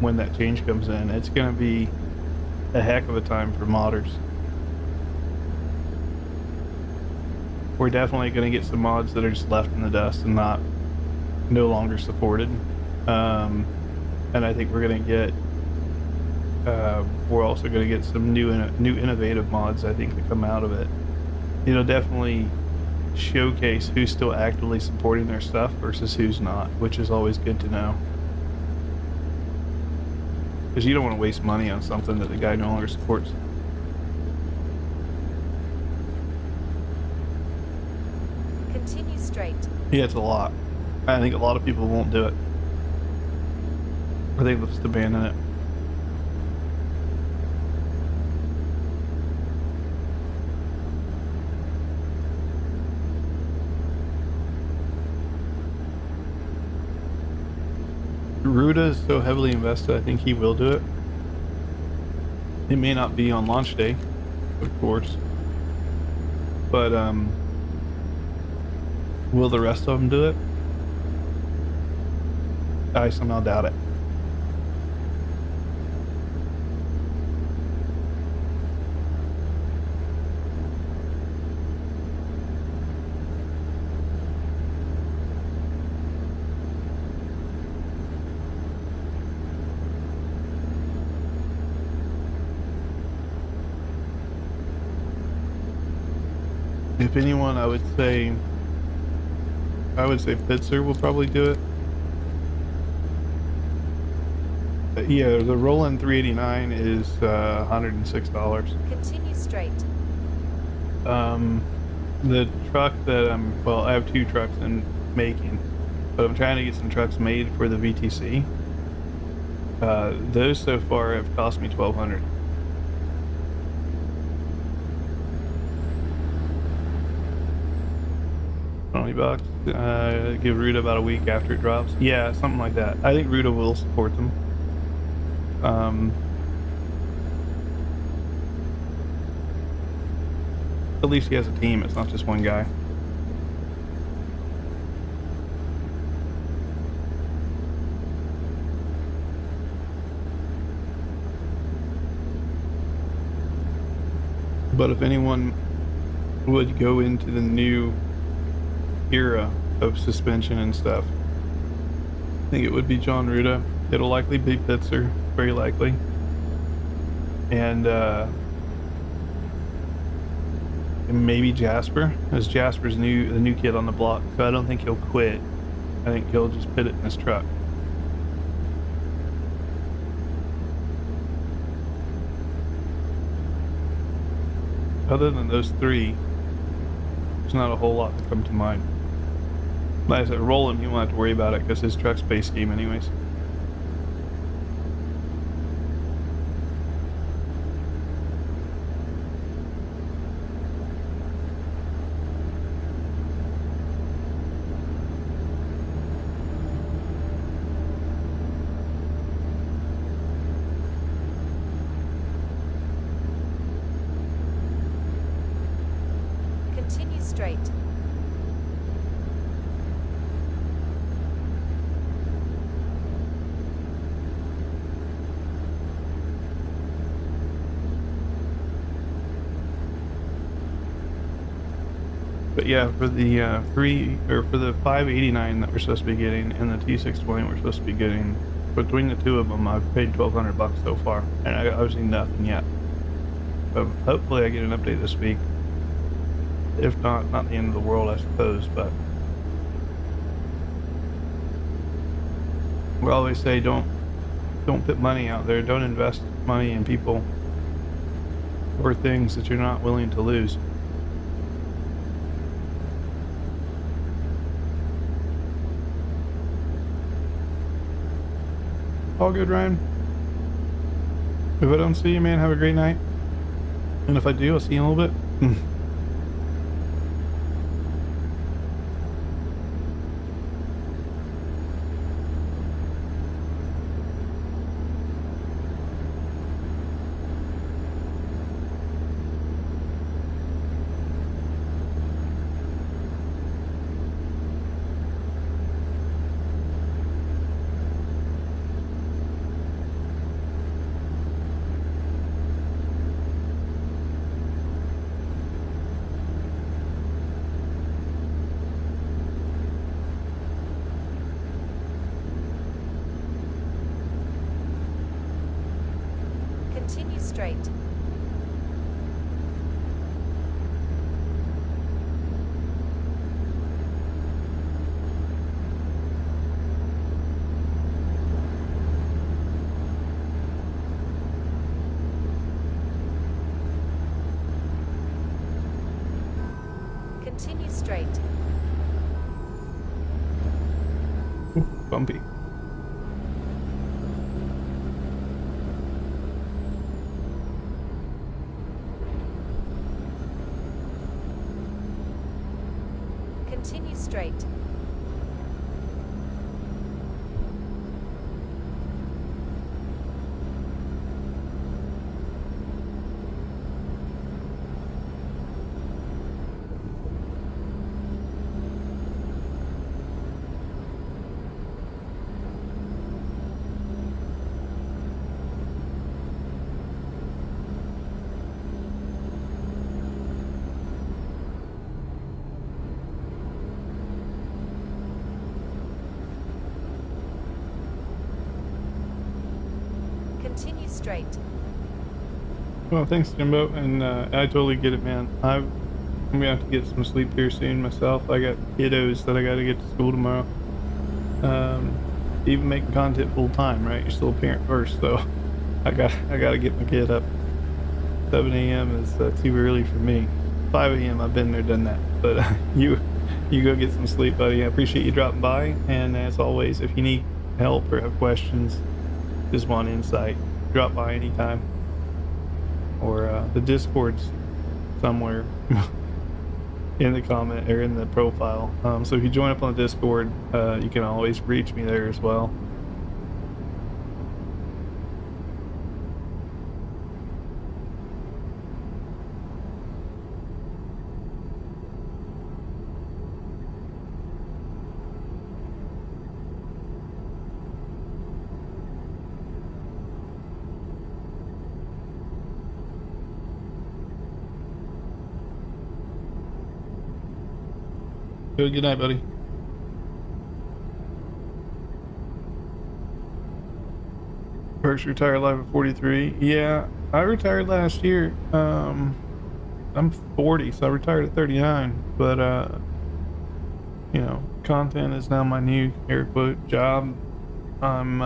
when that change comes in. It's going to be a heck of a time for modders. We're definitely going to get some mods that are just left in the dust and no longer supported. And I think we're going to get we're also going to get some new innovative mods, I think, that come out of it. It'll definitely showcase who's still actively supporting their stuff versus who's not, which is always good to know. Because you don't want to waste money on something that the guy no longer supports. Continue straight. Yeah, it's a lot. I think a lot of people won't do it. I think they'll just abandon it. Ruda is so heavily invested, I think he will do it. It may not be on launch day, of course. But, will the rest of them do it? I somehow doubt it. If anyone, I would say Pitzer will probably do it. Yeah, the Roland 389 is $106. Continue straight. The truck that I have 2 trucks in making, but I'm trying to get some trucks made for the VTC. Those so far have cost me $1,200. $20. Give Ruta about a week after it drops. Yeah, something like that. I think Ruta will support them. At least he has a team. It's not just one guy. But if anyone would go into the new era of suspension and stuff, I think it would be John Ruda. It'll likely be Pitzer, very likely. And maybe Jasper, as Jasper's the new kid on the block. So I don't think he'll quit. I think he'll just put it in his truck. Other than those 3, there's not a whole lot that come to mind. Like I said, Roland, you won't have to worry about it because his truck's base scheme anyways. Continue straight. But yeah, for the for the 589 that we're supposed to be getting and the T620 we're supposed to be getting, between the 2 of them, I've paid $1,200 so far, and I obviously nothing yet. But hopefully, I get an update this week. If not the end of the world, I suppose. But we always say don't put money out there. Don't invest money in people or things that you're not willing to lose. All good, Ryan. If I don't see you, man, have a great night. And if I do, I'll see you in a little bit. Continue straight. Continue straight. Bumpy. Continue straight. Continue straight. Well, thanks, Jimbo, and I totally get it, man. I'm gonna have to get some sleep here soon myself. I got kiddos that I got to get to school tomorrow. Even making content full time, right? You're still a parent first, so I got to get my kid up. 7 a.m. is too early for me. 5 a.m. I've been there, done that. But you go get some sleep, buddy. I appreciate you dropping by. And as always, if you need help or have questions, just want insight, drop by anytime. Or the Discord's somewhere in the comment or in the profile. So if you join up on the Discord, you can always reach me there as well. Good night, buddy. Perks retired live at 43. Yeah, I retired last year. I'm 40, so I retired at 39. But you know, content is now my new air quote job. I'm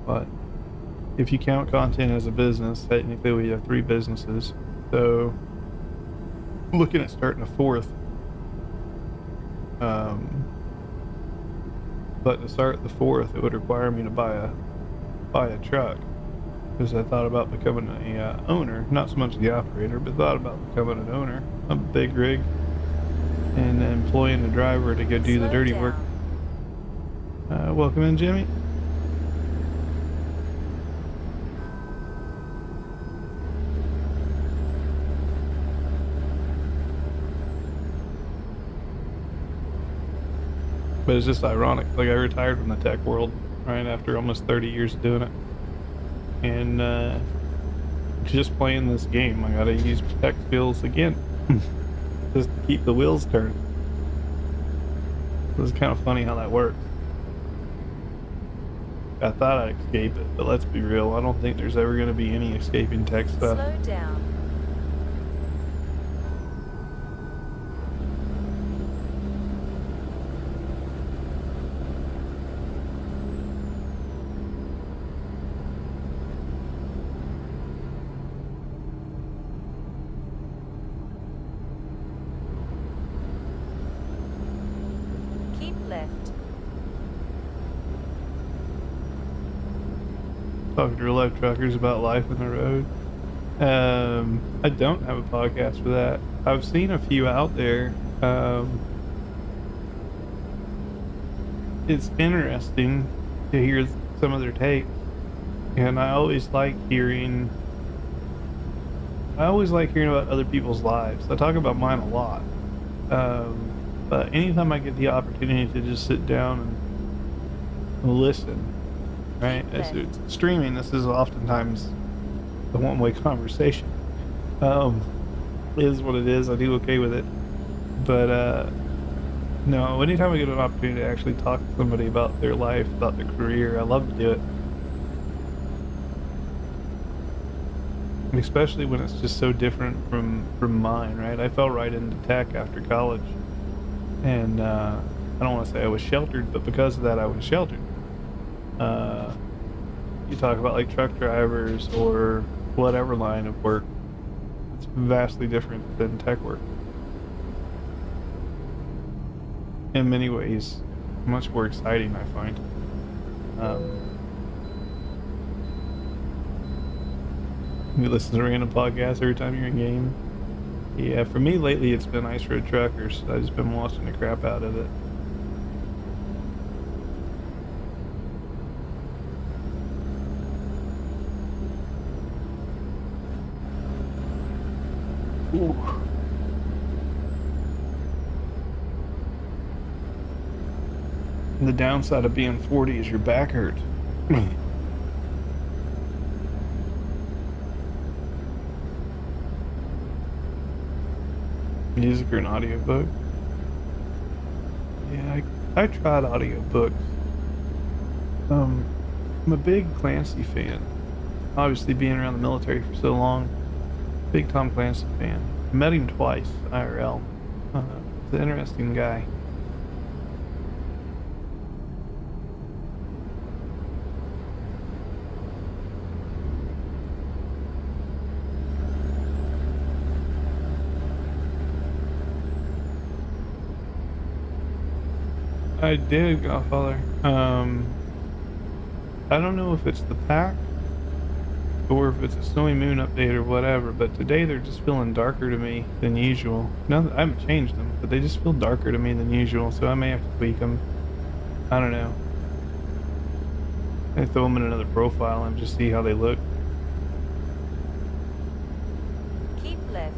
but if you count content as a business, technically we have 3 businesses. So looking at starting a 4th. But to start the 4th, it would require me to buy a truck, because I thought about becoming a owner, not so much the operator, but thought about becoming an owner of a big rig and employing a driver to go do the dirty work. Welcome in, Jimmy. But it's just ironic. Like, I retired from the tech world right after almost 30 years of doing it. And just playing this game, I gotta use tech skills again. Just to keep the wheels turning. It's kind of funny how that works. I thought I'd escape it, but let's be real. I don't think there's ever going to be any escaping tech stuff. Slow down. Keep left. Talking to real life truckers about life on the road. I don't have a podcast for that. I've seen a few out there. It's interesting to hear some of their takes, and I always like hearing about other people's lives. I talk about mine a lot, but anytime I get the opportunity to just sit down and listen, right? As streaming, this is oftentimes a one-way conversation. Is what it is. I do okay with it, but no, anytime I get an opportunity to actually talk to somebody about their life, about their career, I love to do it. Especially when it's just so different from mine, right? I fell right into tech after college, and I don't want to say I was sheltered, but because of that I was sheltered. You talk about like truck drivers or whatever line of work, it's vastly different than tech work. In many ways, much more exciting, I find. You listen to random podcasts every time you're in game. Yeah, for me lately it's been Ice Road Truckers. I've just been watching the crap out of it. Ooh. The downside of being 40 is your back hurts. Music or an audiobook? Yeah, I tried audiobooks. I'm a big Clancy fan. Obviously, being around the military for so long, big Tom Clancy fan. I met him twice, IRL. He's an interesting guy. I did, Godfather. I don't know if it's the pack or if it's a Snowy Moon update or whatever, but today they're just feeling darker to me than usual. Now that I haven't changed them, but they just feel darker to me than usual, so I may have to tweak them. I don't know. I throw them in another profile and just see how they look. Keep left.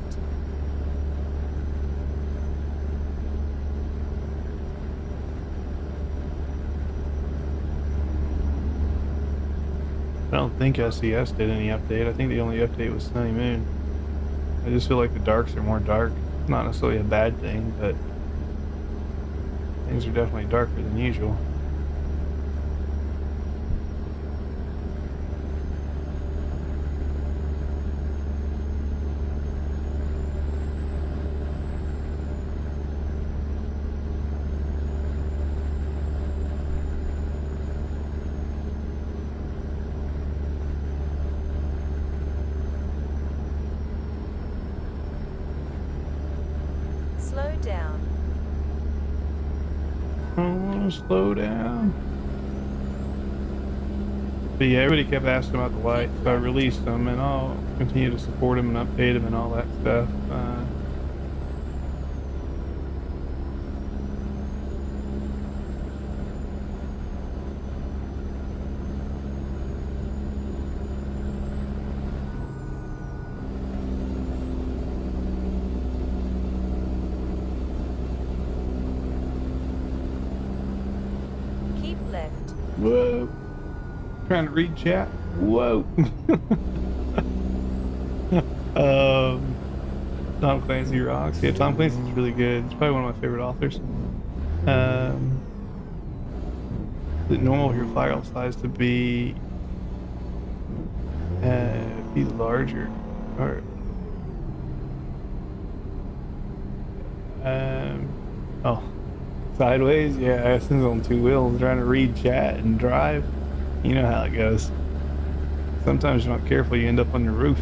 I don't think SES did any update. I think the only update was Sunny Moon. I just feel like the darks are more dark. Not necessarily a bad thing, but things are definitely darker than usual. Slow down. I want to slow down. But yeah, everybody kept asking about the lights, so I released them, and I'll continue to support them and update them and all that stuff. Keep left. Whoa. Trying to read chat. Whoa. Tom Clancy rocks. Yeah, Tom Clancy's really good. It's probably one of my favorite authors. Is it normal for your file size to be larger? Or oh, sideways? Yeah, this is on two wheels trying to read chat and drive. You know how it goes. Sometimes you're not careful, you end up on your roof.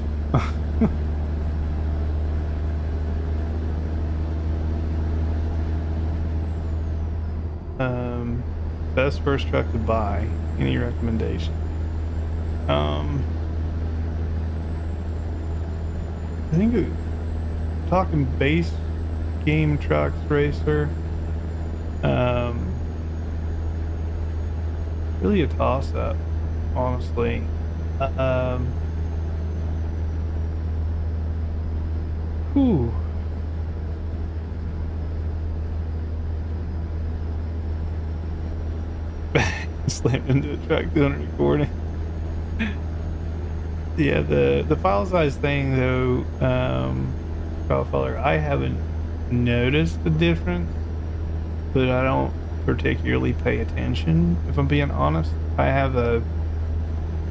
Best first truck to buy. Any recommendation? I think talking base game trucks racer. Really a toss up, honestly. Whew. Slammed into a truck doing recording. Yeah, the file size thing though, file folder, I haven't noticed the difference, but I don't particularly pay attention, if I'm being honest. I have a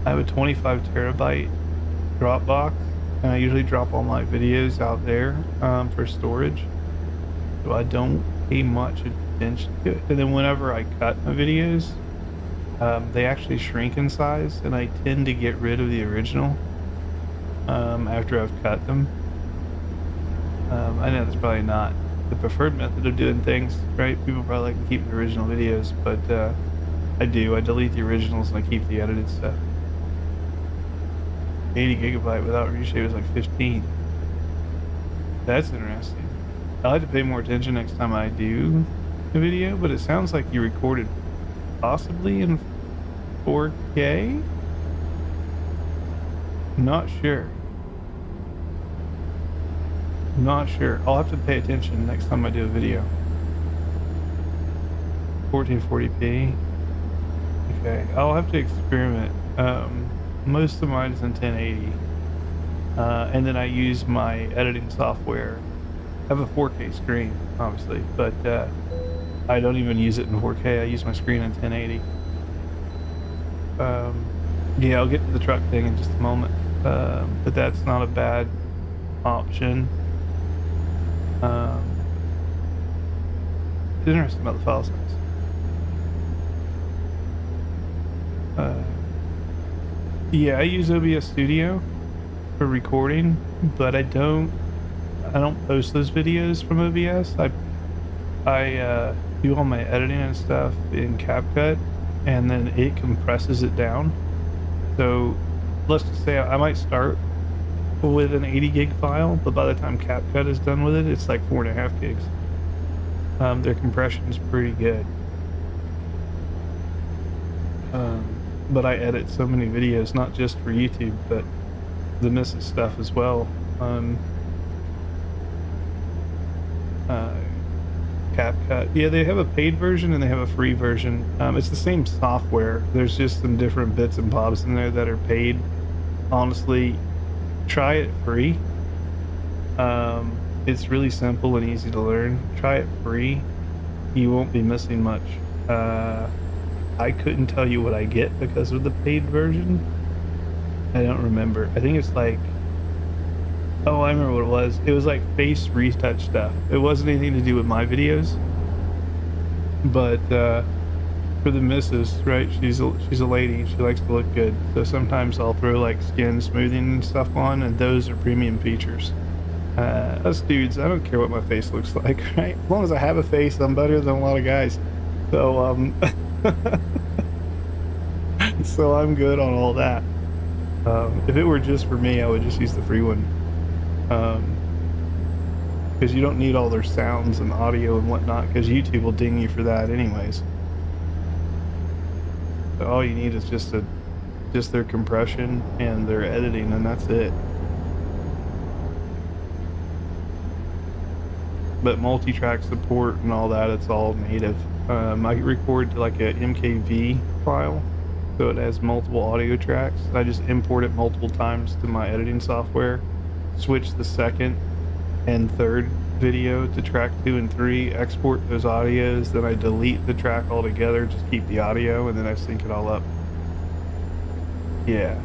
25 terabyte Dropbox, and I usually drop all my videos out there for storage, so I don't pay much attention to it. And then whenever I cut my videos, they actually shrink in size, and I tend to get rid of the original after I've cut them. I know that's probably not the preferred method of doing things, right? People probably like to keep the original videos, but I do. I delete the originals and I keep the edited stuff. 80 gigabyte without reshape is like 15. That's interesting. I'll have to pay more attention next time I do a video, but it sounds like you recorded possibly in 4K? Not sure. Not sure. I'll have to pay attention next time I do a video. 1440p. Okay, I'll have to experiment. Most of mine is in 1080. And then I use my editing software. I have a 4K screen, obviously, but I don't even use it in 4K. I use my screen in 1080. Yeah, I'll get to the truck thing in just a moment. But that's not a bad option. It's interesting about the file size. Yeah, I use OBS Studio for recording, but I don't post those videos from OBS. do all my editing and stuff in CapCut, and then it compresses it down. So let's just say I might start with an 80 gig file, but by the time CapCut is done with it, it's like 4.5 gigs. Their compression's pretty good. But I edit so many videos, not just for YouTube, but the missus stuff as well. CapCut. Yeah, they have a paid version and they have a free version. It's the same software. There's just some different bits and bobs in there that are paid. Honestly, try it free. It's really simple and easy to learn. Try it free. You won't be missing much. I couldn't tell you what I get because of the paid version. I don't remember. I think it's like, oh, I remember what it was. It was like face retouch stuff. It wasn't anything to do with my videos, but for the missus, right? She's a lady. She likes to look good, so sometimes I'll throw like skin smoothing and stuff on, and those are premium features. Us dudes, I don't care what my face looks like, right? As long as I have a face, I'm better than a lot of guys. So so I'm good on all that. If it were just for me, I would just use the free one. Because you don't need all their sounds and audio and whatnot, because YouTube will ding you for that anyways. So all you need is just their compression and their editing, and that's it. But multi-track support and all that, it's all native. I record to like a MKV file, so it has multiple audio tracks. I just import it multiple times to my editing software, switch the second and third video to track 2 and 3, export those audios, then I delete the track altogether, just keep the audio, and then I sync it all up. Yeah.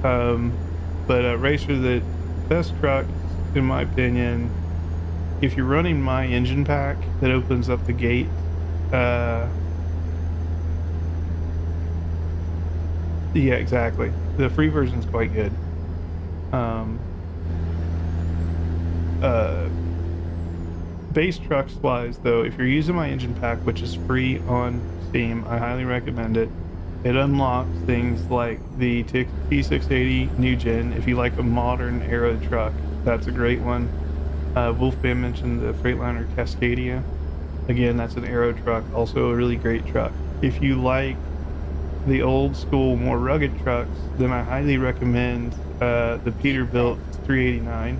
But Racer, the best truck, in my opinion, if you're running my engine pack that opens up the gate, yeah, exactly. The free version's quite good. Base trucks wise though, if you're using my engine pack, which is free on Steam, I highly recommend it. It unlocks things like the T680 New Gen. If you like a modern aero truck, that's a great one. Wolfman mentioned the Freightliner Cascadia. Again, that's an aero truck, also a really great truck. If you like the old school, more rugged trucks, then I highly recommend the Peterbilt 389.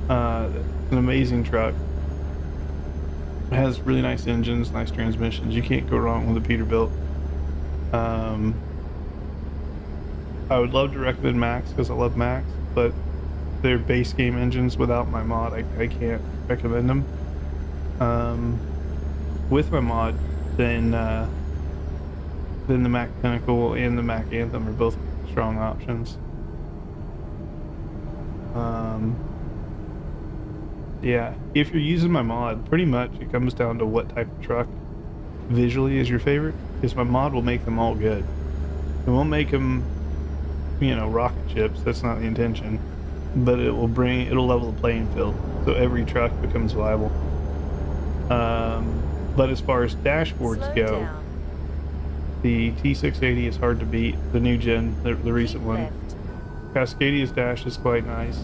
It's an amazing truck. It has really nice engines, nice transmissions. You can't go wrong with a Peterbilt. I would love to recommend Max because I love Max, but their base game engines without my mod, I can't recommend them. With my mod, then the Mac Pinnacle and the Mac Anthem are both strong options. Yeah, if you're using my mod, pretty much it comes down to what type of truck visually is your favorite, because my mod will make them all good. It won't make them, you know, rocket ships, that's not the intention, but it'll level the playing field, so every truck becomes viable. But as far as dashboards go, the T680 is hard to beat, the new gen, the recent one. Cascadia's dash is quite nice.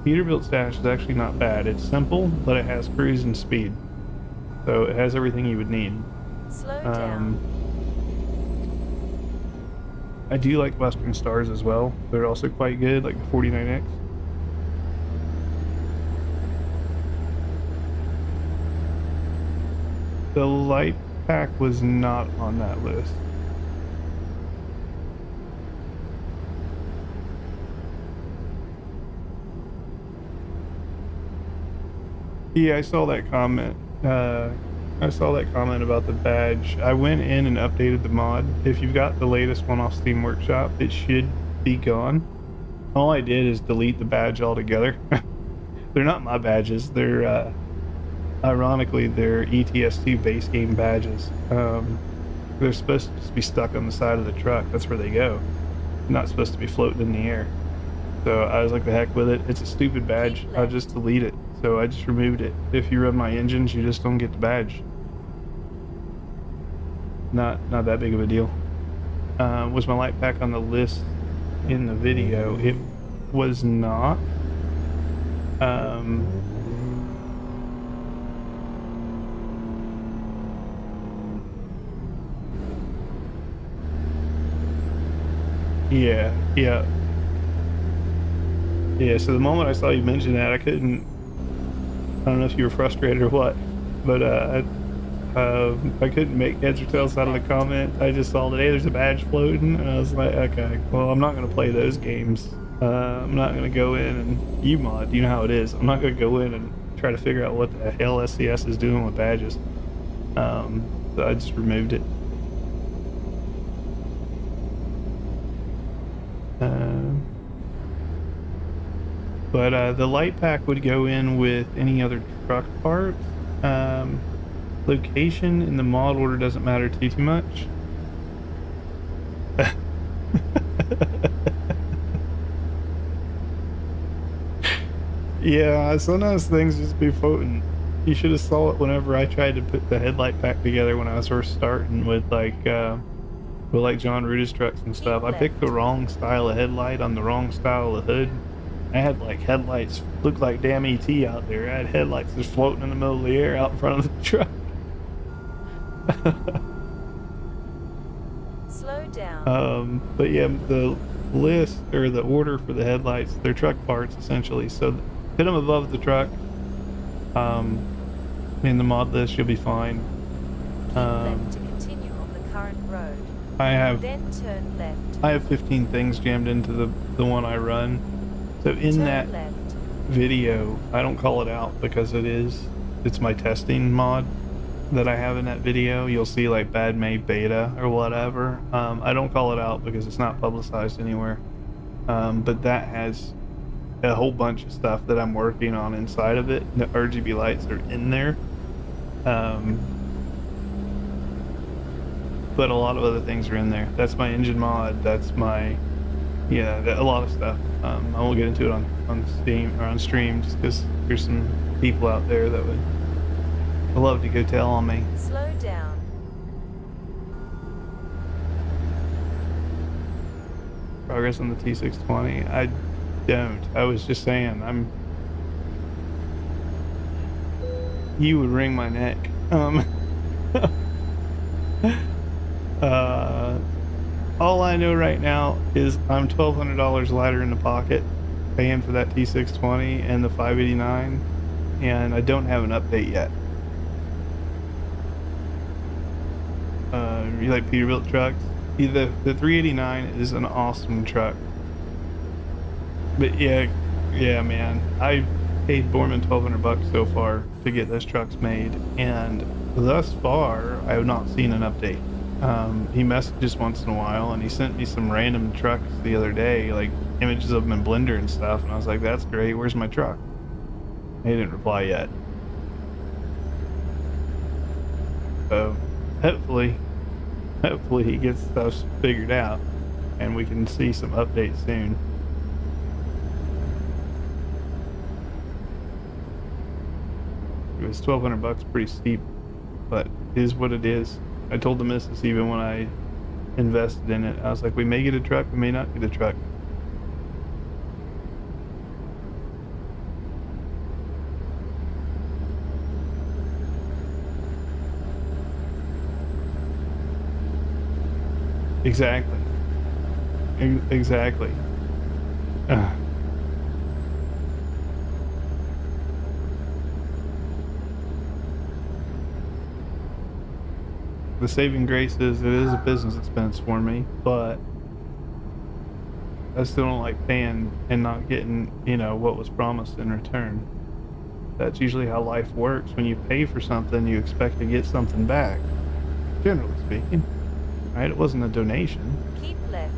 Peterbilt's dash is actually not bad. It's simple, but it has cruise and speed. So it has everything you would need. Slow down. I do like Western Stars as well. They're also quite good, like the 49X. The light pack was not on that list. Yeah, I saw that comment. I saw that comment about the badge. I went in and updated the mod. If you've got the latest one off Steam Workshop, it should be gone. All I did is delete the badge altogether. They're not my badges. They're, ironically, they're ETS2 base game badges. They're supposed to just be stuck on the side of the truck. That's where they go. They're not supposed to be floating in the air. So I was like, the heck with it. It's a stupid badge. I'll just delete it. So I just removed it. If you run my engines, you just don't get the badge. Not that big of a deal. Was my light pack on the list in the video? It was not. Yeah. So the moment I saw you mention that, I couldn't. I don't know if you were frustrated or what, but I couldn't make heads or tails out of the comment. I just saw that, hey, there's a badge floating, and I was like, okay, well, I'm not gonna play those games. I'm not gonna go in and you know how it is. I'm not gonna go in and try to figure out what the hell SCS is doing with badges. So I just removed it. But the light pack would go in with any other truck parts. Location in the mod order doesn't matter too much. Yeah, sometimes things just be floating. You should have saw it whenever I tried to put the headlight pack together when I was first starting with like John Rudis trucks and stuff. I picked the wrong style of headlight on the wrong style of hood. I had like headlights look like damn ET out there. I had headlights just floating in the middle of the air out in front of the truck. Slow down. But yeah, the list or the order for the headlights, they're truck parts essentially. So put them above the truck. In the mod list, you'll be fine. Keep left to continue on the current road. Then turn left. I have 15 things jammed into the one I run. So in Turn that left. video, I don't call it out because it's my testing mod that I have in that video. You'll see like BadMae beta or whatever. I don't call it out because it's not publicized anywhere. But that has a whole bunch of stuff that I'm working on inside of it. The RGB lights are in there. But a lot of other things are in there. That's my engine mod. That's my, a lot of stuff. I won't get into it on Steam or on stream just because there's some people out there that would love to go tell on me. Slow down. Progress on the T620. I don't. I was just saying, you would wring my neck. All I know right now is I'm $1,200 lighter in the pocket paying for that T620 and the 589, and I don't have an update yet. You like Peterbilt trucks? The 389 is an awesome truck. But yeah, man, I paid Borman $1,200 so far to get those trucks made, and thus far I have not seen an update. He messages once in a while, and he sent me some random trucks the other day, like images of them in Blender and stuff, and I was like, that's great, where's my truck? He didn't reply yet. So hopefully he gets stuff figured out and we can see some updates soon. It was $1,200, pretty steep, but it is what it is. I told the missus even when I invested in it, I was like, we may get a truck, we may not get a truck. Exactly. Exactly. The saving grace is it is a business expense for me, but I still don't like paying and not getting, what was promised in return. That's usually how life works. When you pay for something, you expect to get something back, generally speaking. Right? It wasn't a donation. Keep left.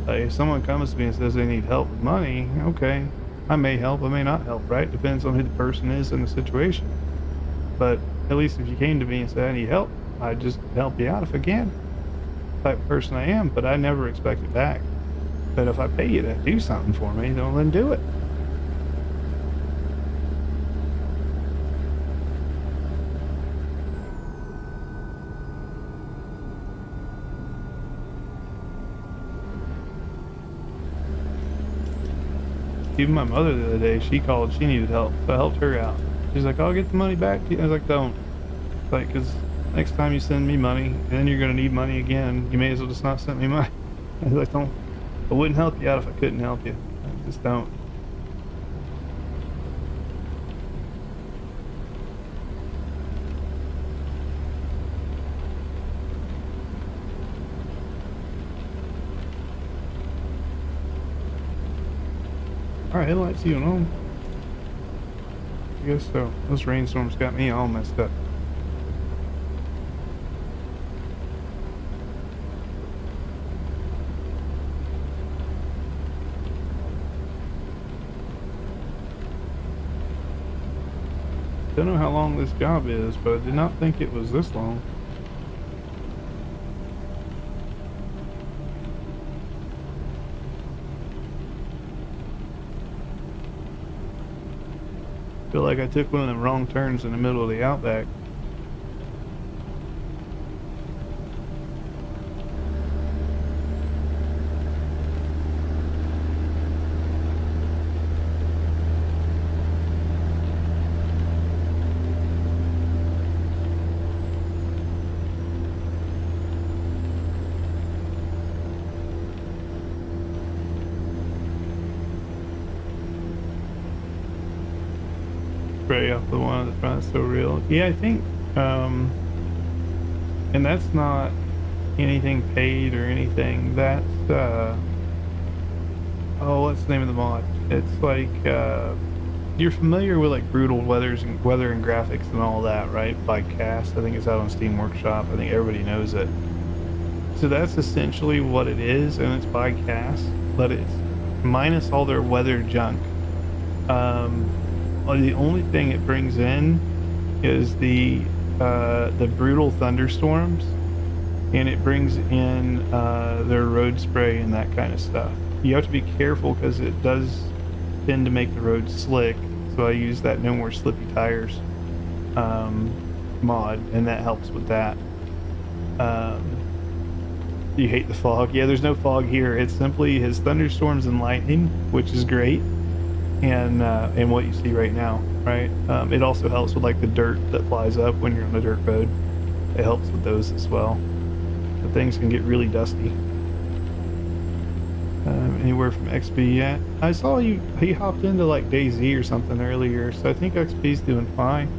If someone comes to me and says they need help with money, okay, I may help, I may not help, right? Depends on who the person is in the situation. But at least if you came to me and said I need help, I just help you out if I can. Type of person I am, but I never expect it back. But if I pay you to do something for me, then do it. Even my mother the other day, she called, she needed help, so I helped her out. She's like, I'll get the money back to you. I was like, don't. Like, because next time you send me money, and then you're going to need money again, you may as well just not send me money. I was like, don't. I wouldn't help you out if I couldn't help you. I just don't. Alright, headlights even on. I guess so. This rainstorm's got me all messed up. Don't know how long this job is, but I did not think it was this long. Feel like I took one of the wrong turns in the middle of the outback. Spray off the one at the front, so real. Yeah, I think, and that's not anything paid or anything. That's, oh, what's the name of the mod? It's like, you're familiar with like Brutal weather and graphics and all that, right? By Cast. I think it's out on Steam Workshop. I think everybody knows it. So that's essentially what it is, and it's by Cast, but it's minus all their weather junk. The only thing it brings in is the brutal thunderstorms, and it brings in their road spray and that kind of stuff. You have to be careful because it does tend to make the road slick, so I use that No More Slippy Tires mod, and that helps with that. You hate the fog. Yeah, there's no fog here. It's simply his thunderstorms and lightning, which is great. And what you see right now, right? It also helps with like the dirt that flies up when you're on a dirt road. It helps with those as well. The things can get really dusty. Anywhere from XP yet? I saw he hopped into like DayZ or something earlier, so I think XP's doing fine.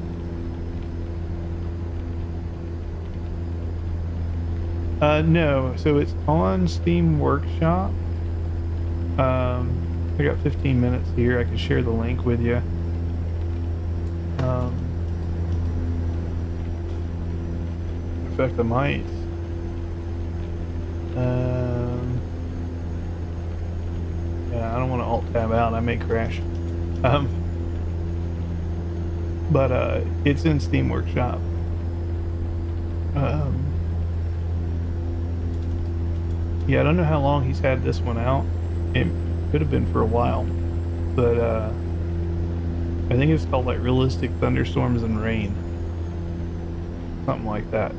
No, so it's on Steam Workshop. I got 15 minutes here. I can share the link with you. In fact, I might. Yeah, I don't want to alt tab out. I may crash. But it's in Steam Workshop. Yeah, I don't know how long he's had this one out. It could have been for a while, but I think it's called like Realistic Thunderstorms and Rain, something like that.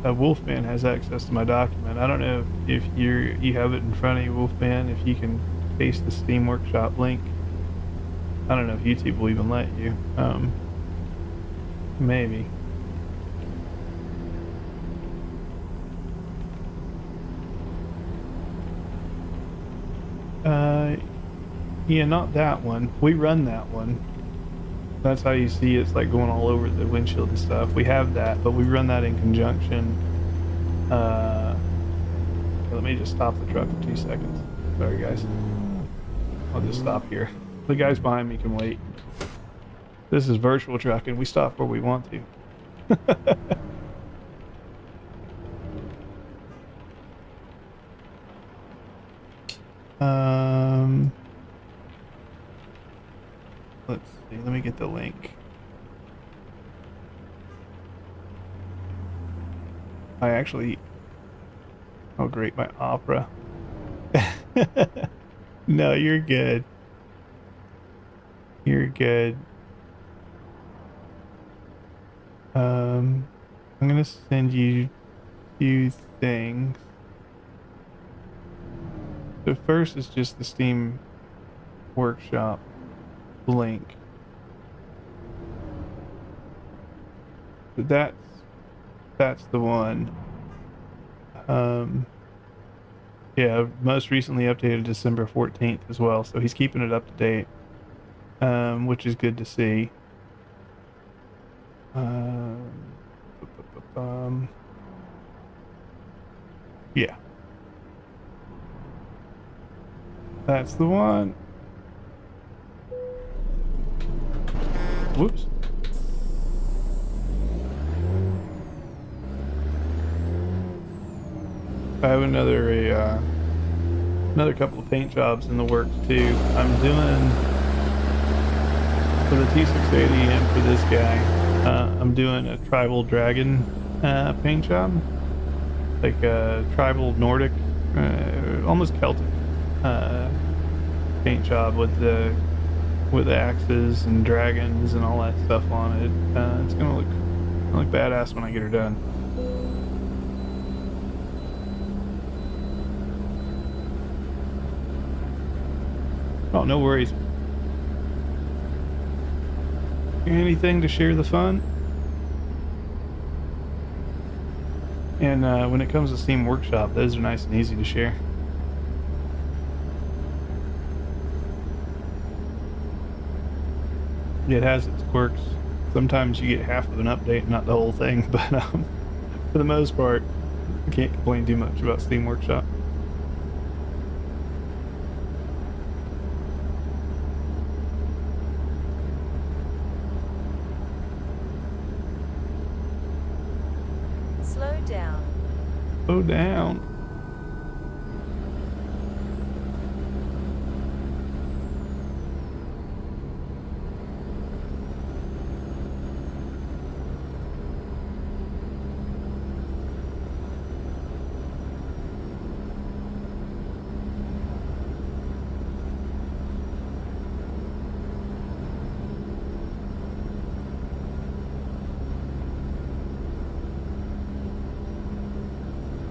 Wolfman has access to my document. I don't know if you have it in front of you, Wolfman, if you can paste the Steam Workshop link. I don't know if YouTube will even let you. Maybe. Yeah, not that one. We run that one. That's how you see it's like going all over the windshield and stuff. We have that, but we run that in conjunction. Let me just stop the truck for 2 seconds. Sorry, guys. I'll just stop here. The guys behind me can wait. This is virtual trucking. We stop where we want to. let's see. Let me get the link. I actually. Oh, great, my opera. No, you're good. You're good. I'm gonna send you 2 things. The first is just the Steam Workshop link. But that's the one. Yeah, most recently updated December 14th as well, so he's keeping it up to date, which is good to see. Yeah, that's the one. Whoops. I have another couple of paint jobs in the works too. I'm doing for the T680 and for this guy. I'm doing a tribal dragon paint job, like a tribal Nordic, almost Celtic paint job with the axes and dragons and all that stuff on it. It's gonna look badass when I get her done. Oh, no worries. Anything to share the fun. And when it comes to Steam Workshop, those are nice and easy to share. It has its quirks. Sometimes you get half of an update, not the whole thing, but for the most part, I can't complain too much about Steam Workshop. Slow down. Slow down.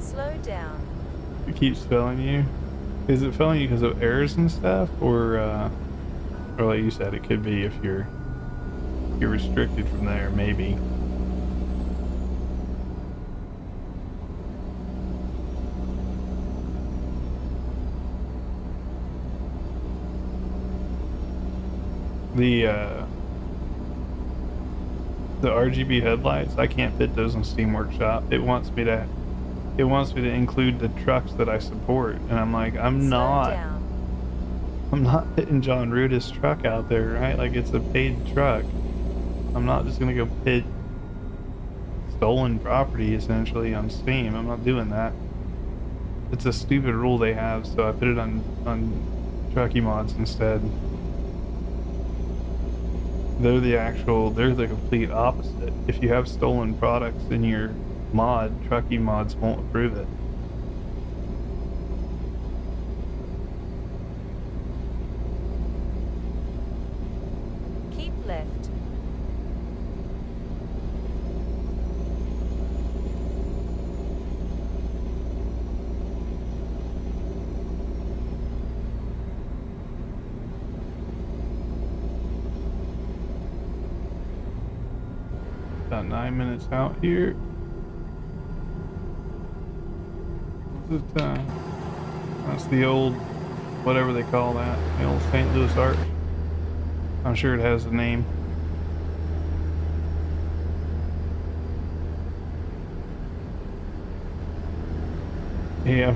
Slow down. It keeps failing you. Is it failing you because of errors and stuff, or like you said, it could be if you're restricted from there, maybe. The RGB headlights, I can't fit those in Steam Workshop. It wants me to include the trucks that I support, and I'm like, I'm not putting John Rudis' truck out there, right? Like, it's a paid truck. I'm not just gonna go pit stolen property essentially on Steam. I'm not doing that. It's a stupid rule they have, so I put it on Trucky Mods instead. They're the complete opposite. If you have stolen products in your mod, Trucky Mods won't approve it. Keep left. About 9 minutes out here. What's it, that's the old, whatever they call that, the old St. Louis Arch. I'm sure it has a name. Yeah,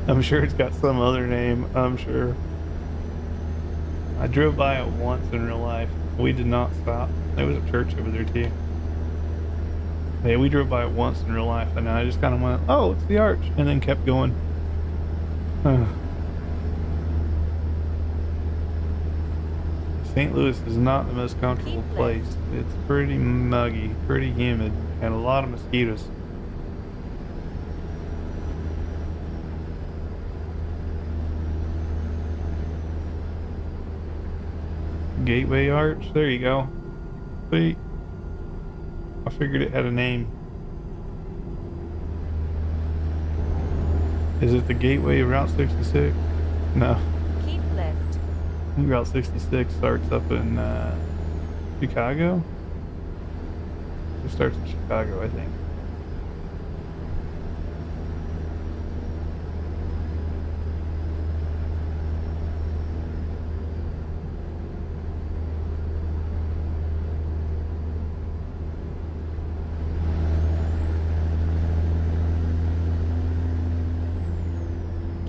I'm sure it's got some other name, I'm sure. I drove by it once in real life. We did not stop. There was a church over there too. Yeah, we drove by it once in real life, and I just kind of went, oh, it's the arch, and then kept going. St. Louis is not the most comfortable Keep place. left. It's pretty muggy, pretty humid, and a lot of mosquitoes. Gateway Arch, there you go. Sweet. I figured it had a name. Is it the gateway of Route 66? No. Keep left. I think Route 66 starts up in Chicago. It starts in Chicago, I think.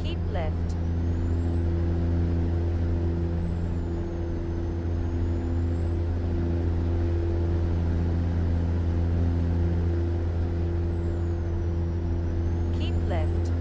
Keep left. Keep left.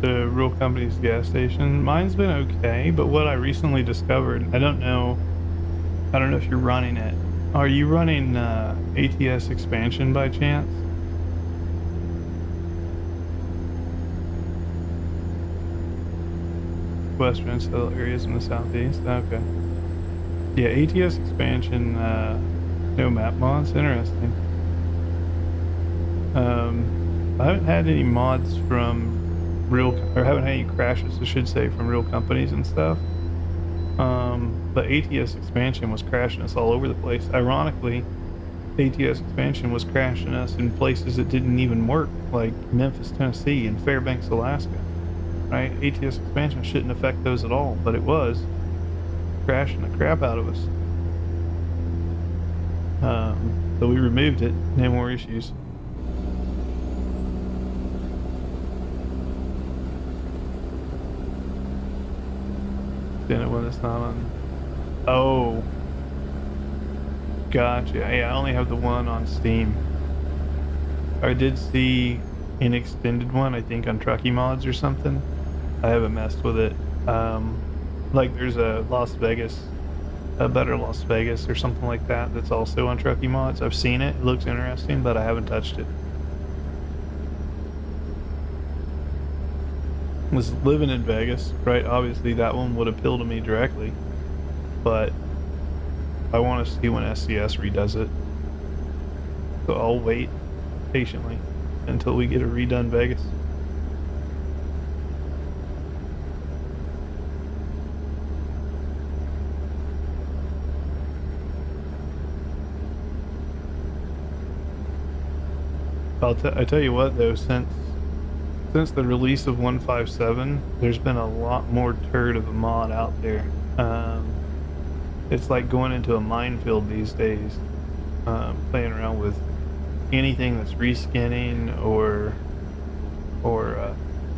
The real company's gas station. Mine's been okay, but what I recently discovered, I don't know if you're running it. Are you running ATS expansion by chance? Western cell areas in the southeast. Okay. Yeah, ATS expansion. No map mods. Interesting. I haven't had any mods from haven't had any crashes, I should say, from real companies and stuff. But ATS expansion was crashing us all over the place. Ironically, ATS expansion was crashing us in places that didn't even work, like Memphis, Tennessee, and Fairbanks, Alaska. Right? ATS expansion shouldn't affect those at all, but it was crashing the crap out of us. So we removed it. No more issues. Then it when it's not on. Oh, gotcha. Yeah, I only have the one on Steam. I did see an extended one, I think, on Truckee Mods or something. I haven't messed with it. Like there's a Better Las Vegas or something like that that's also on Truckee Mods. I've seen it. It looks interesting, but I haven't touched it. Was living in Vegas, right? Obviously that one would appeal to me directly, but I want to see when SCS redoes it. So I'll wait patiently until we get a redone Vegas. I tell you what though, since the release of 157, there's been a lot more turd of a mod out there. It's like going into a minefield these days, playing around with anything that's reskinning or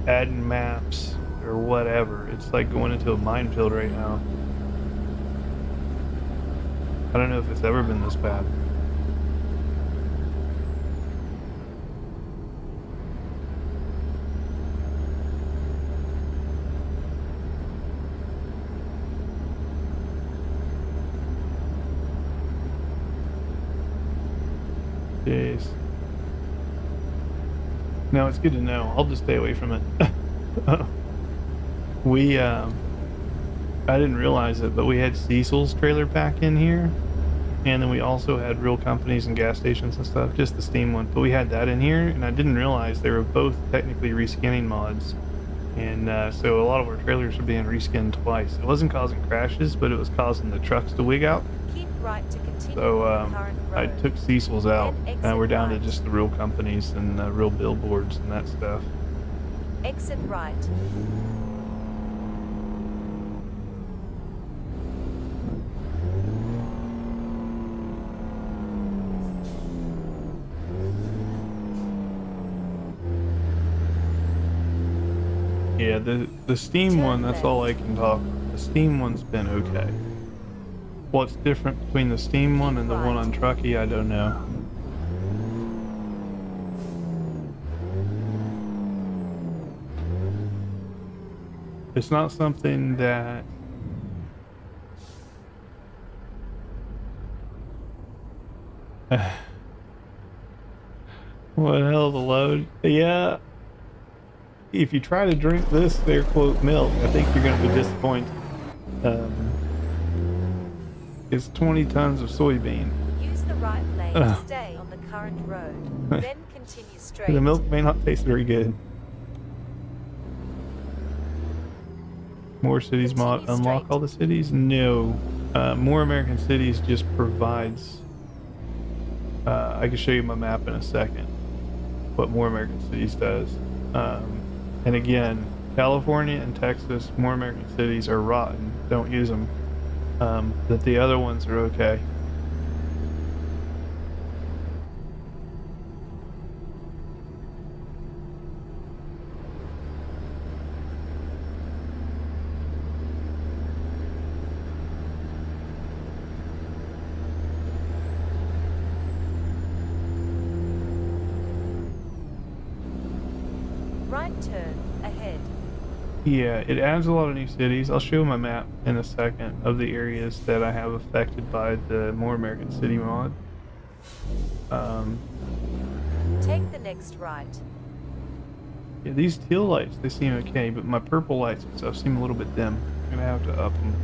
adding maps or whatever. It's like going into a minefield right now. I don't know if it's ever been this bad. Jeez. No, it's good to know. I'll just stay away from it. I didn't realize it, but we had Cecil's trailer pack in here, And then we also had real companies and gas stations and stuff, just the Steam one. But we had that in here, and I didn't realize they were both technically reskinning mods. And so a lot of our trailers were being reskinned twice. It wasn't causing crashes, but it was causing the trucks to wig out. Keep right to continue So on the current road. I took Cecil's out, Then and we're exit down right. to just the real companies and real billboards and that stuff. Exit right. Yeah, the Steam Turn one, that's all I left. can talk about. The Steam one's been okay. What's different between the Steam one and the one on Truckee, I don't know. It's not something that what the hell, the load? Yeah. If you try to drink this, their quote milk, I think you're going to be disappointed. It's 20 tons of soybean. Use the right lane to stay on the current road. Then continue straight. The milk may not taste very good. More cities mod Continue unlock straight. all the cities? No. More American Cities just provides. I can show you my map in a second. What More American Cities does. And again, California and Texas, More American Cities are rotten. Don't use them. But the other ones are okay. Right turn ahead. Yeah, it adds a lot of new cities. I'll show my map in a second of the areas that I have affected by the More American City mod. Take the next right. Yeah, these teal lights, they seem okay, but my purple lights and stuff seem a little bit dim. I'm gonna have to up them.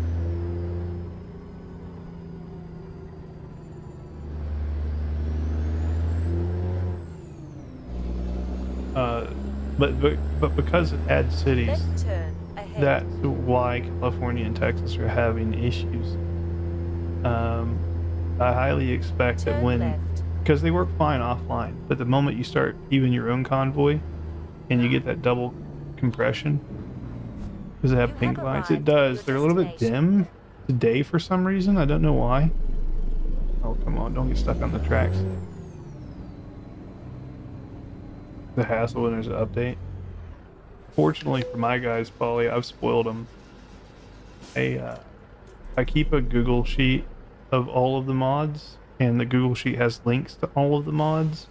But because it adds cities, Left turn ahead. that's why California and Texas are having issues. I highly expect that Turn when, left. because they work fine offline, but the moment you start even your own convoy, and you get that double compression, does it have You pink have lights? arrived It does. at They're a your little bit dim today for some reason. I don't know why. Oh, come on, don't get stuck on the tracks. The hassle when there's an update. Fortunately for my guys, Polly, I've spoiled them. I keep a Google sheet of all of the mods, and the Google sheet has links to all of the mods.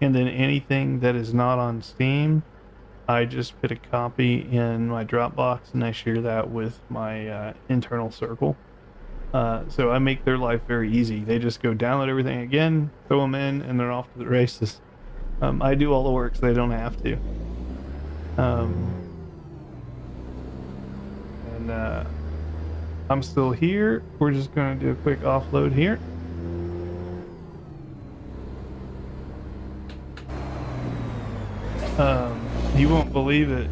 And then anything that is not on Steam, I just put a copy in my Dropbox and I share that with my internal circle. So I make their life very easy. They just go download everything again, throw them in, and they're off to the races. I do all the work so they don't have to. I'm still here. We're just going to do a quick offload here. You won't believe it.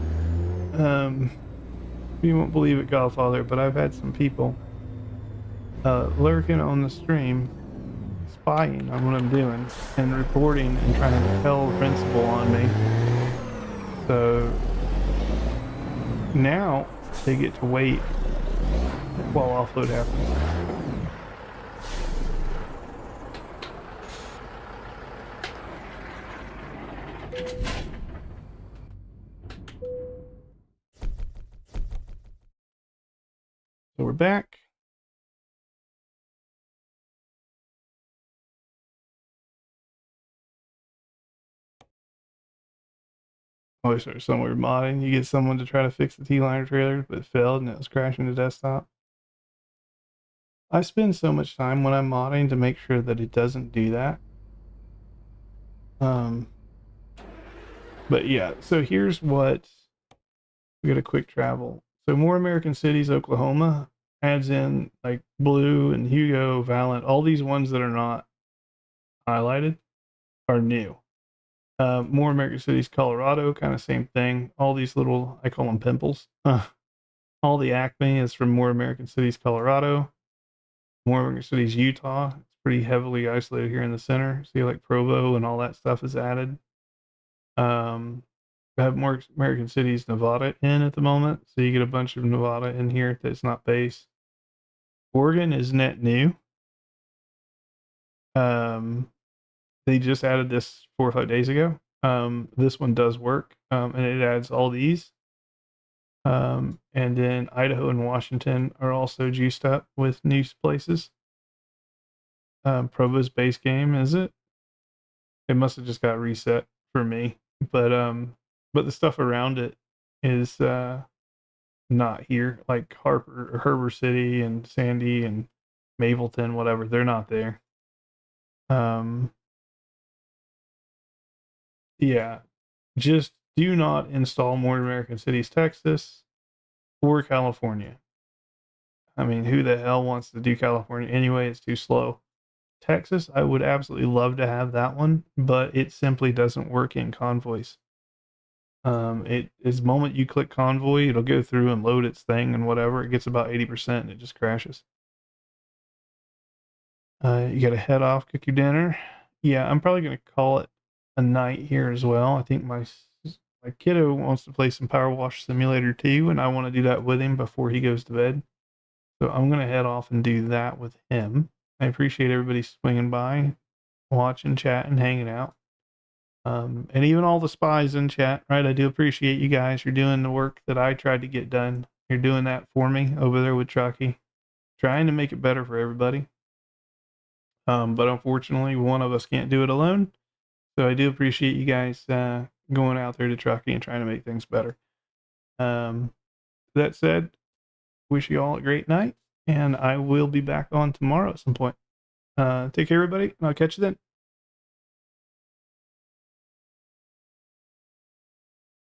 You won't believe it, Godfather, but I've had some people lurking on the stream, spying on what I'm doing, and reporting and trying to tell the principal on me. So now they get to wait while offload happens. So we're back. Oh, sorry, somewhere modding. You get someone to try to fix the T-liner trailer, but it failed and it was crashing the desktop. I spend so much time when I'm modding to make sure that it doesn't do that. But yeah, so here's what we got a quick travel. So More American Cities, Oklahoma adds in like Blue and Hugo, Valent, all these ones that are not highlighted are new. More American Cities, Colorado, kind of same thing. All these little, I call them pimples. All the Acme is from More American Cities, Colorado. More American Cities, Utah. It's pretty heavily isolated here in the center. See, like Provo and all that stuff is added. I have More American Cities, Nevada in at the moment. So you get a bunch of Nevada in here that's not base. Oregon is net new. They just added this 4 or 5 days ago. This one does work, and it adds all these. And then Idaho and Washington are also juiced up with new places. Provo's base game, is it? It must have just got reset for me, but the stuff around it is not here. Like Harbor City and Sandy and Mableton, whatever, they're not there. Yeah, just do not install More American Cities, Texas, or California. I mean, who the hell wants to do California anyway? It's too slow. Texas, I would absolutely love to have that one, but it simply doesn't work in convoys. It is the moment you click Convoy, it'll go through and load its thing and whatever. It gets about 80% and it just crashes. You got to head off, cook your dinner. Yeah, I'm probably going to call it a night here as well. I think my kiddo wants to play some Power Wash Simulator 2, and I want to do that with him before he goes to bed. So I'm going to head off and do that with him. I appreciate everybody swinging by, watching, chatting, hanging out. And even all the spies in chat, right? I do appreciate you guys. You're doing the work that I tried to get done. You're doing that for me over there with Truckee, trying to make it better for everybody. But unfortunately, one of us can't do it alone. So I do appreciate you guys going out there to Truckee and trying to make things better. That said, wish you all a great night, and I will be back on tomorrow at some point. Take care, everybody, and I'll catch you then.